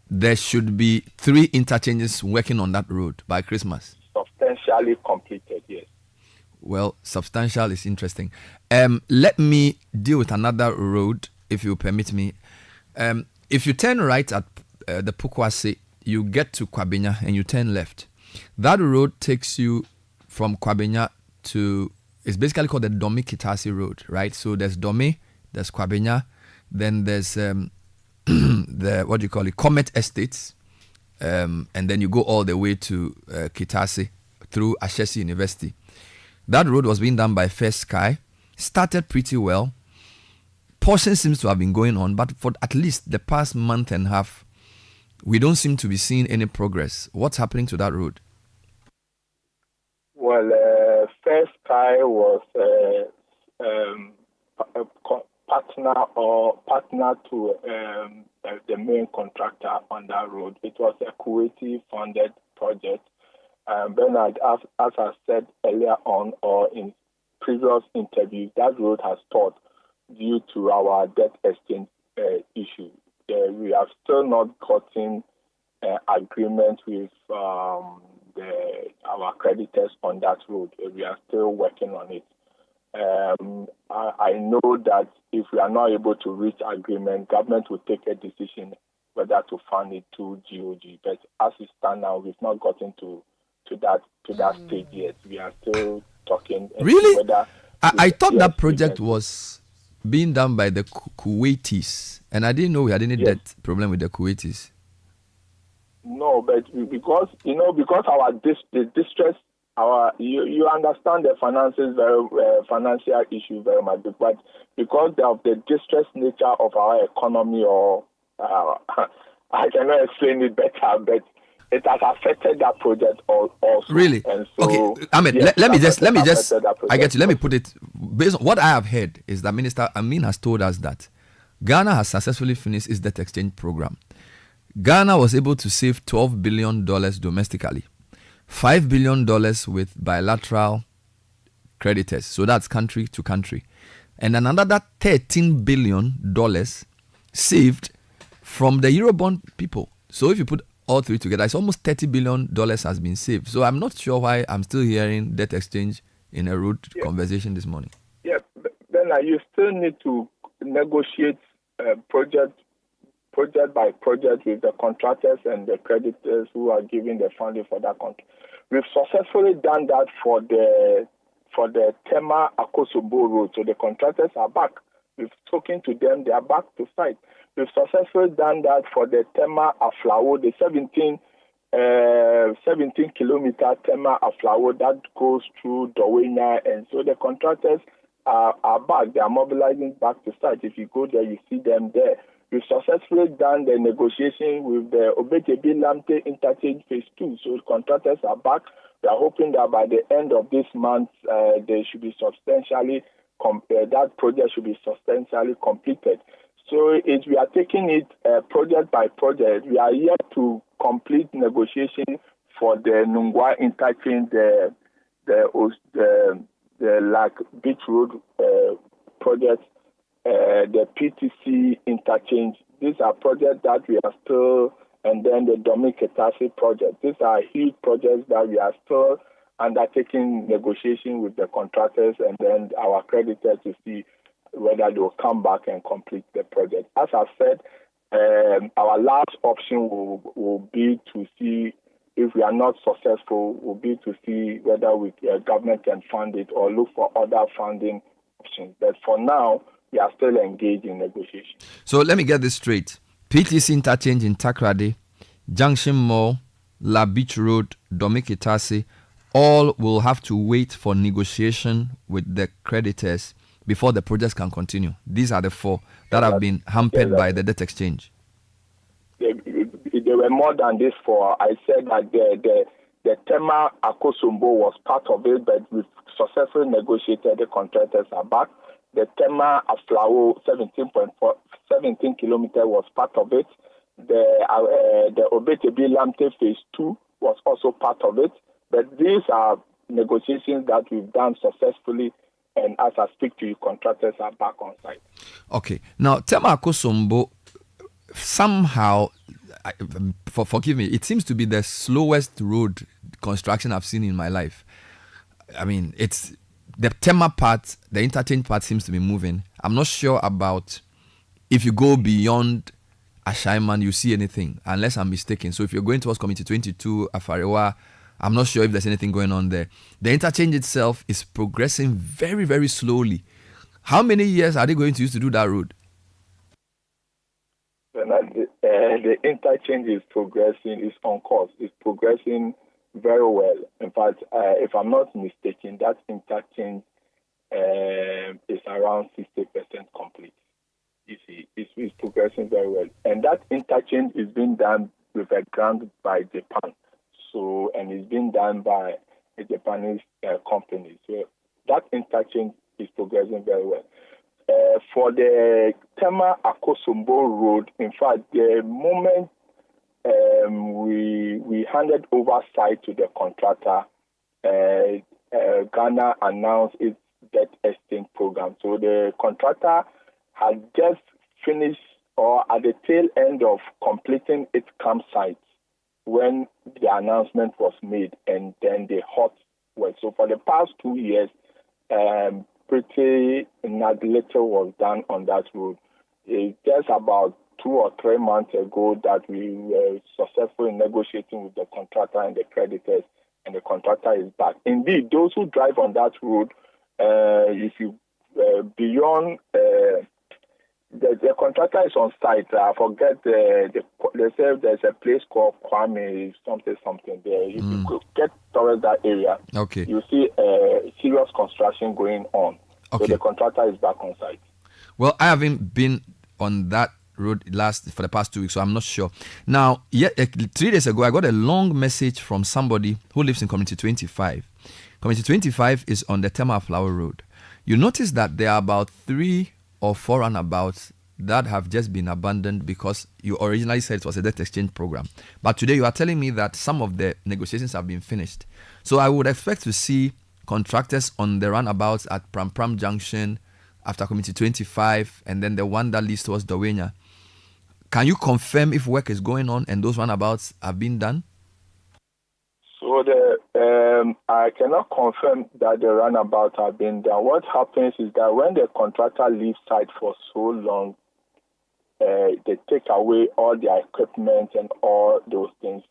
there should be 3 interchanges working on that road by Christmas. Substantially completed, yes. Well, substantial is interesting. Let me deal with another road, if you permit me. If you turn right at the Pukwase, you get to Kwabenya and you turn left. That road takes you from Kwabenya to, it's basically called the Dome Kitasi Road, right? So there's Dome, there's Kwabenya, then there's the Comet Estates, and then you go all the way to Kitasi through Ashesi University. That road was being done by First Sky, started pretty well. Portion seems to have been going on, but for at least the past month and a half, we don't seem to be seeing any progress. What's happening to that road? Well, First Sky was a partner to the main contractor on that road. It was a Kuwaiti-funded project. Bernard, as I said earlier on or in previous interviews, that road has stalled due to our debt exchange issue. We have still not gotten agreement with our creditors on that road. We are still working on it. I know that if we are not able to reach agreement, government will take a decision whether to fund it to GOG. But as it stands now, we've not gotten to that stage yet. We are still talking. Really? I thought that project was being done by the Kuwaitis, and I didn't know we had any debt problem with the Kuwaitis. No, but because the distress, you understand the finances financial issue very much, but because of the distressed nature of our economy, or I cannot explain it better, but it has affected that project also. Really? And so, okay, Ahmed, yes, let me just I get you. Let me put it based on what I have heard is that Minister Amin has told us that Ghana has successfully finished its debt exchange program. Ghana was able to save $12 billion domestically, $5 billion with bilateral creditors. So that's country to country. And another $13 billion saved from the Eurobond people. So if you put all three together, it's almost $30 billion has been saved. So I'm not sure why I'm still hearing debt exchange in a road conversation this morning. Yeah, then you still need to negotiate project by project with the contractors and the creditors who are giving the funding for that contract. We've successfully done that for the Tema Akosobo road. So the contractors are back. We've spoken to them. They are back to site. We've successfully done that for the Tema Aflawo, the 17 kilometer Tema Aflawo that goes through Dowena. And so the contractors are back. They are mobilizing back to site. If you go there, you see them there. We've successfully done the negotiation with the Obetebi Lamte Interchange Phase 2. So contractors are back. We are hoping that by the end of this month, they should be that project should be substantially completed. So we are taking it project by project. We are yet to complete negotiation for the Nungwa Interchange, the Lac Beach Road project, the PTC Interchange. These are projects that we are still, and then the Domi Ketasi project. These are huge projects that we are still undertaking negotiation with the contractors and then our creditors to see whether they will come back and complete the project. As I said, our last option will be to see, if we are not successful, will be to see whether government can fund it or look for other funding options. But for now, we are still engaged in negotiation. So let me get this straight. PTC interchange in Takrady, Junction Mall, La Beach Road, Domikitasi, all will have to wait for negotiation with the creditors before the projects can continue. These are the four that have been hampered by the debt exchange. There were more than this four. I said that the Tema Akosombo was part of it, but we successfully negotiated. The contractors are back. The Tema Aflao 17 kilometer was part of it. The Obetebi Lamte phase 2 was also part of it. But these are negotiations that we've done successfully, and as I speak to you, contractors are back on site. Okay. Now, Tema Akosombo, somehow, forgive me, it seems to be the slowest road construction I've seen in my life. I mean, it's the Tema part, the interchange part seems to be moving. I'm not sure about if you go beyond Ashaiman, you see anything, unless I'm mistaken. So if you're going towards Committee 22, Afarewa, I'm not sure if there's anything going on there. The interchange itself is progressing very, very slowly. How many years are they going to use to do that road? The interchange is progressing, it's on course, it's progressing very well. In fact, if I'm not mistaken, that interchange is around 60% complete. You see, it's progressing very well. And that interchange is being done with a grant by Japan. So, and it's being done by a Japanese company. So that interchange is progressing very well. For the Tema Akosombo Road, in fact, the moment we handed over site to the contractor, Ghana announced its debt exchange program. So the contractor had just finished or at the tail end of completing its campsite when the announcement was made, and then the hot went. So for the past 2 years, pretty not little was done on that road. It's just about 2 or 3 months ago that we were successful in negotiating with the contractor and the creditors, and the contractor is back. Indeed, those who drive on that road, if you beyond the contractor is on site. I forget they say there's a place called Kwame something there. If you get towards that area, okay, you see serious construction going on. Okay. So the contractor is back on site. Well, I haven't been on that road for the past 2 weeks, so I'm not sure. Now, 3 days ago, I got a long message from somebody who lives in Community 25. Community 25 is on the Tema Flower Road. You notice that there are about 3 or 4 roundabouts that have just been abandoned because you originally said it was a debt exchange program. But today you are telling me that some of the negotiations have been finished. So I would expect to see contractors on the roundabouts at Pram Pram Junction, after Committee 25, and then the one that leads towards Dawenya. Can you confirm if work is going on and those roundabouts have been done? So I cannot confirm that the roundabouts have been done. What happens is that when the contractor leaves site for so long, they take away all their equipment and all those things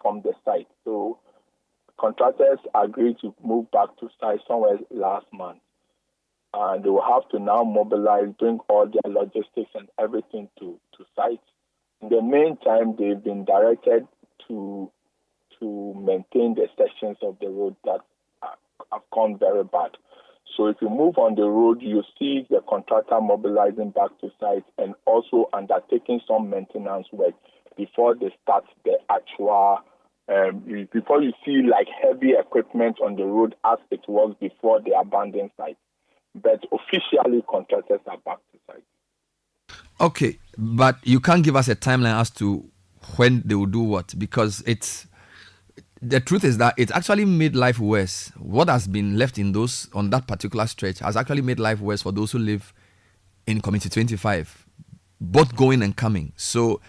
from the site. So contractors agreed to move back to site somewhere last month. And they will have to now mobilize, bring all their logistics and everything to site. In the meantime, they've been directed to maintain the sections of the road that have gone very bad. So if you move on the road, you see the contractor mobilizing back to site and also undertaking some maintenance work before they start the actual, before you see like heavy equipment on the road as it was before the abandoned site. But officially, contractors are back to site. Okay, but you can't give us a timeline as to when they will do what, because the truth is that it's actually made life worse. What has been left on that particular stretch has actually made life worse for those who live in Community 25, both going and coming. So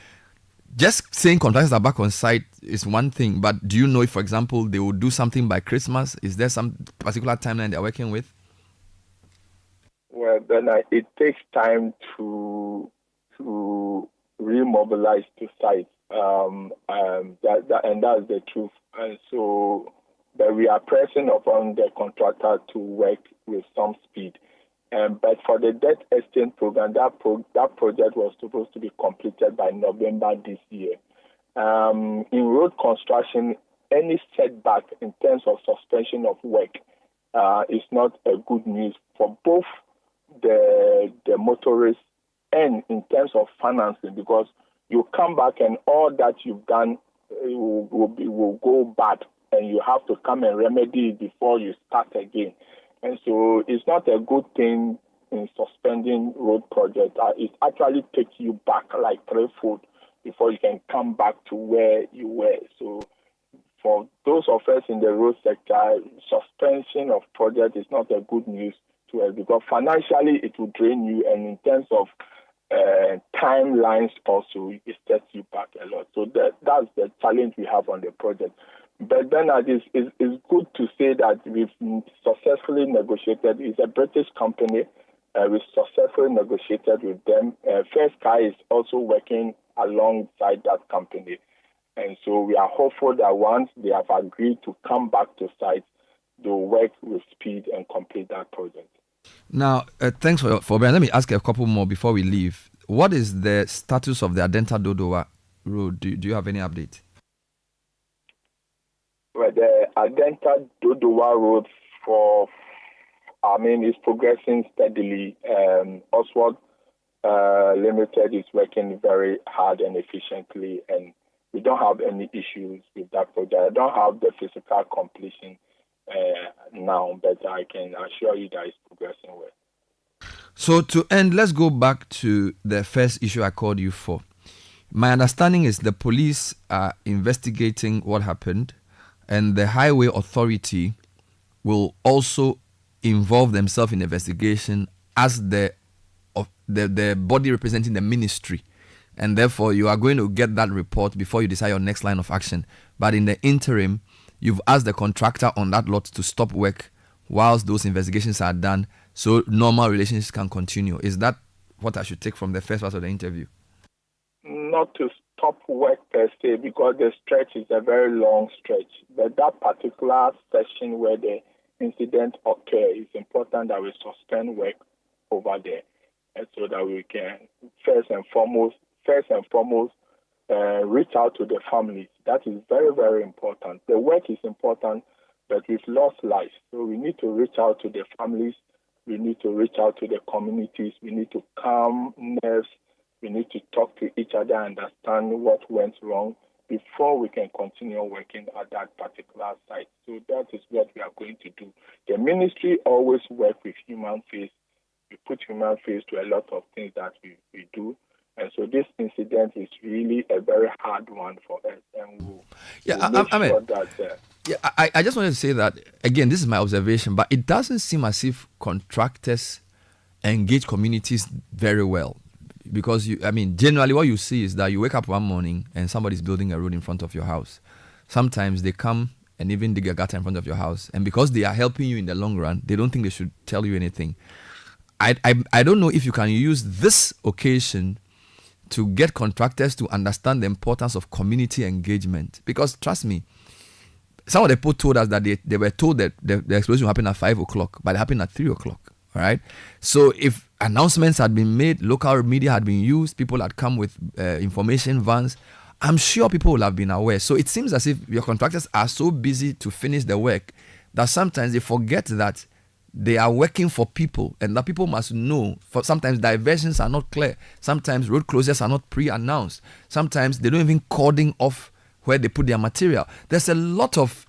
just saying contractors are back on site is one thing, but do you know if, for example, they will do something by Christmas? Is there some particular timeline they're working with? Well, then it takes time to remobilize to site, and that's the truth. And so, but we are pressing upon the contractor to work with some speed. But for the debt exchange program, that project was supposed to be completed by November this year. In road construction, any setback in terms of suspension of work is not a good news for both the motorists and in terms of financing, because you come back and all that you've done will go bad, and you have to come and remedy it before you start again. And so it's not a good thing in suspending road projects. It actually takes you back like threefold before you can come back to where you were. So for those of us in the road sector, suspension of projects is not a good news to us, because financially it will drain you, and in terms of timelines also, it sets you back a lot. So that's the challenge we have on the project. But Bernard, it's good to say that we've successfully negotiated. It's a British company. We successfully negotiated with them. First Sky is also working alongside that company. And so we are hopeful that once they have agreed to come back to site, they'll work with speed and complete that project. Now, thanks for Brian. Let me ask a couple more before we leave. What is the status of the Adenta Dodowa road? Do you have any update? Well, the Adenta Dodowa road is progressing steadily. Oswald Limited is working very hard and efficiently, and we don't have any issues with that project. I don't have the physical completion now, but I can assure you that it's progressing well. So to end, let's go back to the first issue I called you for. My understanding is the police are investigating what happened, and the Highway Authority will also involve themselves in the investigation as the body representing the ministry. And therefore, you are going to get that report before you decide your next line of action. But in the interim, you've asked the contractor on that lot to stop work whilst those investigations are done, so normal relations can continue. Is that what I should take from the first part of the interview? Not to stop work per se, because the stretch is a very long stretch. But that particular section where the incident occurred, it's important that we suspend work over there, and so that we can first and foremost reach out to the families. That is very, very important. The work is important, but we've lost lives. So we need to reach out to the families. We need to reach out to the communities. We need to calm nerves. We need to talk to each other, understand what went wrong before we can continue working at that particular site. So that is what we are going to do. The ministry always works with human face. We put human face to a lot of things that we do. And so this incident is really a very hard one for us. And we'll make sure that... I just wanted to say that, again, this is my observation, but it doesn't seem as if contractors engage communities very well. Because, generally what you see is that you wake up one morning and somebody's building a road in front of your house. Sometimes they come and even dig a gutter in front of your house. And because they are helping you in the long run, they don't think they should tell you anything. I don't know if you can use this occasion to get contractors to understand the importance of community engagement. Because trust me, some of the people told us that they were told that the explosion happened at 5 o'clock, but it happened at 3 o'clock. All right. So if announcements had been made, local media had been used, people had come with information vans, I'm sure people will have been aware. So it seems as if your contractors are so busy to finish the work that sometimes they forget that they are working for people, and that people must know. For sometimes diversions are not clear. Sometimes road closures are not pre-announced. Sometimes they don't even cording off where they put their material. There's a lot of,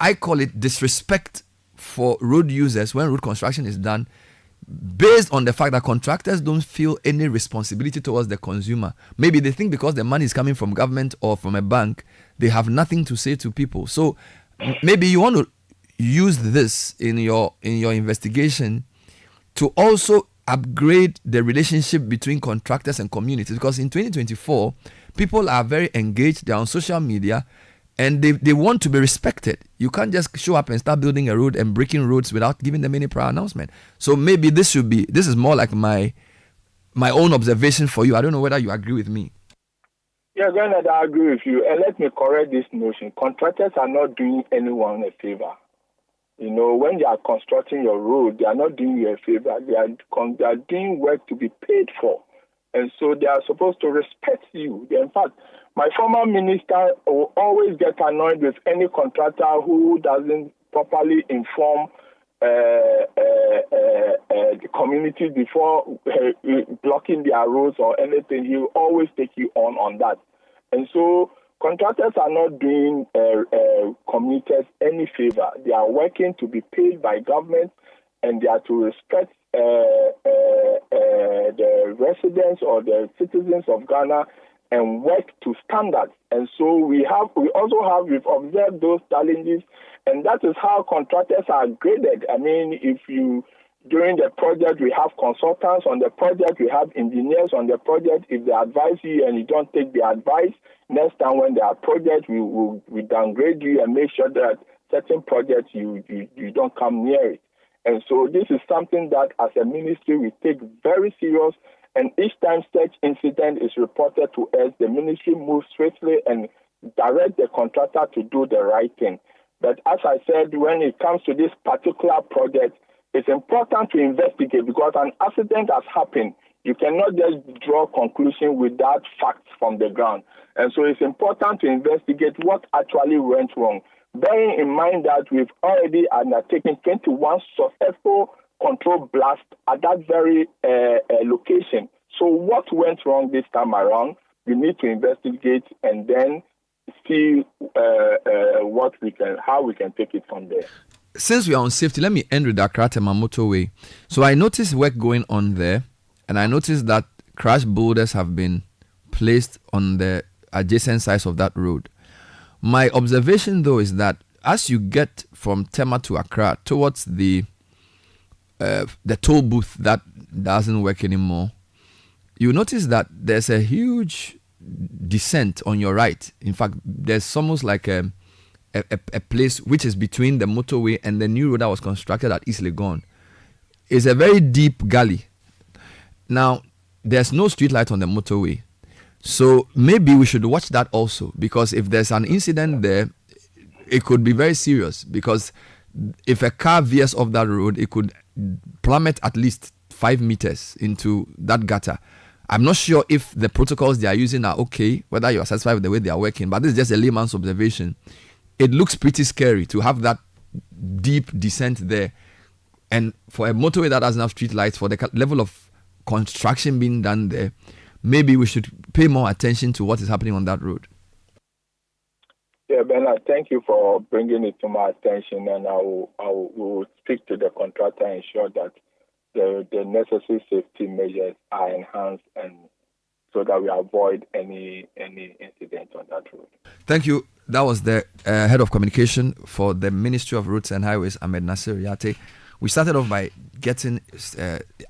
I call it, disrespect for road users when road construction is done, based on the fact that contractors don't feel any responsibility towards the consumer. Maybe they think because the money is coming from government or from a bank, they have nothing to say to people. So maybe you want to use this in your investigation to also upgrade the relationship between contractors and communities, because in 2024 people are very engaged, they're on social media, and they want to be respected. You can't just show up and start building a road and breaking roads without giving them any prior announcement. So maybe this is more like my own observation for you. I don't know whether you agree with me. Yeah, Bernard, I agree with you. And let me correct this notion. Contractors are not doing anyone a favor. You know, when they are constructing your road, they are not doing you a favor. They are doing work to be paid for. And so they are supposed to respect you. In fact, my former minister will always get annoyed with any contractor who doesn't properly inform the community before blocking their roads or anything. He will always take you on that. And so contractors are not doing communities any favor. They are working to be paid by government, and they are to respect the residents or the citizens of Ghana and work to standards. And so we've observed those challenges, and that is how contractors are graded. I mean, during the project, we have consultants on the project, we have engineers on the project. If they advise you and you don't take the advice, next time when there are projects, we downgrade you and make sure that certain projects you don't come near it. And so this is something that as a ministry we take very serious, and each time such incident is reported to us, the ministry moves swiftly and direct the contractor to do the right thing. But as I said, when it comes to this particular project, it's important to investigate, because an accident has happened. You cannot just draw conclusion without facts from the ground. And so it's important to investigate what actually went wrong, bearing in mind that we've already undertaken 21 successful control blasts at that very location. So what went wrong this time around? We need to investigate and then see how we can take it from there. Since we are on safety, let me end with Accra Tema motorway. So I noticed work going on there, and I noticed that crash boulders have been placed on the adjacent sides of that road. My observation, though, is that as you get from Tema to Accra towards the toll booth that doesn't work anymore, you notice that there's a huge descent on your right. In fact, there's almost like a place which is between the motorway and the new road that was constructed at East Legon. It's a very deep gully. Now, there's no street light on the motorway. So maybe we should watch that also, because if there's an incident there, it could be very serious, because if a car veers off that road, it could plummet at least 5 meters into that gutter. I'm not sure if the protocols they are using are okay, whether you are satisfied with the way they are working, but this is just a layman's observation. It looks pretty scary to have that deep descent there. And for a motorway that doesn't have street lights, for the level of construction being done there, maybe we should pay more attention to what is happening on that road. Yeah, Bernard, thank you for bringing it to my attention, and I will speak to the contractor and ensure that the necessary safety measures are enhanced, and so that we avoid any incident on that road. Thank you. That was the head of communication for the Ministry of Roads and Highways, Ahmed Nasir Yate. We started off by getting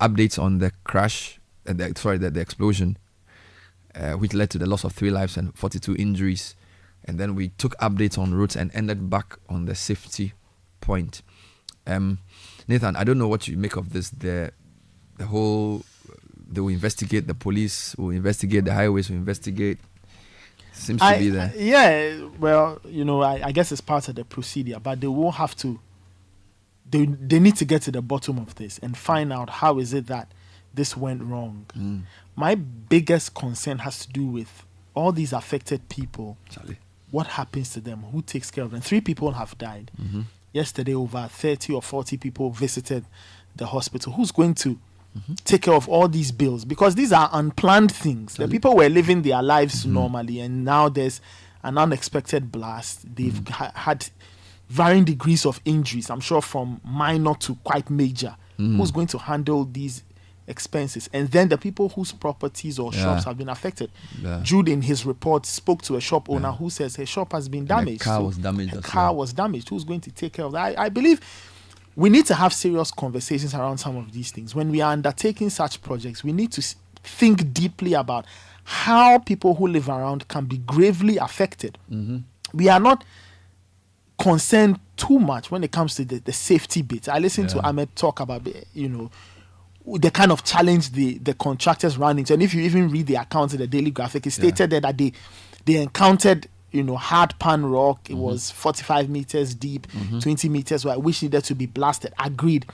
updates on the crash, the explosion, which led to the loss of 3 lives and 42 injuries. And then we took updates on roads and ended back on the safety point. Nathan, I don't know what you make of this. The whole, they will investigate, the police will investigate, the highways will investigate. Seems to be there. Yeah, well, I guess it's part of the procedure, but they will have to, they need to get to the bottom of this and find out how is it that this went wrong. My biggest concern has to do with all these affected people. Charlie. What happens to them? Who takes care of them? 3 people have died. Yesterday, over 30 or 40 people visited the hospital. Who's going to take care of all these bills? Because these are unplanned things. The people were living their lives normally, and now there's an unexpected blast. They've had varying degrees of injuries, I'm sure from minor to quite major. Who's going to handle these expenses? And then the people whose properties or shops have been affected. Jude, in his report, spoke to a shop owner who says her shop has been damaged. The car was damaged. The car was damaged. Who's going to take care of that? I believe we need to have serious conversations around some of these things. When we are undertaking such projects, we need to think deeply about how people who live around can be gravely affected. We are not concerned too much when it comes to the safety bit. I listened to Ahmed talk about, the kind of challenge the contractors ran into. And if you even read the accounts in the Daily Graphic, it stated there that they encountered hard pan rock. It was 45 meters deep, 20 meters wide, which needed to be blasted. Agreed.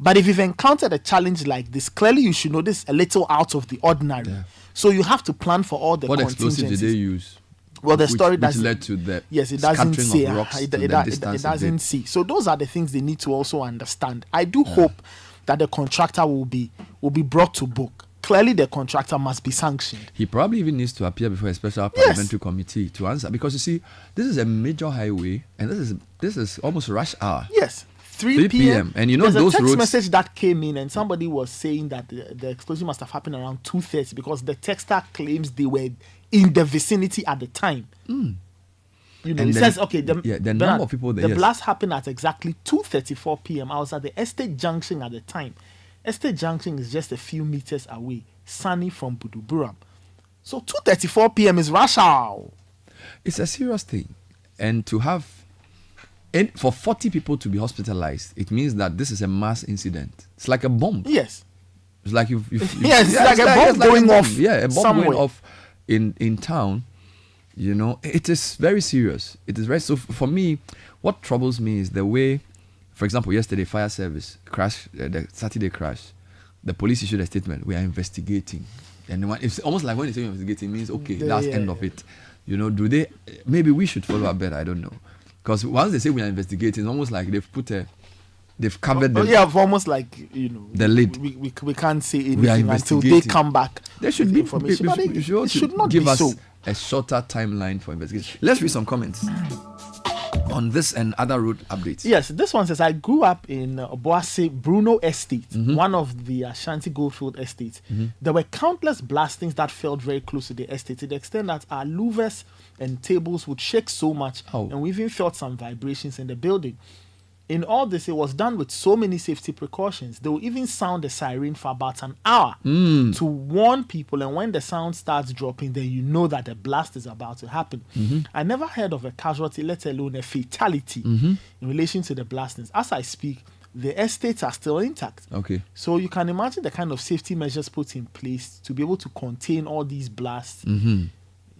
But if you've encountered a challenge like this, clearly you should know this is a little out of the ordinary. Yeah. So you have to plan for all the contingencies. What explosives did they use? Well, the story which led to the it doesn't say. It doesn't see. So those are the things they need to also understand. I do hope that the contractor will be brought to book. Clearly, the contractor must be sanctioned. He probably even needs to appear before a special parliamentary committee to answer, because you see, this is a major highway, and this is almost rush hour. Yes. 3 p.m. And there's those a text roads message that came in, and somebody was saying that the explosion must have happened around 2:30 because the texter claims they were in the vicinity at the time. It says, okay, the number of people there. The blast happened at exactly 2:34 p.m. I was at the Estate Junction at the time. Estate Junction is just a few meters away, sunny from Buduburam. So 2:34 p.m. is rush hour. It's a serious thing, and to have. For 40 people to be hospitalized, it means that this is a mass incident. It's like a bomb. Yes. It's like it's like a bomb going off. Yeah, a bomb somewhere. going off in town. It is very serious. It is very. So for me, what troubles me is the way, for example, yesterday fire service crash, the Saturday crash, the police issued a statement. We are investigating, and it's almost like when they say investigating, it means okay, that's end of it. Do they? Maybe we should follow up better. I don't know. Because once they say we are investigating, it's almost like they've covered the... Yeah, almost like, the lid. We can't say anything until they come back. There should be information. It should not give be us so. A shorter timeline for investigation. Let's read some comments on this and other road updates. Yes, this one says, I grew up in Boase Bruno Estate, one of the Ashanti Goldfield estates. There were countless blastings that felt very close to the estate, to the extent that our louvers and tables would shake so much, and we even felt some vibrations in the building. In all this, it was done with so many safety precautions. They will even sound a siren for about an hour to warn people, and when the sound starts dropping, then you know that the blast is about to happen. I never heard of a casualty, let alone a fatality in relation to the blastings. As I speak, the estates are still intact. Okay. So you can imagine the kind of safety measures put in place to be able to contain all these blasts.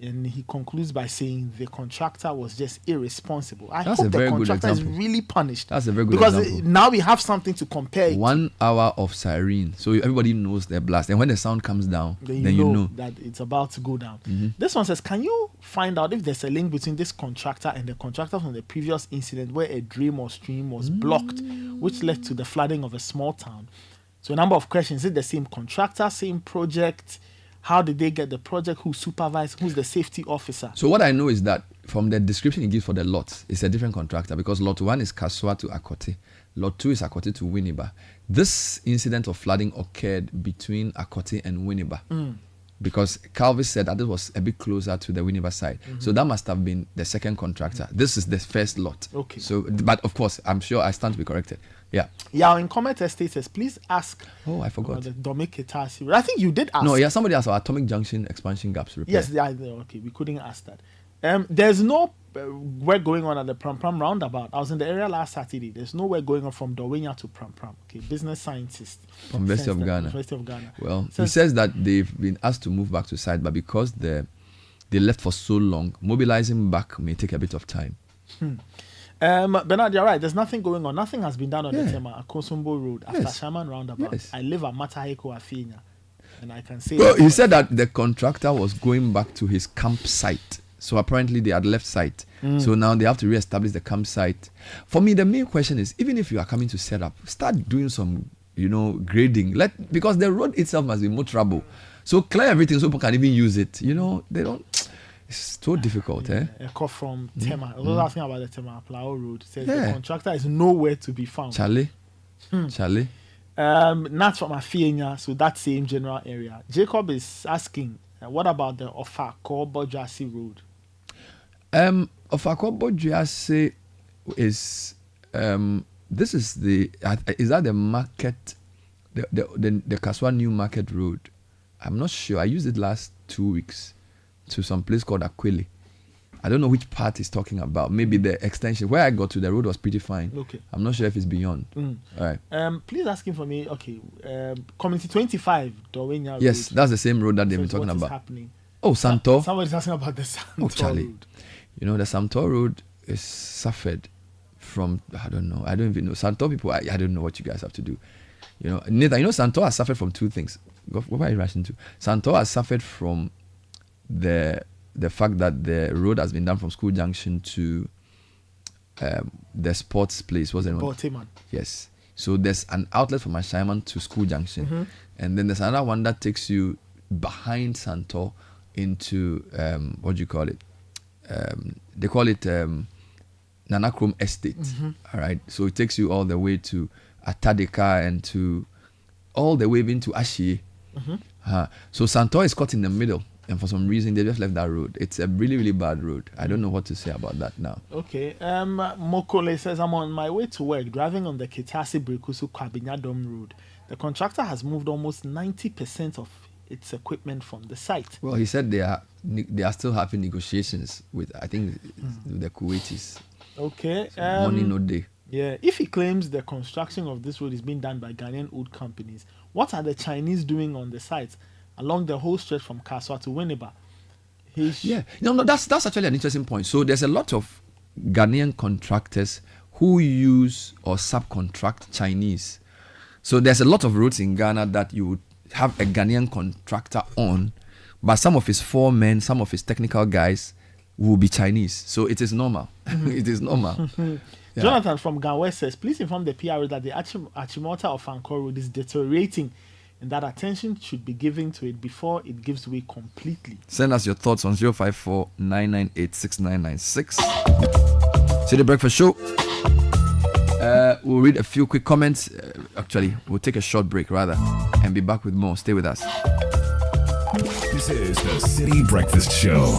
And he concludes by saying the contractor was just irresponsible. I hope the contractor is really punished. That's a very good example. Because now we have something to compare. 1 hour of siren. So everybody knows the blast. And when the sound comes down, then you know that it's about to go down. This one says, can you find out if there's a link between this contractor and the contractor from the previous incident where a drain or stream was blocked, which led to the flooding of a small town? So a number of questions. Is it the same contractor, same project? How did they get the project? Who supervised? Who's the safety officer? So what I know is that from the description he gives for the lots, it's a different contractor, because lot 1 is Kaswa to Akote. Lot 2 is Akote to Winneba. This incident of flooding occurred between Akote and Winneba. Because Calvis said that it was a bit closer to the Winneba side. So that must have been the second contractor. This is the first lot. Okay. So, but of course, I'm sure I stand to be corrected. Yeah. Yeah, in Comet Estates, please ask. Oh, I forgot. The Dominic Ketasi. I think you did ask. No, yeah, somebody asked our Atomic Junction expansion gaps repair. Yes, okay, we couldn't ask that. There's no work going on at the Pram Pram roundabout. I was in the area last Saturday. There's no work going on from Dawenya to Pram Pram. Okay, business scientist. From University of Ghana. Well, he says that they've been asked to move back to site, but because they left for so long, mobilizing back may take a bit of time. Bernard, you're right. There's nothing going on. Nothing has been done on the Tema at Kosombo Road after Shaman roundabout. Yes. I live at Mataheko Afinya, and I can say. Well, he said that the contractor was going back to his campsite. So apparently they had left site. So now they have to re-establish the campsite. For me, the main question is, even if you are coming to set up, start doing some, grading. Because the road itself must be more trouble. So clear everything so people can even use it. They don't. It's so difficult, A call from Tema. I was asking about the Tema Plao Road. It says the contractor is nowhere to be found. Charlie. Not from Afienya, so that same general area. Jacob is asking, what about the Ofako Bojasi Road? Ofako Bojasi is this is is that the market, the Kaswa New Market Road? I'm not sure. I used it last 2 weeks to some place called Akwili. I don't know which part he's talking about. Maybe the extension. Where I got to, the road was pretty fine. Okay. I'm not sure if it's beyond. All right. Please ask him for me. Okay. Community 25, Dawenya Road. Yes, that's the same road that they've been talking about. Happening? Oh, Santo. Somebody's asking about the Santo Charlie. Road. You know, the Santor Road is suffered from, I don't know. I don't even know. Santor people, I don't know what you guys have to do. You know, Nathan, you know, Santor has suffered from two things. What are you rushing to? Santor has suffered from the fact that the road has been done from School Junction to the sports place. What's the name? Baltimore. Yes. So there's an outlet from Ashaiman to School Junction. And then there's another one that takes you behind Santor into, what do you call it? They call it Nanakrom Estate. All right. So it takes you all the way to Atadeka and to all the way into Ashie. So Santor is caught in the middle. And for some reason, they just left that road. It's a really, really bad road. I don't know what to say about that now. Okay. Mokole says, I'm on my way to work, driving on the Kitasi Brikusu Kwabinyadom Road. The contractor has moved almost 90% of its equipment from the site. Well, he said they are still having negotiations with, I think, the Kuwaitis. Okay. Money no day. Yeah. If he claims the construction of this road is being done by Ghanaian oil companies, what are the Chinese doing on the site along the whole stretch from Kaswa to Winneba? That's actually an interesting point. So there's a lot of Ghanaian contractors who use or subcontract Chinese. So there's a lot of roads in Ghana that you would have a Ghanaian contractor on, but some of his foremen, some of his technical guys will be Chinese. So it is normal. It is normal. Yeah. Jonathan from Ganwe says, please inform the PRO that the Achimota of Angkor Road is deteriorating and that attention should be given to it before it gives way completely. Send us your thoughts on 054 998 6996. City Breakfast Show. We'll read a few quick comments. Actually, we'll take a short break rather and be back with more. Stay with us. This is the City Breakfast Show.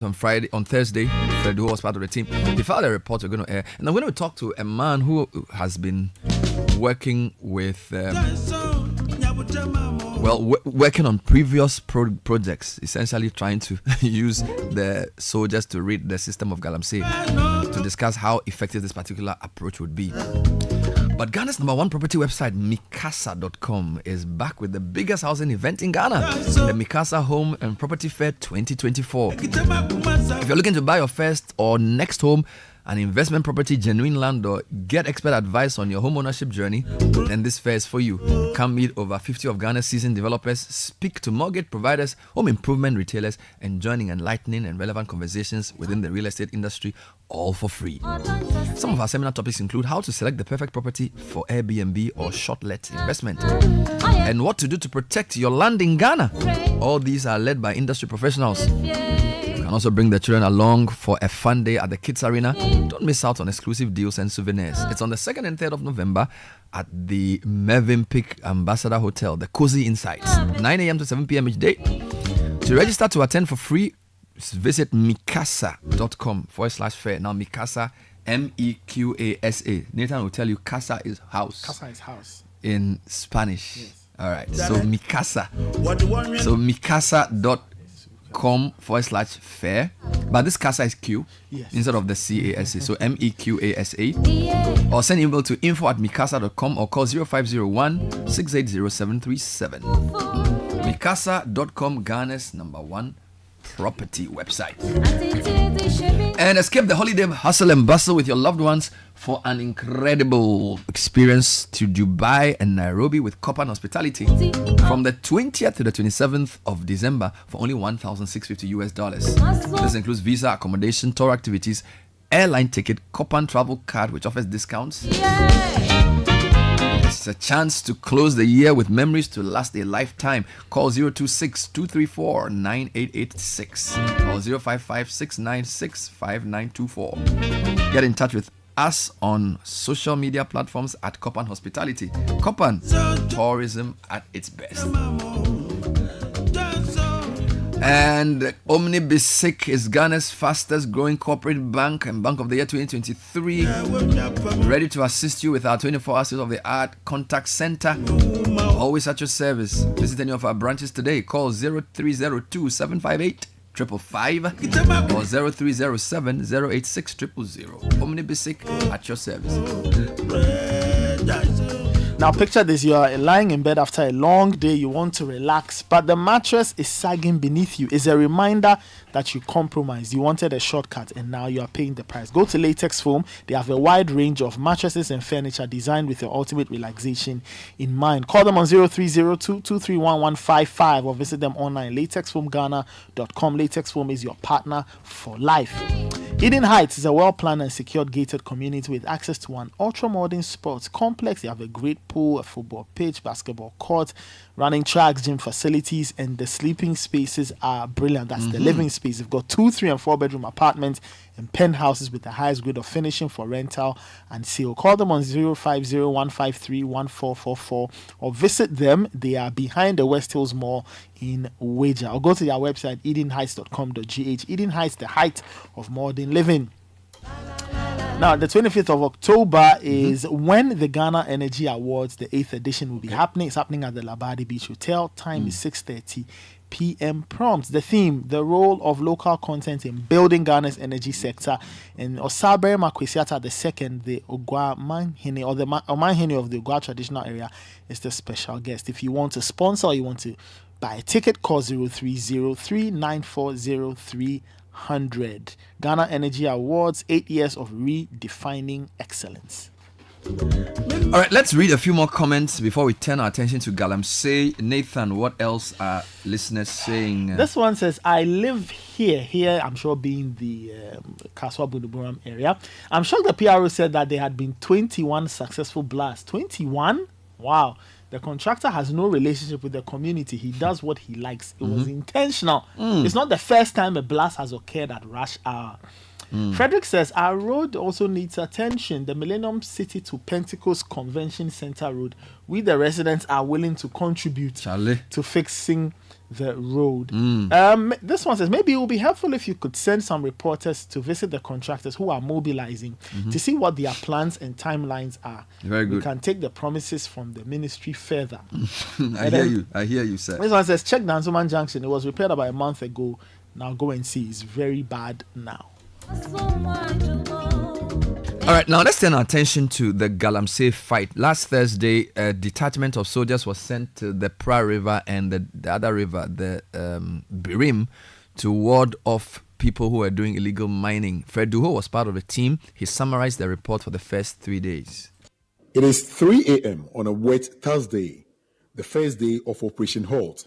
on Thursday. Fred, who was part of the team, he filed a report we're going to air. And I'm going to talk to a man who has been working with, working on previous projects, essentially trying to use the soldiers to read the system of Galamsey to discuss how effective this particular approach would be. But Ghana's #1 property website, Mikasa.com, is back with the biggest housing event in Ghana, the Mikasa Home and Property Fair 2024. If you're looking to buy your first or next home, an investment property, genuine land, or get expert advice on your home ownership journey, then this fair is for you. Come meet over 50 of Ghana's seasoned developers, speak to mortgage providers, home improvement retailers, and joining enlightening and relevant conversations within the real estate industry, all for free. Some of our seminar topics include how to select the perfect property for Airbnb or short-let investment, and what to do to protect your land in Ghana. All these are led by industry professionals. You can also bring the children along for a fun day at the Kids Arena. Don't miss out on exclusive deals and souvenirs. It's on the 2nd and 3rd of November at the Mervyn Peak Ambassador Hotel, the Cozy Insights, 9 a.m. to 7 p.m. each day. To register to attend for free, visit mikasa.com/fair. Now, Mikasa, MEQASA. Nathan will tell you Casa is house. Casa is house. In Spanish. Yes. All right. So, Mikasa. So, mikasa.com/fair. But this Casa is Q instead of the CASA. So, MEQASA. Or send email to info@mikasa.com or call 0501 680 737. Mikasa.com, Ghana's #1 property website. And escape the holiday hustle and bustle with your loved ones for an incredible experience to Dubai and Nairobi with Copan Hospitality from the 20th to the 27th of December for only $1,650. This includes visa, accommodation, tour activities, airline ticket, Copan travel card, which offers discounts. It's a chance to close the year with memories to last a lifetime. Call 026-234-9886 or 055-696-5924. Get in touch with us on social media platforms at Copan Hospitality. Copan, tourism at its best. And Omnibisic is Ghana's fastest growing corporate bank and Bank of the Year 2023. Ready to assist you with our 24-hour state-of-the-art contact center. Always at your service. Visit any of our branches today. Call 0302-758-555 or 0307-086-000. Omnibisic at your service. Now picture this, you are lying in bed after a long day, you want to relax, but the mattress is sagging beneath you. It's a reminder that you compromised. You wanted a shortcut and now you are paying the price. Go to Latex Foam. They have a wide range of mattresses and furniture designed with your ultimate relaxation in mind. Call them on 0302-231-155 or visit them online, latexfoamghana.com. Latex Foam is your partner for life. Eden Heights is a well-planned and secured gated community with access to an ultra-modern sports complex. You have a great pool, a football pitch, basketball court, running tracks, gym facilities, and the sleeping spaces are brilliant. That's the living space. You've got 2, 3, and 4 bedroom apartments and penthouses with the highest grade of finishing for rental and sale. Call them on 050-153-1444 or visit them. They are behind the West Hills Mall in Wager, or go to their website edenheights.com.gh. Eden Heights, the height of modern living. Now, the 25th of October is when the Ghana Energy Awards, the 8th edition, will be happening. It's happening at the Labadi Beach Hotel. Time is 6:30 p.m. prompt. The theme, the role of local content in building Ghana's energy sector. And Osabe Makwesiata II, the Ogwa Manhene, or the Manhene of the Ogwa traditional area, is the special guest. If you want to sponsor or you want to buy a ticket, call 030-394-0300. Ghana Energy Awards, 8 years of redefining excellence. All right, let's read a few more comments before we turn our attention to Galamsey. Nathan, what else are listeners saying? This one says, I live here, I'm sure being the Kaswa Buduburam area. I'm shocked the PRO said that there had been 21 successful blasts. 21? Wow. The contractor has no relationship with the community. He does what he likes. It was intentional. It's not the first time a blast has occurred at rush hour. Frederick says, our road also needs attention. The Millennium City to Pentecost Convention Center Road. We, the residents, are willing to contribute to fixing the road. This one says, maybe it would be helpful if you could send some reporters to visit the contractors who are mobilizing to see what their plans and timelines are. Very good. We can take the promises from the ministry further. I hear you, sir. This one says, check Dansoman Junction. It was repaired about a month ago. Now go and see. It's very bad now. All right, now let's turn our attention to the Galamsey fight. Last Thursday, a detachment of soldiers was sent to the Pra River and the other river, the Birim, to ward off people who were doing illegal mining. Fred Duho was part of the team. He summarized the report for the first 3 days. It is 3 a.m. on a wet Thursday, the first day of Operation Halt.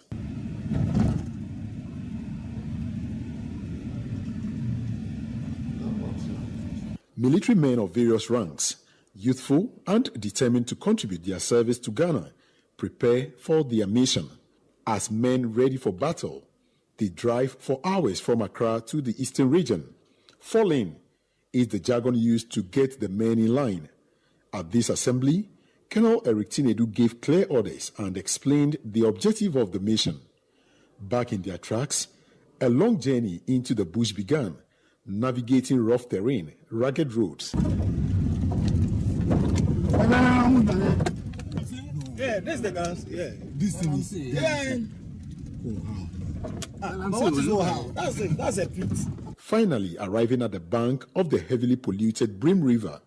Military men of various ranks, youthful and determined to contribute their service to Ghana, prepare for their mission. As men ready for battle, they drive for hours from Accra to the eastern region. Fall in is the jargon used to get the men in line. At this assembly, Colonel Eric Tinedu gave clear orders and explained the objective of the mission. Back in their tracks, a long journey into the bush began, navigating rough terrain, rugged roads. Yeah, this is the guns. Yeah, this thing is. Yeah. But what is how? That's a pit. Finally, arriving at the bank of the heavily polluted Brim River,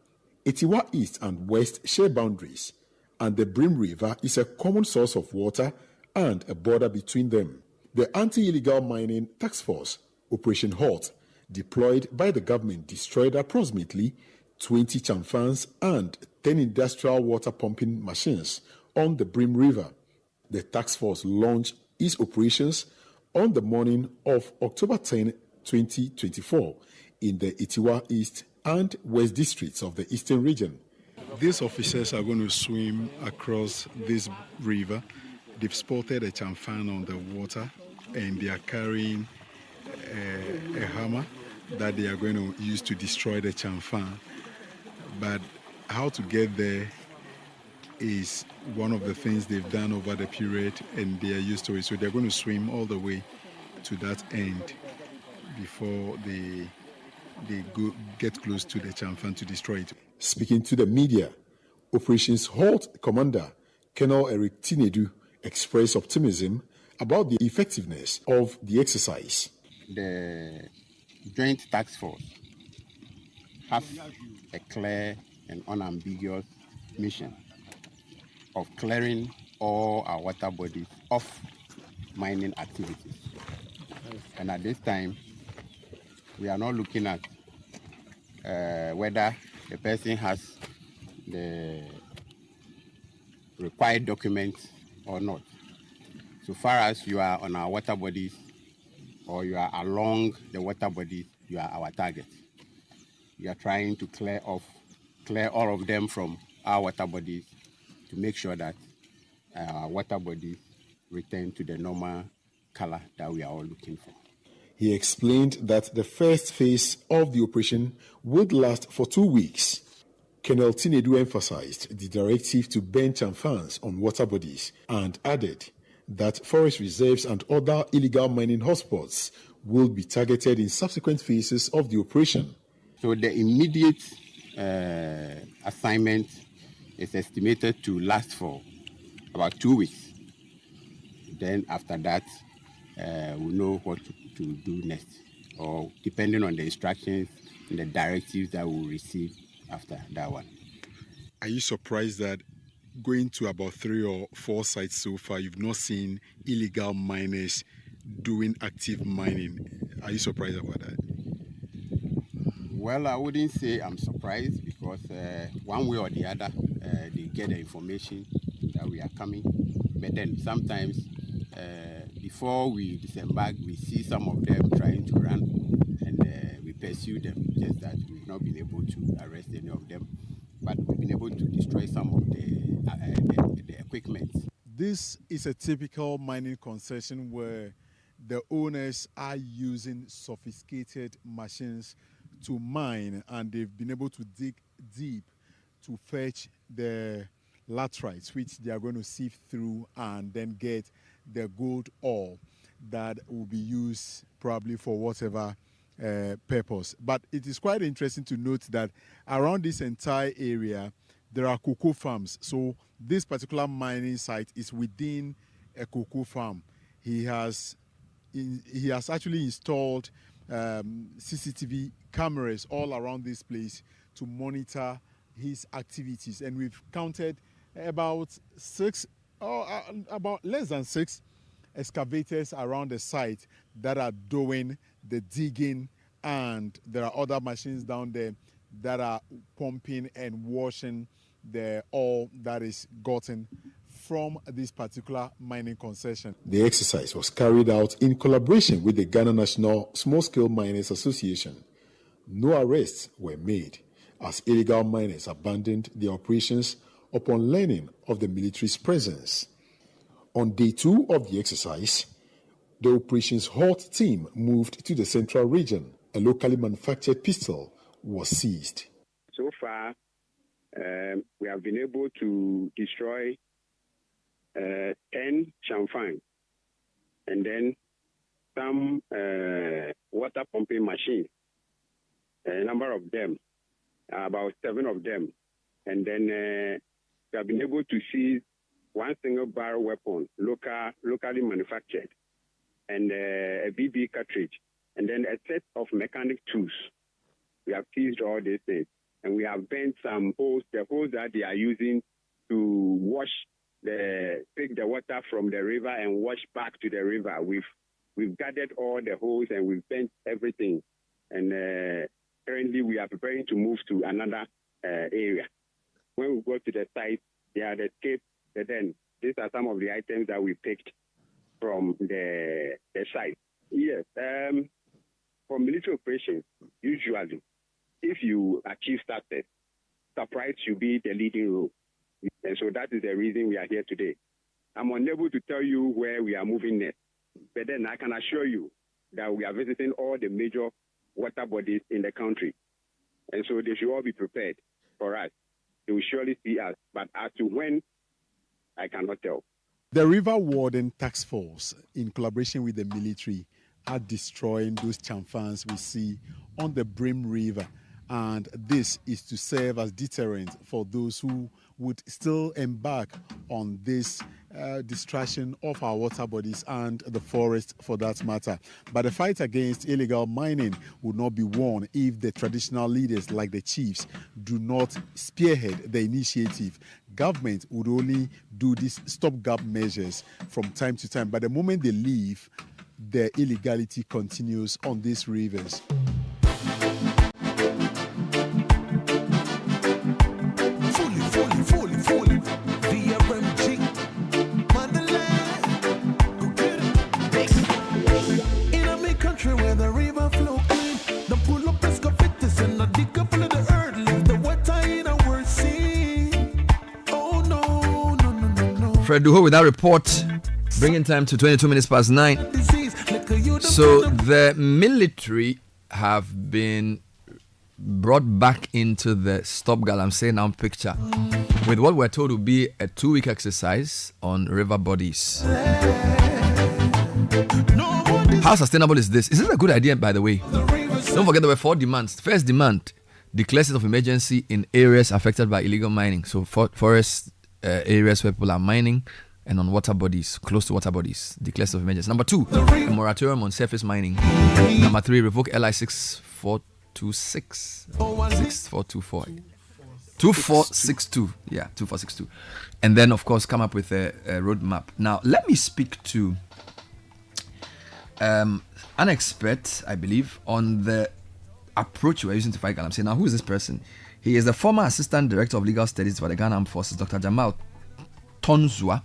Etiwa East and West share boundaries, and the Brim River is a common source of water and a border between them. The Anti-Illegal Mining Task Force, Operation Halt, deployed by the government, destroyed approximately 20 chamfans and 10 industrial water pumping machines on the Brim River. The task force launched its operations on the morning of October 10, 2024 in the Etiwa East and West districts of the Eastern region. These officers are going to swim across this river. They've spotted a chamfan on the water and they are carrying a hammer that they are going to use to destroy the chamfan. But how to get there is one of the things they've done over the period, and they are used to it. So they're going to swim all the way to that end before they get close to the chamfan to destroy it. Speaking to the media, Operations Halt Commander Colonel Eric Tinedu expressed optimism about the effectiveness of the exercise. The Joint Task Force has a clear and unambiguous mission of clearing all our water bodies of mining activities. And at this time, we are not looking at whether the person has the required documents or not. So far as you are on our water bodies or you are along the water bodies, you are our target. We are trying to clear all of them from our water bodies to make sure that our water bodies return to the normal color that we are all looking for. He explained that the first phase of the operation would last for 2 weeks. Colonel Tinedu emphasized the directive to ban chamfans on water bodies and added that forest reserves and other illegal mining hotspots will be targeted in subsequent phases of the operation. So the immediate assignment is estimated to last for about 2 weeks. Then after that, we'll know what to do next, or depending on the instructions and the directives that we'll receive after that one. Are you surprised that going to about 3 or 4 sites so far, you've not seen illegal miners doing active mining? Are you surprised about that? Well, I wouldn't say I'm surprised because one way or the other, they get the information that we are coming. But then sometimes before we disembark, we see some of them trying to run and we pursue them. Just that we've not been able to arrest any of them. But we've been able to destroy some of the equipment. This is a typical mining concession where the owners are using sophisticated machines to mine, and they've been able to dig deep to fetch the laterites, which they are going to sift through and then get the gold ore. that will be used probably for whatever purpose. But it is quite interesting to note that around this entire area, there are cocoa farms. So this particular mining site is within a cocoa farm. He has actually installed CCTV cameras all around this place to monitor his activities, and we've counted about less than 6 excavators around the site that are doing the digging, and there are other machines down there that are pumping and washing the ore that is gotten from this particular mining concession. The exercise was carried out in collaboration with the Ghana National Small-Scale Miners Association. No arrests were made as illegal miners abandoned their operations upon learning of the military's presence. On day 2 of the exercise, the operations halt team moved to the central region. A locally manufactured pistol was seized. So far, we have been able to destroy 10 champagne and then some water pumping machines, a number of them, about 7 of them. And then we have been able to seize 1 single barrel weapon, locally manufactured, and a BB cartridge, and then a set of mechanic tools. We have seized all these things, and we have bent some holes, the holes that they are using to take the water from the river and wash back to the river. We've gathered all the holes and we've bent everything, and currently we are preparing to move to another area. When we go to the site, they are the escape. Then these are some of the items that we picked from the site. Yes, for military operations, usually, if you achieve success, surprise should be the leading role. And so that is the reason we are here today. I'm unable to tell you where we are moving next, but then I can assure you that we are visiting all the major water bodies in the country. And so they should all be prepared for us. They will surely see us, but as to when, I cannot tell. The River Warden Task Force, in collaboration with the military, are destroying those chamfans we see on the Brim River. And this is to serve as deterrent for those who would still embark on this destruction of our water bodies and the forest for that matter. But the fight against illegal mining would not be won if the traditional leaders like the chiefs do not spearhead the initiative. Government would only do these stopgap measures from time to time. But the moment they leave, the illegality continues on these rivers. Fred Duho with that report, bringing time to 22 minutes past 9. So the military have been brought back into the Stop Galamsey Now picture with what we're told will be a 2-week exercise on river bodies. How sustainable is this? Is this a good idea, by the way? Don't forget there were 4 demands. First demand, declare state of emergency in areas affected by illegal mining. So forest areas where people are mining and on water bodies, close to water bodies, declare state of emergency. Number 2, a moratorium on surface mining. Number 3, revoke LI 6426 6424 2462. Yeah, 2462. And then, of course, come up with a roadmap. Now, let me speak to an expert, I believe, on the approach we're using to fight Galamsey. Now, who is this person? He is the former Assistant Director of Legal Studies for the Ghana Armed Forces, Dr. Jamal Tonzua.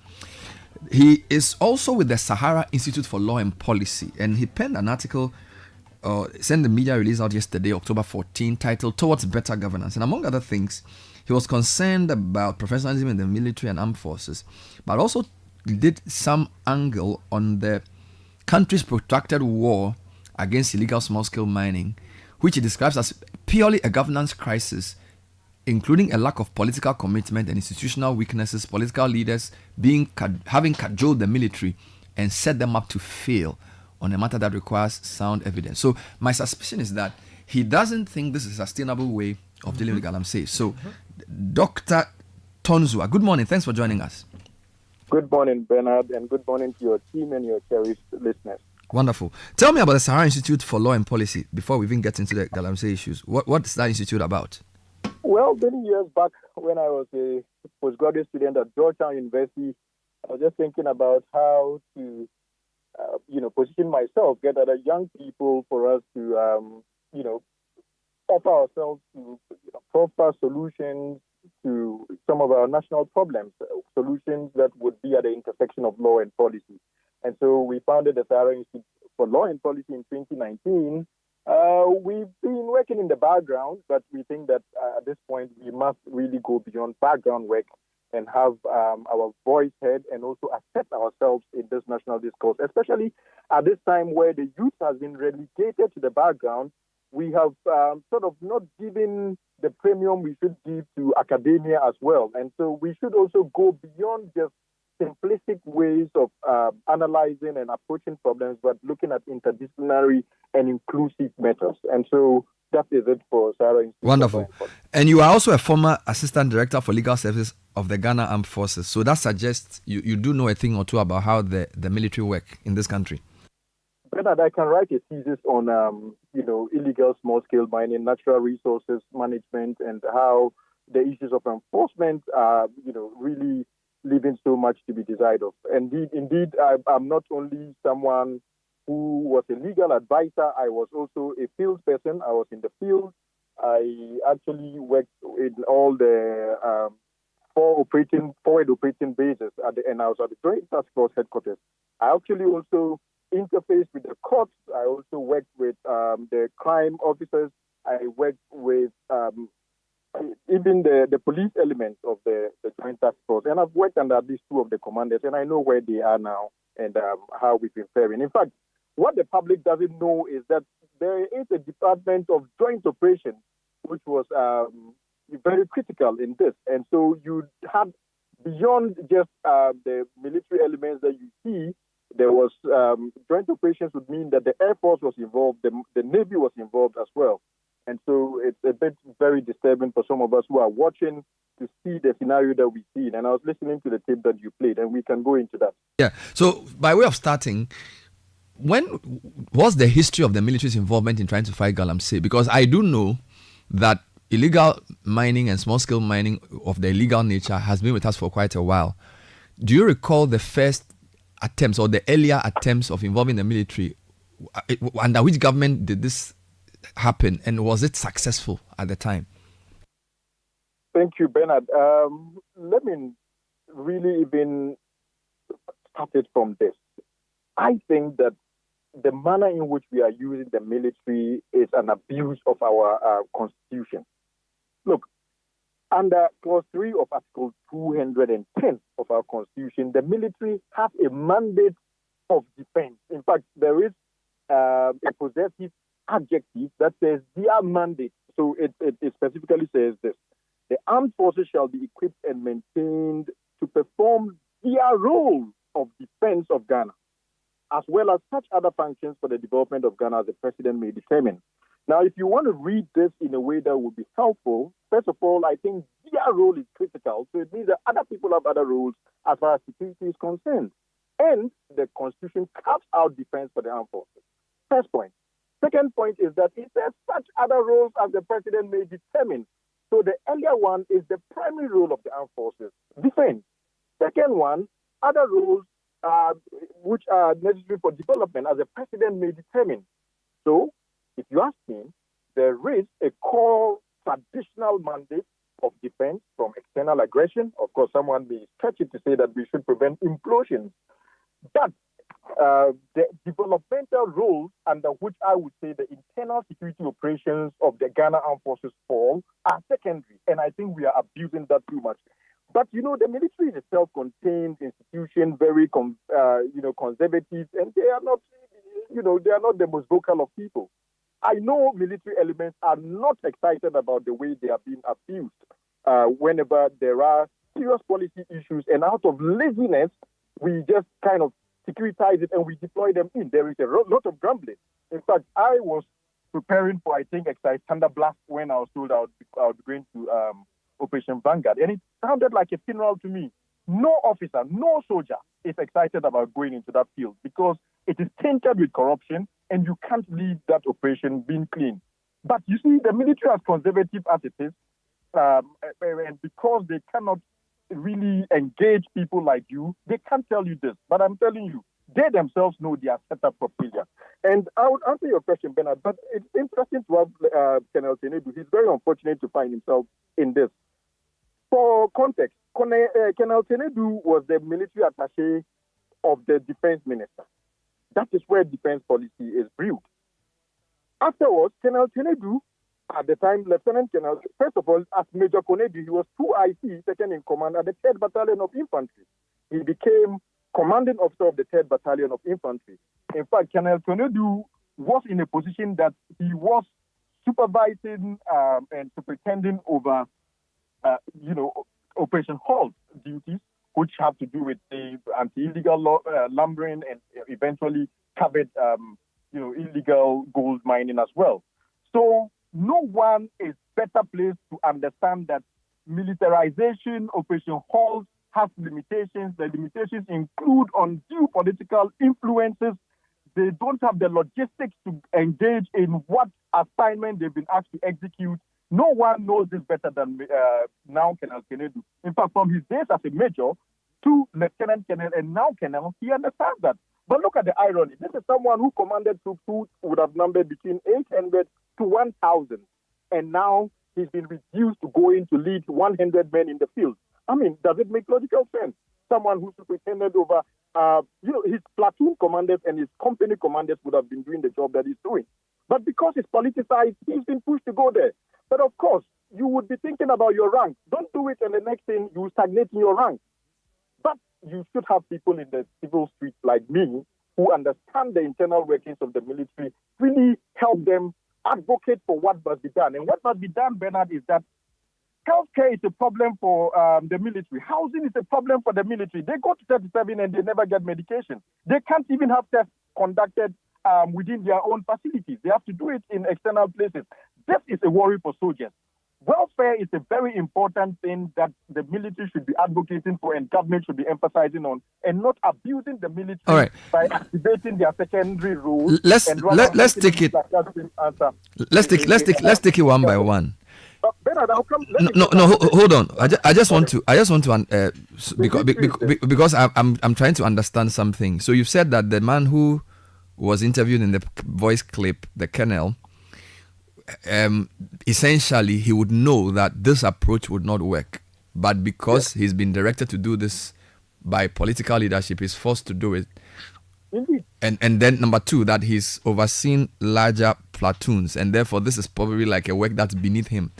He is also with the Sahara Institute for Law and Policy, and he penned an article, sent the media release out yesterday, October 14, titled Towards Better Governance. And among other things, he was concerned about professionalism in the military and armed forces, but also did some angle on the country's protracted war against illegal small-scale mining, which he describes as purely a governance crisis, including a lack of political commitment and institutional weaknesses, political leaders having cajoled the military and set them up to fail on a matter that requires sound evidence. So my suspicion is that he doesn't think this is a sustainable way of dealing with Galamsey. So Dr. Tonzua, good morning. Thanks for joining us. Good morning, Bernard, and good morning to your team and your cherished listeners. Wonderful. Tell me about the Sahara Institute for Law and Policy before we even get into the Galamsey issues. What is that institute about? Well, many years back when I was a postgraduate student at Georgetown University, I was just thinking about how to, position myself, get other young people for us to, offer ourselves to proper solutions to some of our national problems, solutions that would be at the intersection of law and policy. And so we founded the Sahara Institute for Law and Policy in 2019. We've been working in the background, but we think that at this point we must really go beyond background work and have our voice heard and also accept ourselves in this national discourse, especially at this time where the youth has been relegated to the background. We have sort of not given the premium we should give to academia as well. And so we should also go beyond just simplistic ways of analyzing and approaching problems, but looking at interdisciplinary and inclusive methods. And so that is it for Sahara Institute. Wonderful. And you are also a former assistant director for legal services of the Ghana Armed Forces. So that suggests you do know a thing or two about how the military work in this country. Bernard, I can write a thesis on, illegal small-scale mining, natural resources management, and how the issues of enforcement are, really leaving so much to be desired of. Indeed, I'm not only someone who was a legal advisor, I was also a field person. I was in the field. I actually worked in all the forward operating bases, and I was at the Joint Task Force headquarters. I actually also interfaced with the courts. I also worked with the crime officers. I worked with even the police elements of the Joint Task Force. And I've worked under at least two of the commanders, and I know where they are now and how we've been faring. In fact, what the public doesn't know is that there is a Department of Joint Operations, which was very critical in this. And so you had, beyond just the military elements that you see, there was joint operations would mean that the Air Force was involved, the Navy was involved as well. And so it's a bit very disturbing for some of us who are watching to see the scenario that we see. And I was listening to the tape that you played, and we can go into that. Yeah. So by way of starting, when was the history of the military's involvement in trying to fight Galamsey? Because I do know that illegal mining and small-scale mining of the illegal nature has been with us for quite a while. Do you recall the first attempts or the earlier attempts of involving the military? Under which government did this happen, and was it successful at the time? Thank you, Bernard. Let me really even start it from this. I think that the manner in which we are using the military is an abuse of our constitution. Look, under Clause 3 of Article 210 of our Constitution, the military has a mandate of defense. In fact, there is a possessive adjective that says their mandate. So it specifically says this: the armed forces shall be equipped and maintained to perform their role of defense of Ghana, as well as such other functions for the development of Ghana as the president may determine. Now, if you want to read this in a way that would be helpful, first of all, I think their role is critical. So it means that other people have other roles as far as security is concerned. And the Constitution carves out defense for the armed forces. First point. Second point is that it says such other roles as the president may determine. So the earlier one is the primary role of the armed forces, defense. Second one, other roles which are necessary for development as the president may determine. So, if you ask me, there is a core traditional mandate of defense from external aggression. Of course, someone may stretch it to say that we should prevent implosions. But the developmental roles under which I would say the internal security operations of the Ghana Armed Forces fall are secondary. And I think we are abusing that too much. But, the military is a self-contained institution, very, conservative, and they are not, they are not the most vocal of people. I know military elements are not excited about the way they are being abused whenever there are serious policy issues, and out of laziness, we just kind of securitize it, and we deploy them in. There is a lot of grumbling. In fact, I was preparing for, I think, Exercise Thunderblast when I was told I would be going to Operation Vanguard, and it sounded like a funeral to me. No officer, no soldier is excited about going into that field because it is tainted with corruption, and you can't leave that operation being clean. But you see, the military, as conservative as it is, and because they cannot really engage people like you, they can't tell you this. But I'm telling you, they themselves know they are set up for failure. And I would answer your question, Bernard, but it's interesting to have Colonel Tenedu. He's very unfortunate to find himself in this. For context, Colonel Tenedu was the military attaché of the defense minister. That is where defense policy is brewed. Afterwards, Colonel Tenedu, at the time Lieutenant Colonel, first of all, as Major Konedu, he was 2IC, second in command at the 3rd Battalion of Infantry. He became commanding officer of the 3rd Battalion of Infantry. In fact, Colonel Konedu was in a position that he was supervising and superintending over, Operation Halt duties, which have to do with the anti-illegal lumbering and eventually covered, illegal gold mining as well. So no one is better placed to understand that militarization, Operation Halt, has limitations. The limitations include undue political influences. They don't have the logistics to engage in what assignment they've been asked to execute. No one knows this better than now Colonel Tenedu. In fact, from his days as a major to Lieutenant Colonel and now Colonel, he understands that. But look at the irony. This is someone who commanded troops who would have numbered between 800 to 1,000. And now he's been reduced to going to lead 100 men in the field. I mean, does it make logical sense? Someone who superintended over, his platoon commanders and his company commanders would have been doing the job that he's doing. But because it's politicized, he's been pushed to go there. But of course, you would be thinking about your rank. Don't do it, and the next thing you stagnate in your rank. But you should have people in the civil streets like me who understand the internal workings of the military, really help them advocate for what must be done. And what must be done, Bernard, is that healthcare is a problem for the military. Housing is a problem for the military. They go to 37 and they never get medication. They can't even have tests conducted within their own facilities. They have to do it in external places. This is a worry for soldiers. Welfare is a very important thing that the military should be advocating for and government should be emphasizing on, and not abusing the military by activating their secondary roles. Let's take it. Let's take it one by one. Bernard, hold on. I just want to because I'm trying to understand something. So you've said that the man who was interviewed in the voice clip, the colonel, essentially he would know that this approach would not work, but because he's been directed to do this by political leadership, he's forced to do it. Indeed. And then number two, that he's overseen larger platoons, and therefore this is probably like a work that's beneath him.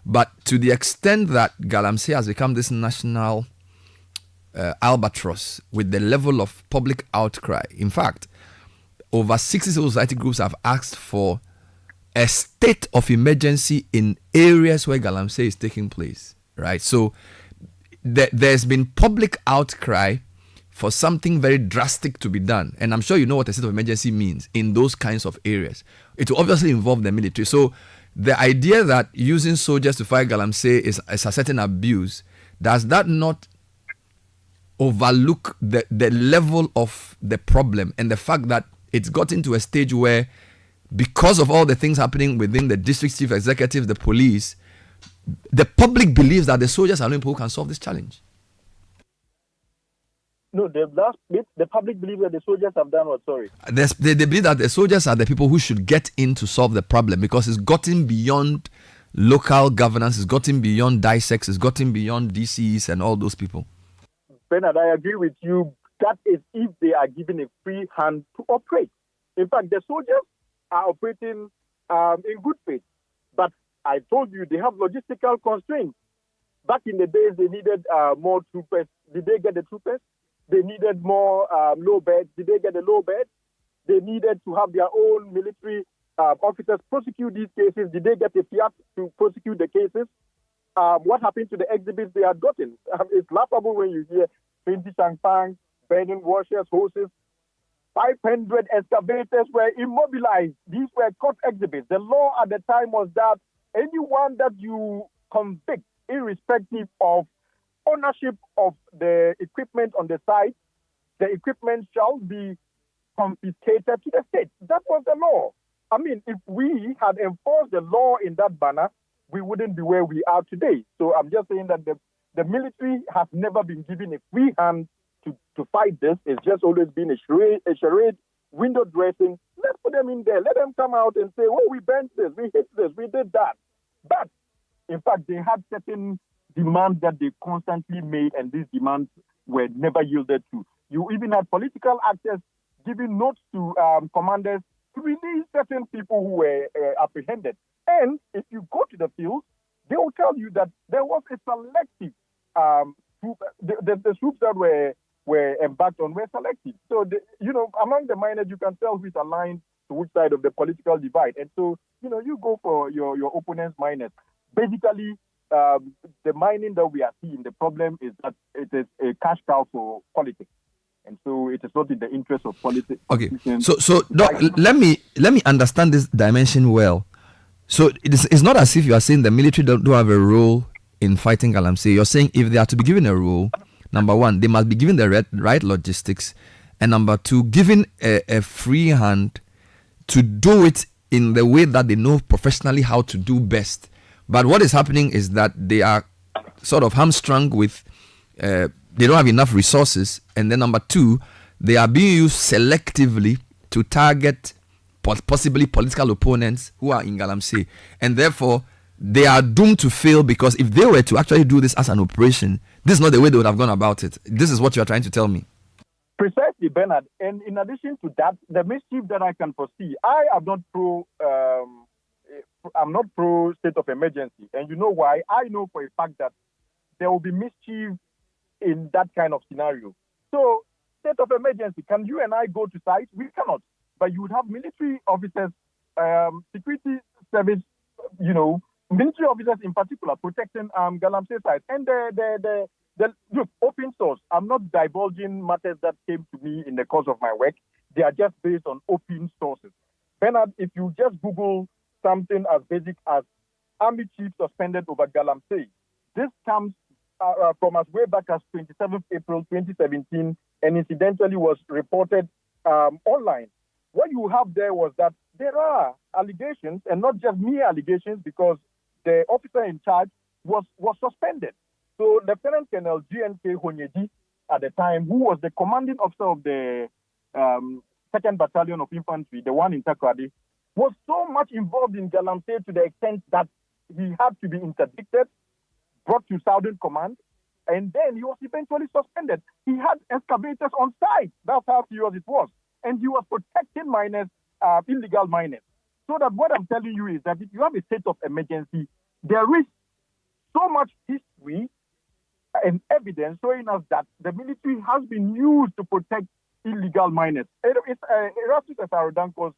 But to the extent that Galamsey has become this national albatross with the level of public outcry, in fact, over 60 civil society groups have asked for a state of emergency in areas where Galamsey is taking place, right? So there's been public outcry for something very drastic to be done. And I'm sure you know what a state of emergency means in those kinds of areas. It will obviously involve the military. So the idea that using soldiers to fight Galamsey is a certain abuse, does that not overlook the level of the problem and the fact that it's gotten to a stage where, because of all the things happening within the district chief executives, the police, the public believes that the soldiers are the people who can solve this challenge? No, the last bit, the public believes that the soldiers have done what? Sorry. They believe that the soldiers are the people who should get in to solve the problem, because it's gotten beyond local governance, it's gotten beyond DISEX, it's gotten beyond DCEs and all those people. Bernard, I agree with you. That is if they are given a free hand to operate. In fact, the soldiers are operating in good faith. But I told you, they have logistical constraints. Back in the days, they needed more troopers. Did they get the troopers? They needed more low beds. Did they get the low beds? They needed to have their own military officers prosecute these cases. Did they get the fiat to prosecute the cases? What happened to the exhibits they had gotten? It's laughable when you hear 20 champagne, burning washers, hoses. 500 excavators were immobilized. These were court exhibits. The law at the time was that anyone that you convict, irrespective of ownership of the equipment on the site, the equipment shall be confiscated to the state. That was the law. I mean, if we had enforced the law in that manner, we wouldn't be where we are today. So I'm just saying that the military has never been given a free hand to fight this. It's just always been a charade, window dressing. Let's put them in there. Let them come out and say, oh, we bent this, we hit this, we did that. But, in fact, they had certain demands that they constantly made, and these demands were never yielded to. You even had political actors giving notes to commanders to release certain people who were apprehended. And if you go to the field, they will tell you that there was a selective troop. The troops that were embarked on were selective. So, among the miners, you can tell who's aligned to which side of the political divide. And so, you go for your opponent's miners. Basically, the mining that we are seeing, the problem is that it is a cash cow for politics. And so it is not in the interest of politics. Okay. So Doc, let me understand this dimension well. So it's not as if you are saying the military don't have a role in fighting Galamsey. You're saying if they are to be given a role, number one, they must be given the right logistics, and number two, given a free hand to do it in the way that they know professionally how to do best. But what is happening is that they are sort of hamstrung with, they don't have enough resources, and then number two, they are being used selectively to target possibly political opponents who are in Galamsey, and therefore they are doomed to fail, because if they were to actually do this as an operation, this is not the way they would have gone about it. This is what you are trying to tell me. Precisely, Bernard. And in addition to that, the mischief that I can foresee, I am not pro state of emergency. And you know why? I know for a fact that there will be mischief in that kind of scenario. So, state of emergency, can you and I go to site? We cannot. But you would have military officers, security service, military officers in particular protecting Galamsey site. And look, open source. I'm not divulging matters that came to me in the course of my work. They are just based on open sources. Bernard, if you just Google something as basic as Army Chief suspended over Galamsey, this comes from as way back as 27th April 2017, and incidentally was reported online. What you have there was that there are allegations, and not just mere allegations, because the officer in charge was suspended. So Lieutenant Colonel GNK Honyeji, at the time, who was the commanding officer of the 2nd Battalion of Infantry, the one in Takoradi, was so much involved in Galamsey to the extent that he had to be interdicted, brought to Southern Command, and then he was eventually suspended. He had excavators on site. That's how serious it was. And he was protecting miners, illegal miners. So that what I'm telling you is that if you have a state of emergency, there is so much history and evidence showing us that the military has been used to protect illegal miners. It's Erastus Asarodanko's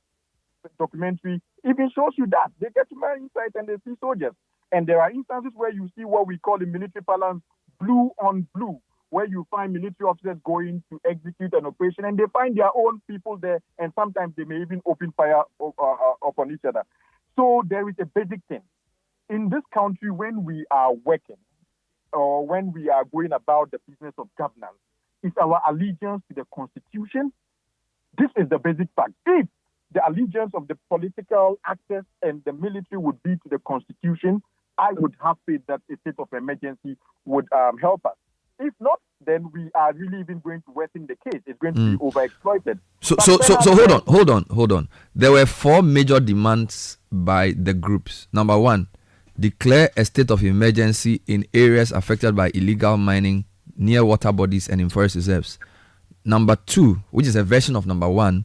documentary even shows you that. They get to mine site and they see soldiers. And there are instances where you see what we call in military parlance blue on blue, where you find military officers going to execute an operation and they find their own people there, and sometimes they may even open fire upon each other. So there is a basic thing. In this country, when we are working or when we are going about the business of governance, it's our allegiance to the Constitution. This is the basic fact. If the allegiance of the political actors and the military would be to the Constitution, I would have faith that a state of emergency would help us. If not, then we are really even going to worsen the case. It's going to be overexploited. So hold on. There were 4 major demands by the groups. Number 1, declare a state of emergency in areas affected by illegal mining near water bodies and in forest reserves. Number 2, which is a version of number 1,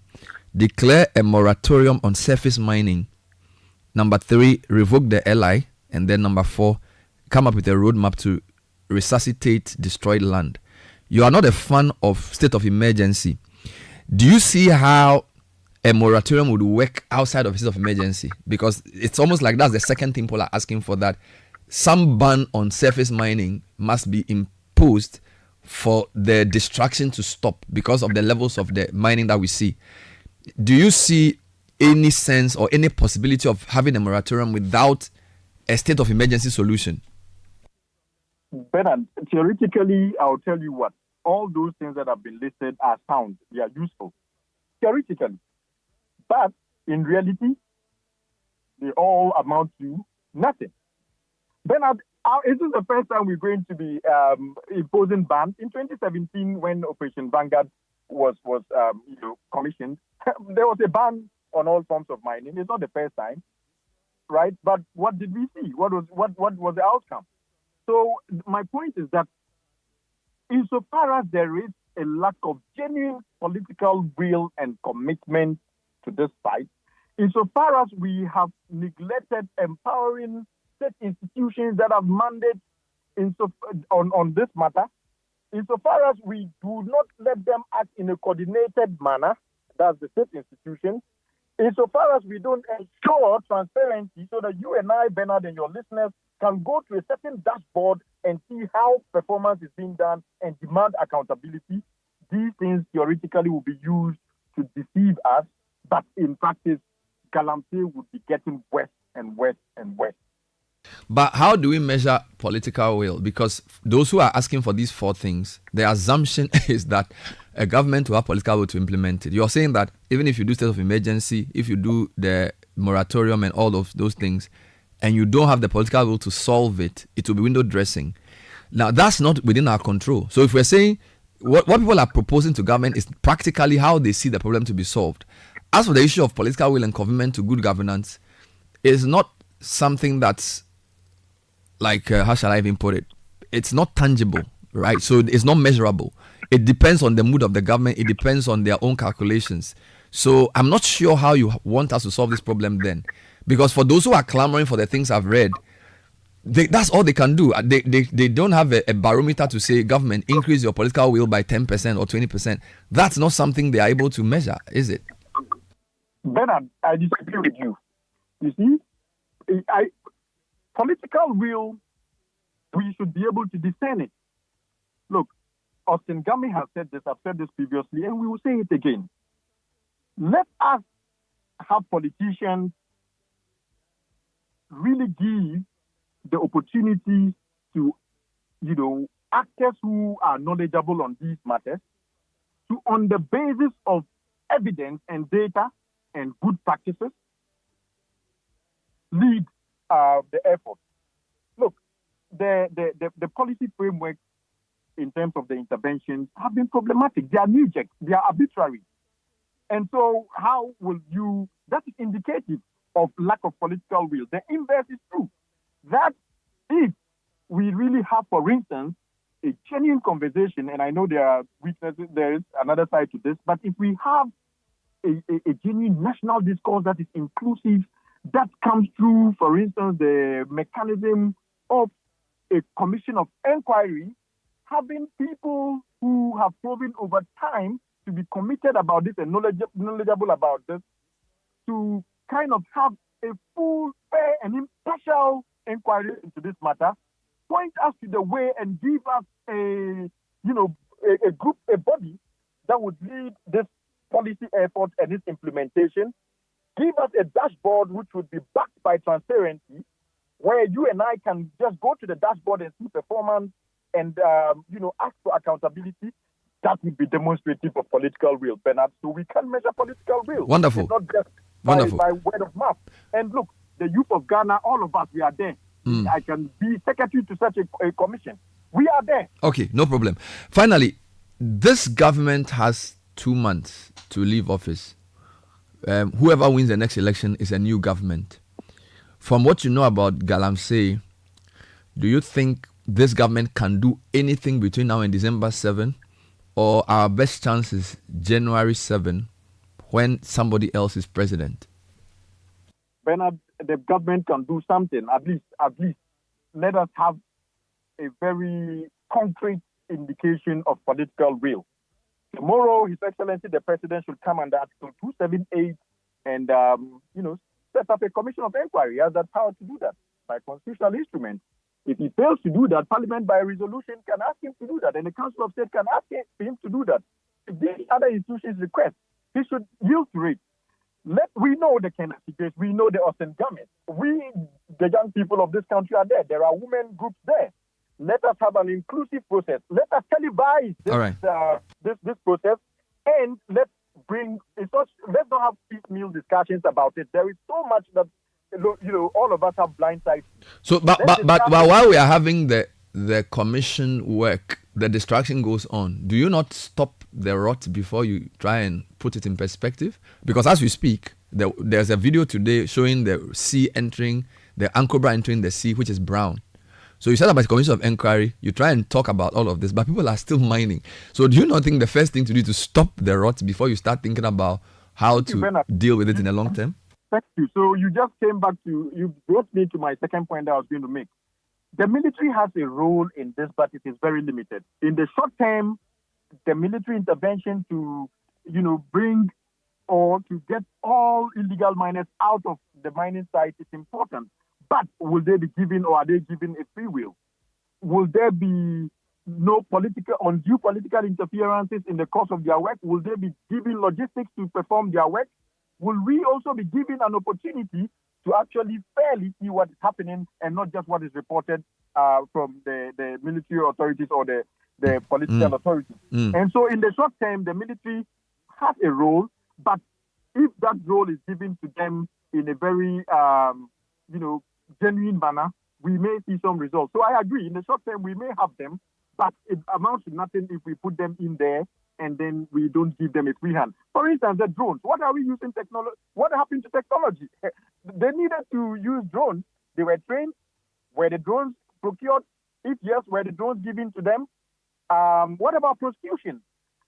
declare a moratorium on surface mining. Number 3, revoke the LI. And then number 4, come up with a roadmap to resuscitate destroyed land. You are not a fan of state of emergency. Do you see how a moratorium would work outside of a state of emergency? Because it's almost like that's the second thing people are asking for, that some ban on surface mining must be imposed for the distraction to stop because of the levels of the mining that we see. Do you see any sense or any possibility of having a moratorium without a state of emergency solution? Bernard, theoretically, I'll tell you what, all those things that have been listed are sound. They are useful, theoretically. But in reality, they all amount to nothing. Bernard, is this the first time we're going to be imposing bans? In 2017, when Operation Vanguard was commissioned, there was a ban on all forms of mining. It's not the first time, right? But what did we see? What was the outcome? So my point is that insofar as there is a lack of genuine political will and commitment to this fight, insofar as we have neglected empowering state institutions that have mandate on this matter, insofar as we do not let them act in a coordinated manner, that's the state institutions, insofar as we don't ensure transparency so that you and I, Bernard, and your listeners can go to a certain dashboard and see how performance is being done and demand accountability, these things theoretically will be used to deceive us, but in practice, Galamsey would be getting worse and worse and worse. But how do we measure political will? Because those who are asking for these four things, the assumption is that a government will have political will to implement it. You're saying that even if you do state of emergency, if you do the moratorium and all of those things, and you don't have the political will to solve it, it will be window dressing. Now, that's not within our control. So if we're saying what people are proposing to government is practically how they see the problem to be solved. As for the issue of political will and commitment to good governance, it's not something that's like, how shall I even put it? It's not tangible, right? So it's not measurable. It depends on the mood of the government. It depends on their own calculations. So I'm not sure how you want us to solve this problem then. Because for those who are clamoring for the things I've read, that's all they can do. They don't have a barometer to say, government, increase your political will by 10% or 20%. That's not something they are able to measure, is it? Bernard, I disagree with you. You see, political will, we should be able to discern it. Look, Austin Gami has said this, I've said this previously, and we will say it again. Let us have politicians really give the opportunity to, actors who are knowledgeable on these matters, to, on the basis of evidence and data and good practices, lead the effort. Look, the policy framework in terms of the interventions have been problematic. They are knee-jerk, they are arbitrary. And so how will you, that is indicative of lack of political will. The inverse is true. That if we really have, for instance, a genuine conversation, and I know there are weaknesses, there is another side to this, but if we have a genuine national discourse that is inclusive, that comes through, for instance, the mechanism of a commission of inquiry, having people who have proven over time to be committed about this and knowledgeable about this, to kind of have a full, fair, and impartial inquiry into this matter, point us to the way and give us a group, a body that would lead this policy effort and its implementation, give us a dashboard which would be backed by transparency, where you and I can just go to the dashboard and see performance and, ask for accountability. That would be demonstrative of political will, Bernard. So we can measure political will. Wonderful. It's not just by word of mouth. And look, the youth of Ghana, all of us, we are there. I can be secretary to such a commission. We are there. Okay, no problem. Finally, this government has 2 months to leave office. Whoever wins the next election is a new government. From what you know about Galamsey, do you think this government can do anything between now and December 7? Or our best chance is January 7 when somebody else is president? Bernard, the government can do something. At least let us have a very concrete indication of political will. Tomorrow, His Excellency the President should come under Article 278 and, set up a commission of inquiry. He has that power to do that by constitutional instrument. If he fails to do that, Parliament by resolution can ask him to do that, and the Council of State can ask him to do that. If these other institutions request, he should yield to it. We know the Kenneth case, we know the Austin Garment. We, the young people of this country, are there. There are women groups there. Let us have an inclusive process. Let us televise this process, and let's not have piecemeal discussions about it. There is so much that all of us have blind sides. So, but while we are having the commission work, the distraction goes on. Do you not stop the rot before you try and put it in perspective? Because as we speak, there's a video today showing the sea entering, the Ankobra entering the sea, which is brown. So you set up a commission of inquiry, you try and talk about all of this, but people are still mining. So do you not think the first thing to do is to stop the rot before you start thinking about how to deal with it in the long term? Thank you. So you just came back you brought me to my second point that I was going to make. The military has a role in this, but it is very limited. In the short term, the military intervention to, bring or to get all illegal miners out of the mining site is important. But will they be given, or are they given a free will? Will there be no undue political interferences in the course of their work? Will they be given logistics to perform their work? Will we also be given an opportunity to actually fairly see what is happening and not just what is reported from the military authorities or the political authorities? And so in the short term, the military has a role, but if that role is given to them in a very, genuine manner, we may see some results. So I agree, in the short term, we may have them, but it amounts to nothing if we put them in there and then we don't give them a free hand. For instance, the drones. What are we using technology? What happened to technology? They needed to use drones. They were trained. Were the drones procured? If yes, were the drones given to them? What about prosecution?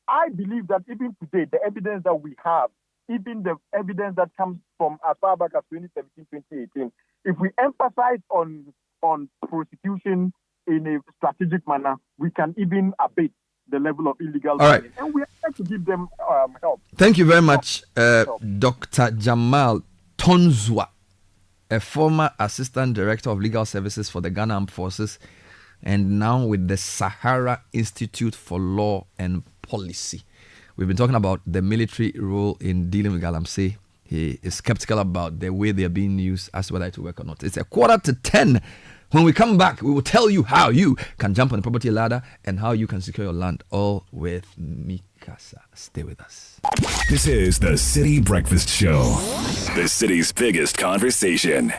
I believe that even today, the evidence that we have, even the evidence that comes from as far back as 2017, 2018, if we emphasize on prosecution in a strategic manner, we can even abate the level of illegal mining. And we have to give them help. Thank you very much, Dr. Jamal Tonzwa, a former Assistant Director of Legal Services for the Ghana Armed Forces, and now with the Sahara Institute for Law and Policy. We've been talking about the military role in dealing with Galamsey. He is skeptical about the way they are being used as to whether it will work or not. It's 9:45. When we come back, we will tell you how you can jump on the property ladder and how you can secure your land, all with Mikasa. Stay with us. This is the Citi Breakfast Show, the city's biggest conversation.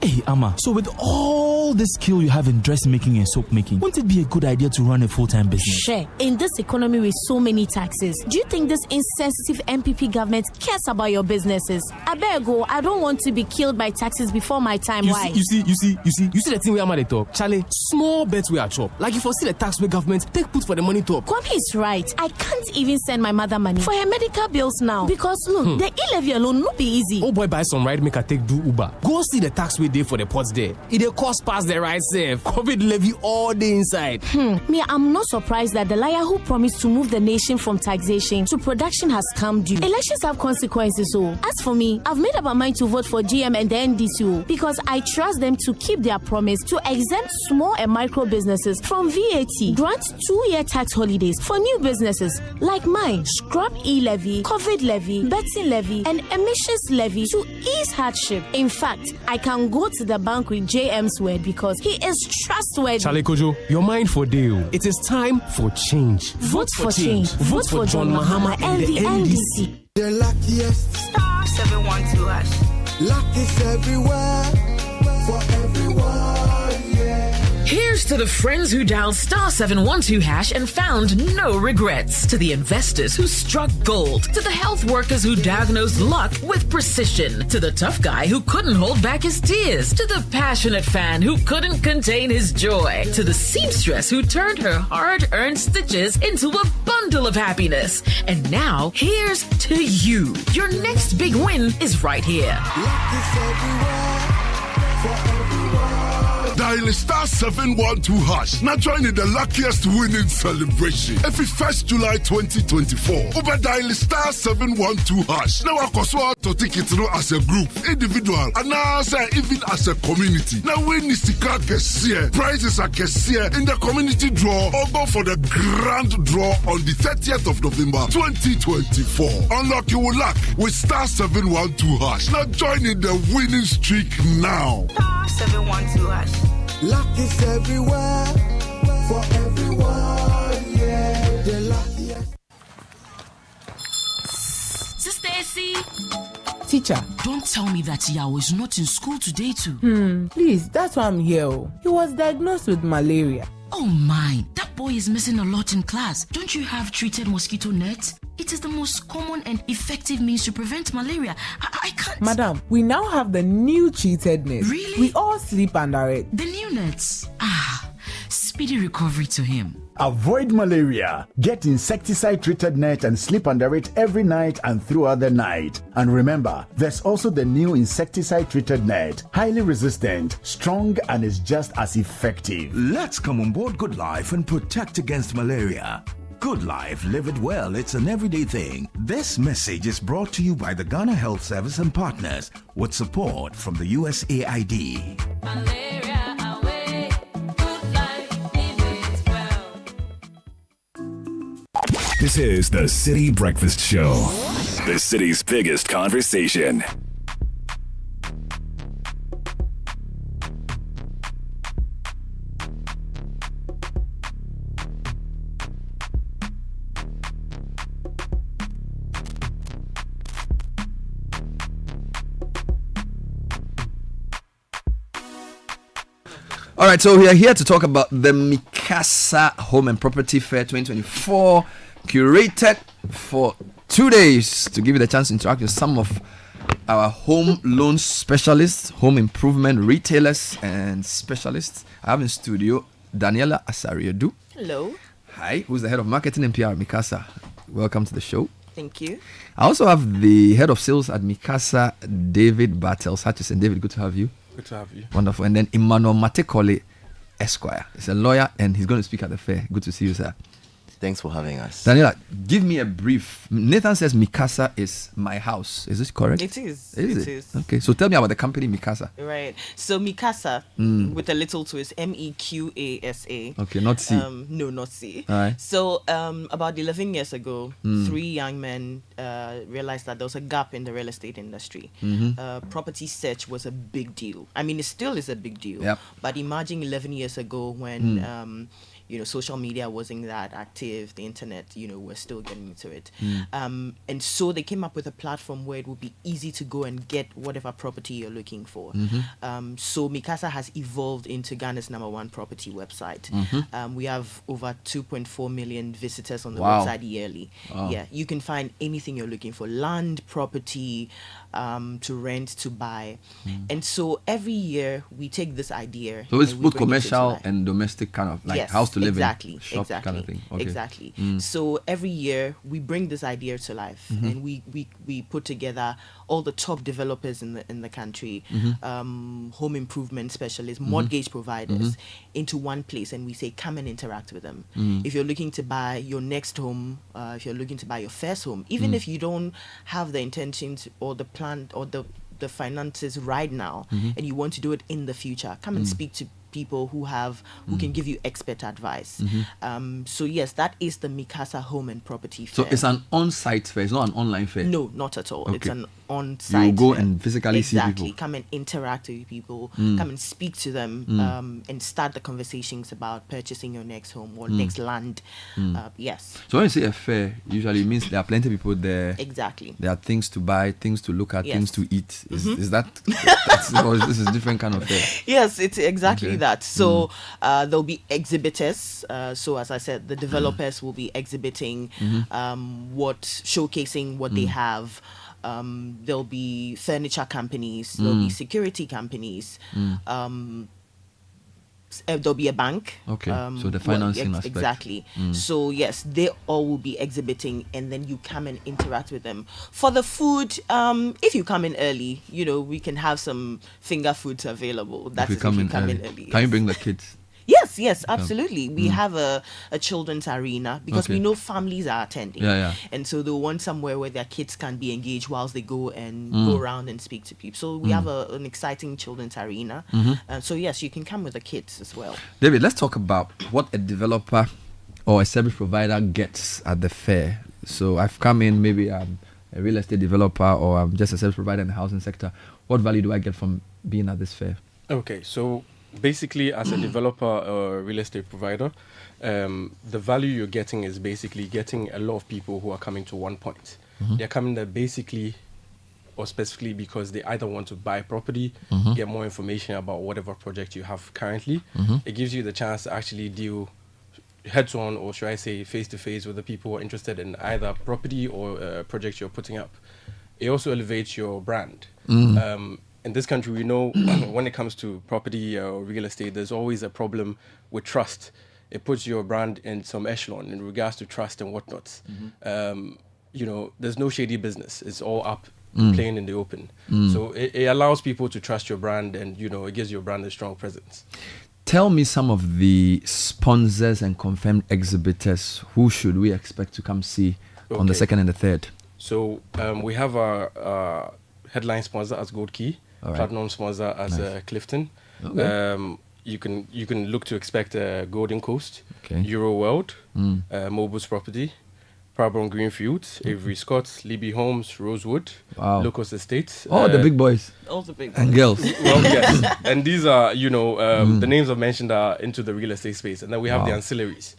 Hey, Amma, so with all the skill you have in dressmaking and soap making, wouldn't it be a good idea to run a full-time business? Sure. In this economy with so many taxes, do you think this insensitive MPP government cares about your businesses? I better go. I don't want to be killed by taxes before my time. Why? You see the thing where Amma they talk. Charlie, small bets we are chop. Like if you see the tax where government take put for the money top. Kwame is right. I can't even send my mother money for her medical bills now because look, the e-levy alone no be easy. Oh boy, buy some ride make I take do Uber. Go see the tax way day for the pots there. It dey cost past the right safe. COVID levy all day inside. Me, I'm not surprised that the liar who promised to move the nation from taxation to production has come due. Elections have consequences, so as for me, I've made up my mind to vote for GM and the NDCO because I trust them to keep their promise to exempt small and micro businesses from VAT, grant 2-year tax holidays for new businesses like mine, scrap e-levy, COVID levy, betting levy, and emissions levy to ease hardship. In fact, I can go to the bank with JM's word because he is trustworthy. Charlie Kojo, your mind for deal. It is time for change. Vote for change. Vote for John Mahama and the NDC. The luckiest. Star 712 hash. Luck is everywhere. For everyone, yeah. Here's to the friends who dialed star 712 hash and found no regrets. To the investors who struck gold. To the health workers who diagnosed luck with precision. To the tough guy who couldn't hold back his tears. To the passionate fan who couldn't contain his joy. To the seamstress who turned her hard-earned stitches into a bundle of happiness. And now, here's to you. Your next big win is right here. Luck is everywhere. For everyone. dial star 712 hash. Now join in the luckiest winning celebration. Every 1st July 2024. Over dial star 712 hash. Now I can to take it as a group, individual, and now even as a community. Now we need to get prizes are get in the community draw or go for the grand draw on the 30th of November 2024. Unlock your luck with star 712 hash. Now join in the winning streak now. Star 712 hash. Luck is everywhere for everyone. Yeah, the luckiest. Sister Essie. Teacher, don't tell me that Yao is not in school today too. Please, that's why I'm here. He was diagnosed with malaria. Oh my, that boy is missing a lot in class. Don't you have treated mosquito nets? It is the most common and effective means to prevent malaria. I can't. Madam, we now have the new treated net. Really? We all sleep under it. The new nets? Speedy recovery to him. Avoid malaria. Get insecticide-treated net and sleep under it every night and throughout the night. And remember, there's also the new insecticide-treated net. Highly resistant, strong, and is just as effective. Let's come on board Good Life and protect against malaria. Good Life, live it well. It's an everyday thing. This message is brought to you by the Ghana Health Service and partners with support from the USAID. Malaria away. Good life, live it well. This is the Citi Breakfast Show, the city's biggest conversation. All right, so we are here to talk about the Mikasa Home and Property Fair 2024, curated for 2 days to give you the chance to interact with some of our home loan specialists, home improvement retailers and specialists. I have in studio Daniela Asariedu. Hello. Hi, who's the head of marketing and PR at Mikasa. Welcome to the show. Thank you. I also have the head of sales at Mikasa, David Bartels Hutchison. David, good to have you. Good to have you. Wonderful. And then Emmanuel Matekole, Esquire. He's a lawyer and he's going to speak at the fair. Good to see you, sir. Thanks for having us. Daniela, give me a brief. Nathan says Mikasa is my house. Is this correct? It is. It is. Okay, so tell me about the company Mikasa. Right. So Mikasa, with a little twist, MEQASA. Okay, not C. No, not C. All right. So about 11 years ago, 3 young men realized that there was a gap in the real estate industry. Property search was a big deal. I mean, it still is a big deal. Yep. But imagine 11 years ago when social media wasn't that active, the internet, we're still getting into it. And so they came up with a platform where it would be easy to go and get whatever property you're looking for. So Mikasa has evolved into Ghana's #1 property website. We have over 2.4 million visitors on the website yearly. Wow. Yeah, you can find anything you're looking for, land, property, to rent, to buy. And so every year we take this idea. So it's both commercial and domestic, kind of like house to live in, shop exactly, kind of thing. Okay. Exactly. So every year we bring this idea to life, and we put together all the top developers in the country, home improvement specialists, mortgage providers into one place, and we say, come and interact with them. If you're looking to buy your next home, if you're looking to buy your first home, even if you don't have the intentions or the plan or the finances right now, and you want to do it in the future, come and speak to people who can give you expert advice. So yes, that is the Mikasa Home and Property Fair. So it's an on-site fair, it's not an online fair? No, not at all. Okay. It's an on-site You go fair. and physically see people. Come and interact with people, come and speak to them, and start the conversations about purchasing your next home or next land. Yes. So when you say a fair, usually it means there are plenty of people there. Exactly. There are things to buy, things to look at, Yes. things to eat. Is that or this is a different kind of fair? Yes, it's exactly Okay. that. So there'll be exhibitors. So as I said, the developers will be exhibiting showcasing what they have. There'll be furniture companies, there'll be security companies, there'll be a bank. Okay, so the financing aspect. Exactly. So yes, they all will be exhibiting, and then you come and interact with them. For the food, if you come in early, we can have some finger foods available. That's if you come in early. Can you bring the kids? Yes, absolutely. We have a children's arena because we know families are attending. Yeah. And so they want somewhere where their kids can be engaged whilst they go and go around and speak to people. So we have an exciting children's arena. So yes, you can come with the kids as well. David, let's talk about what a developer or a service provider gets at the fair. So I've come in, maybe I'm a real estate developer or I'm just a service provider in the housing sector. What value do I get from being at this fair? Okay, so basically, as a developer or real estate provider, the value you're getting is basically getting a lot of people who are coming to one point. They're coming there basically or specifically because they either want to buy property, get more information about whatever project you have currently. It gives you the chance to actually deal heads-on, or should I say face-to-face, with the people who are interested in either property or projects you're putting up. It also elevates your brand. In this country, we know when it comes to property or real estate, there's always a problem with trust. It puts your brand in some echelon in regards to trust and whatnot. There's no shady business. It's all up, plain in the open. So it allows people to trust your brand, and it gives your brand a strong presence. Tell me some of the sponsors and confirmed exhibitors. Who should we expect to come see on the 2nd and the 3rd? So we have our headline sponsor as Gold Key. Platinum sponsor as Clifton. Okay. You can look to expect Golden Coast, Euro World, Mobile's Property, Prabron Greenfields, Avery Scott, Libby Homes, Rosewood, Locust Estates. The big boys. All the big boys. And girls. Well, yes. And these are, the names I've mentioned are into the real estate space. And then we have the ancillaries.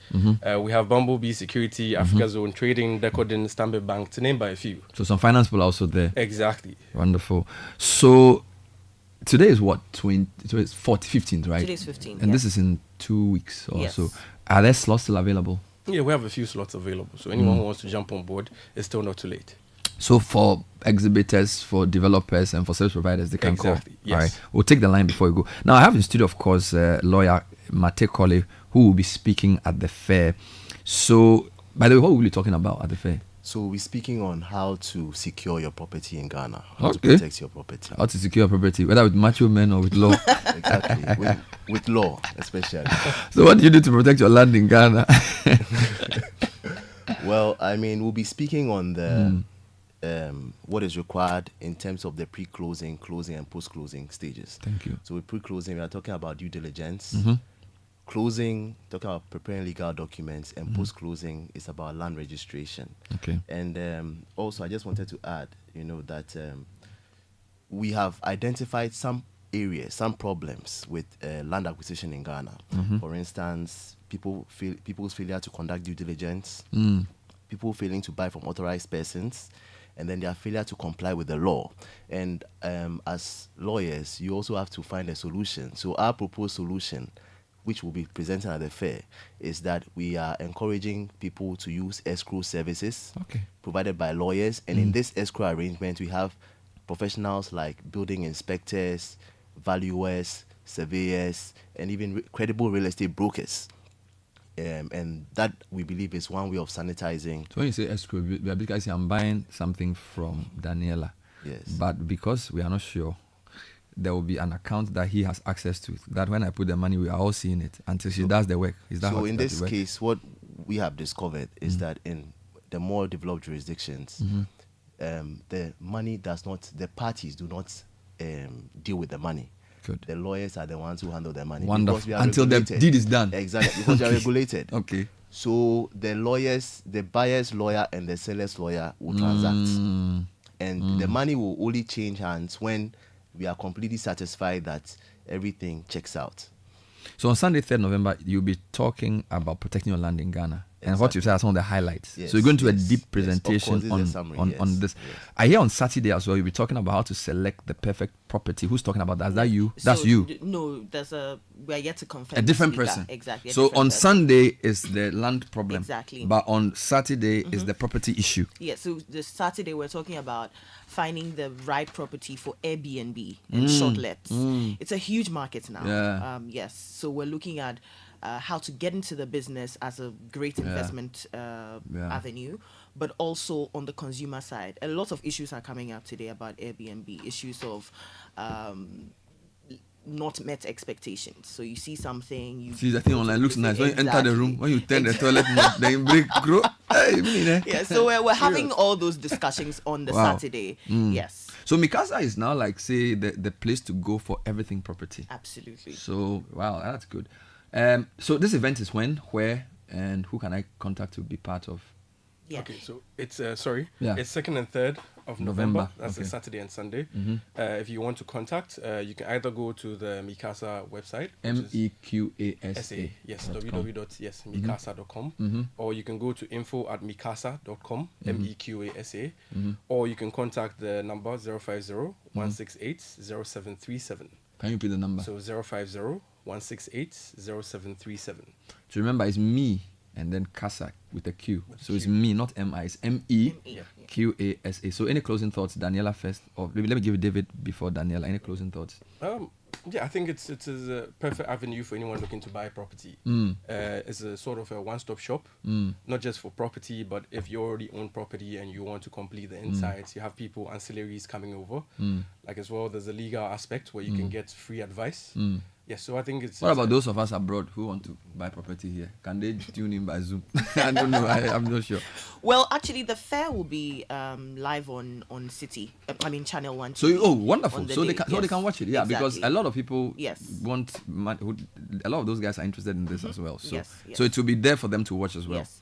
We have Bumblebee Security, Africa Zone Trading, Decodin, Stanbic Bank, to name by a few. So some finance people also there. Exactly. Wonderful. So today is what? 15th, right? Today's 15th. And this is in 2 weeks or so. Are there slots still available? Yeah, we have a few slots available. So anyone who wants to jump on board, it's still not too late. So for exhibitors, for developers, and for service providers, they can call. Yes. All right. We'll take the line before we go. Now, I have in studio, of course, lawyer Mate Kole, who will be speaking at the fair. So, by the way, what will we be talking about at the fair? So we're speaking on how to secure your property in Ghana, how to protect your property. How to secure your property, whether with macho men or with law. Exactly, with law especially. So what do you do to protect your land in Ghana? Well, we'll be speaking on the what is required in terms of the pre-closing, closing, and post-closing stages. Thank you. So with pre-closing, we are talking about due diligence. Closing, talking about preparing legal documents, and post-closing is about land registration. Okay. And also, I just wanted to add, that we have identified some areas, some problems with land acquisition in Ghana. For instance, people's failure to conduct due diligence, people failing to buy from authorized persons, and then their failure to comply with the law. And as lawyers, you also have to find a solution. So our proposed solution, which will be presented at the fair, is that we are encouraging people to use escrow services provided by lawyers. And in this escrow arrangement, we have professionals like building inspectors, valuers, surveyors, and even credible real estate brokers. And that, we believe, is one way of sanitizing. So when you say escrow, because I'm buying something from Daniela. Yes. But because we are not sure, there will be an account that he has access to, that when I put the money, we are all seeing it until she does the work. Is that so in this case, what we have discovered is that in the more developed jurisdictions, the money does not, the parties do not deal with the money. Good. The lawyers are the ones who handle the money. Wonderful. Until the deed is done. Exactly, because they are regulated. Okay. So the lawyers, the buyer's lawyer and the seller's lawyer will transact. And the money will only change hands when we are completely satisfied that everything checks out. So on Sunday, 3rd November, you'll be talking about protecting your land in Ghana. And what you say are some of the highlights. Yes, so you're going to a yes, deep yes. presentation Of course, this is a summary, on this. I hear on Saturday as well, you'll be talking about how to select the perfect property. Who's talking about that? Is that you? That's you. No, we're yet to confirm. A different speaker. person. Exactly. So on Sunday is the land problem. Exactly. But on Saturday is the property issue. Yeah, so this Saturday we're talking about finding the right property for Airbnb and short lets. It's a huge market now. Yeah. Yes, so we're looking at how to get into the business as a great investment avenue, but also on the consumer side. A lot of issues are coming up today about Airbnb, issues of not met expectations. So you see something, you see the thing online looks nice. When you enter the room, when you turn the toilet, then you break grow. Yeah, so we're having all those discussions on the Saturday. Yes. So Mikasa is now like say the place to go for everything property. Absolutely. So wow, that's good. So this event is when, where, and who can I contact to be part of? Yeah. Okay, so it's it's 2nd and 3rd of November. That's a Saturday and Sunday. If you want to contact, you can either go to the Mikasa website, MEQASA. Yes, www.mikasa.com, or you can go to info@mikasa.com, MEQASA, or you can contact the number 050-168-0737. Can you repeat the number? So 050-168-0737. So remember, it's me and then Casa with a Q. So it's me, not M-I. It's MEQASA. So any closing thoughts, Daniela first? Or let me give David before Daniela. Any closing thoughts? Yeah, I think it's a perfect avenue for anyone looking to buy property. It's a sort of a one-stop shop, not just for property, but if you already own property and you want to complete the insights, you have people, ancillaries coming over. Like as well, there's a legal aspect where you can get free advice. Yes, so I think it's... What about those of us abroad who want to buy property here? Can they tune in by Zoom? I don't know. I'm not sure. Well, actually, the fair will be live on Citi. Channel 1. So, wonderful. So they can watch it. Yeah, exactly. Because a lot of people want... a lot of those guys are interested in this as well. So, so it will be there for them to watch as well. Yes.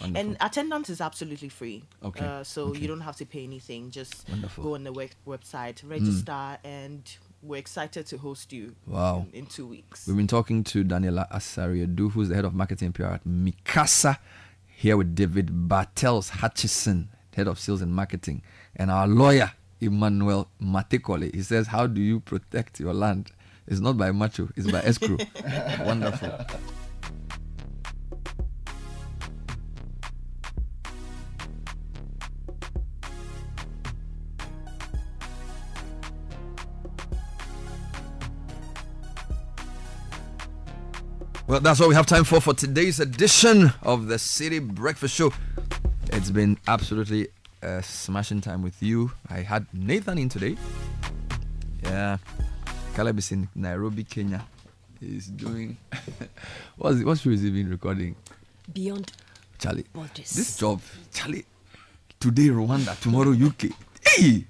Wonderful. And attendance is absolutely free. Okay. So you don't have to pay anything. Just go on the website, register, and... we're excited to host you in 2 weeks. We've been talking to Daniela Asariedu, who's the head of marketing PR at Mikasa, here with David Bartels Hutchison, head of sales and marketing, and our lawyer, Emmanuel Matekole. He says, how do you protect your land? It's not by macho, it's by escrow. Wonderful. Well, that's all we have time for today's edition of the Citi Breakfast Show. It's been absolutely a smashing time with you. I had Nathan in today. Yeah. Caleb is in Nairobi, Kenya. He's doing... what show is he been recording? Beyond Charlie. Borders. This job, Charlie, today Rwanda, tomorrow UK. Hey!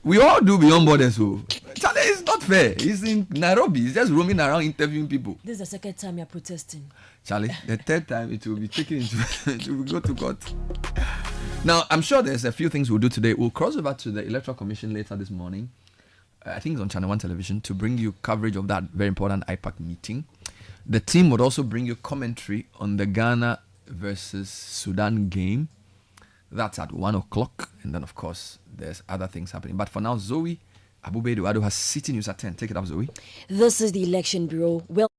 We all do Beyond Borders, so Charlie, it's not fair. He's in Nairobi. He's just roaming around interviewing people. This is the second time you're protesting. Charlie, the third time it will be taken into... it will go to court. Now, I'm sure there's a few things we'll do today. We'll cross over to the Electoral Commission later this morning. I think it's on Channel 1 television to bring you coverage of that very important IPAC meeting. The team would also bring you commentary on the Ghana versus Sudan game. That's at 1 o'clock. And then, of course, there's other things happening. But for now, Zoe Abubedu Ado has Citi News at 10. Take it up, Zoe. This is the Election Bureau. Well,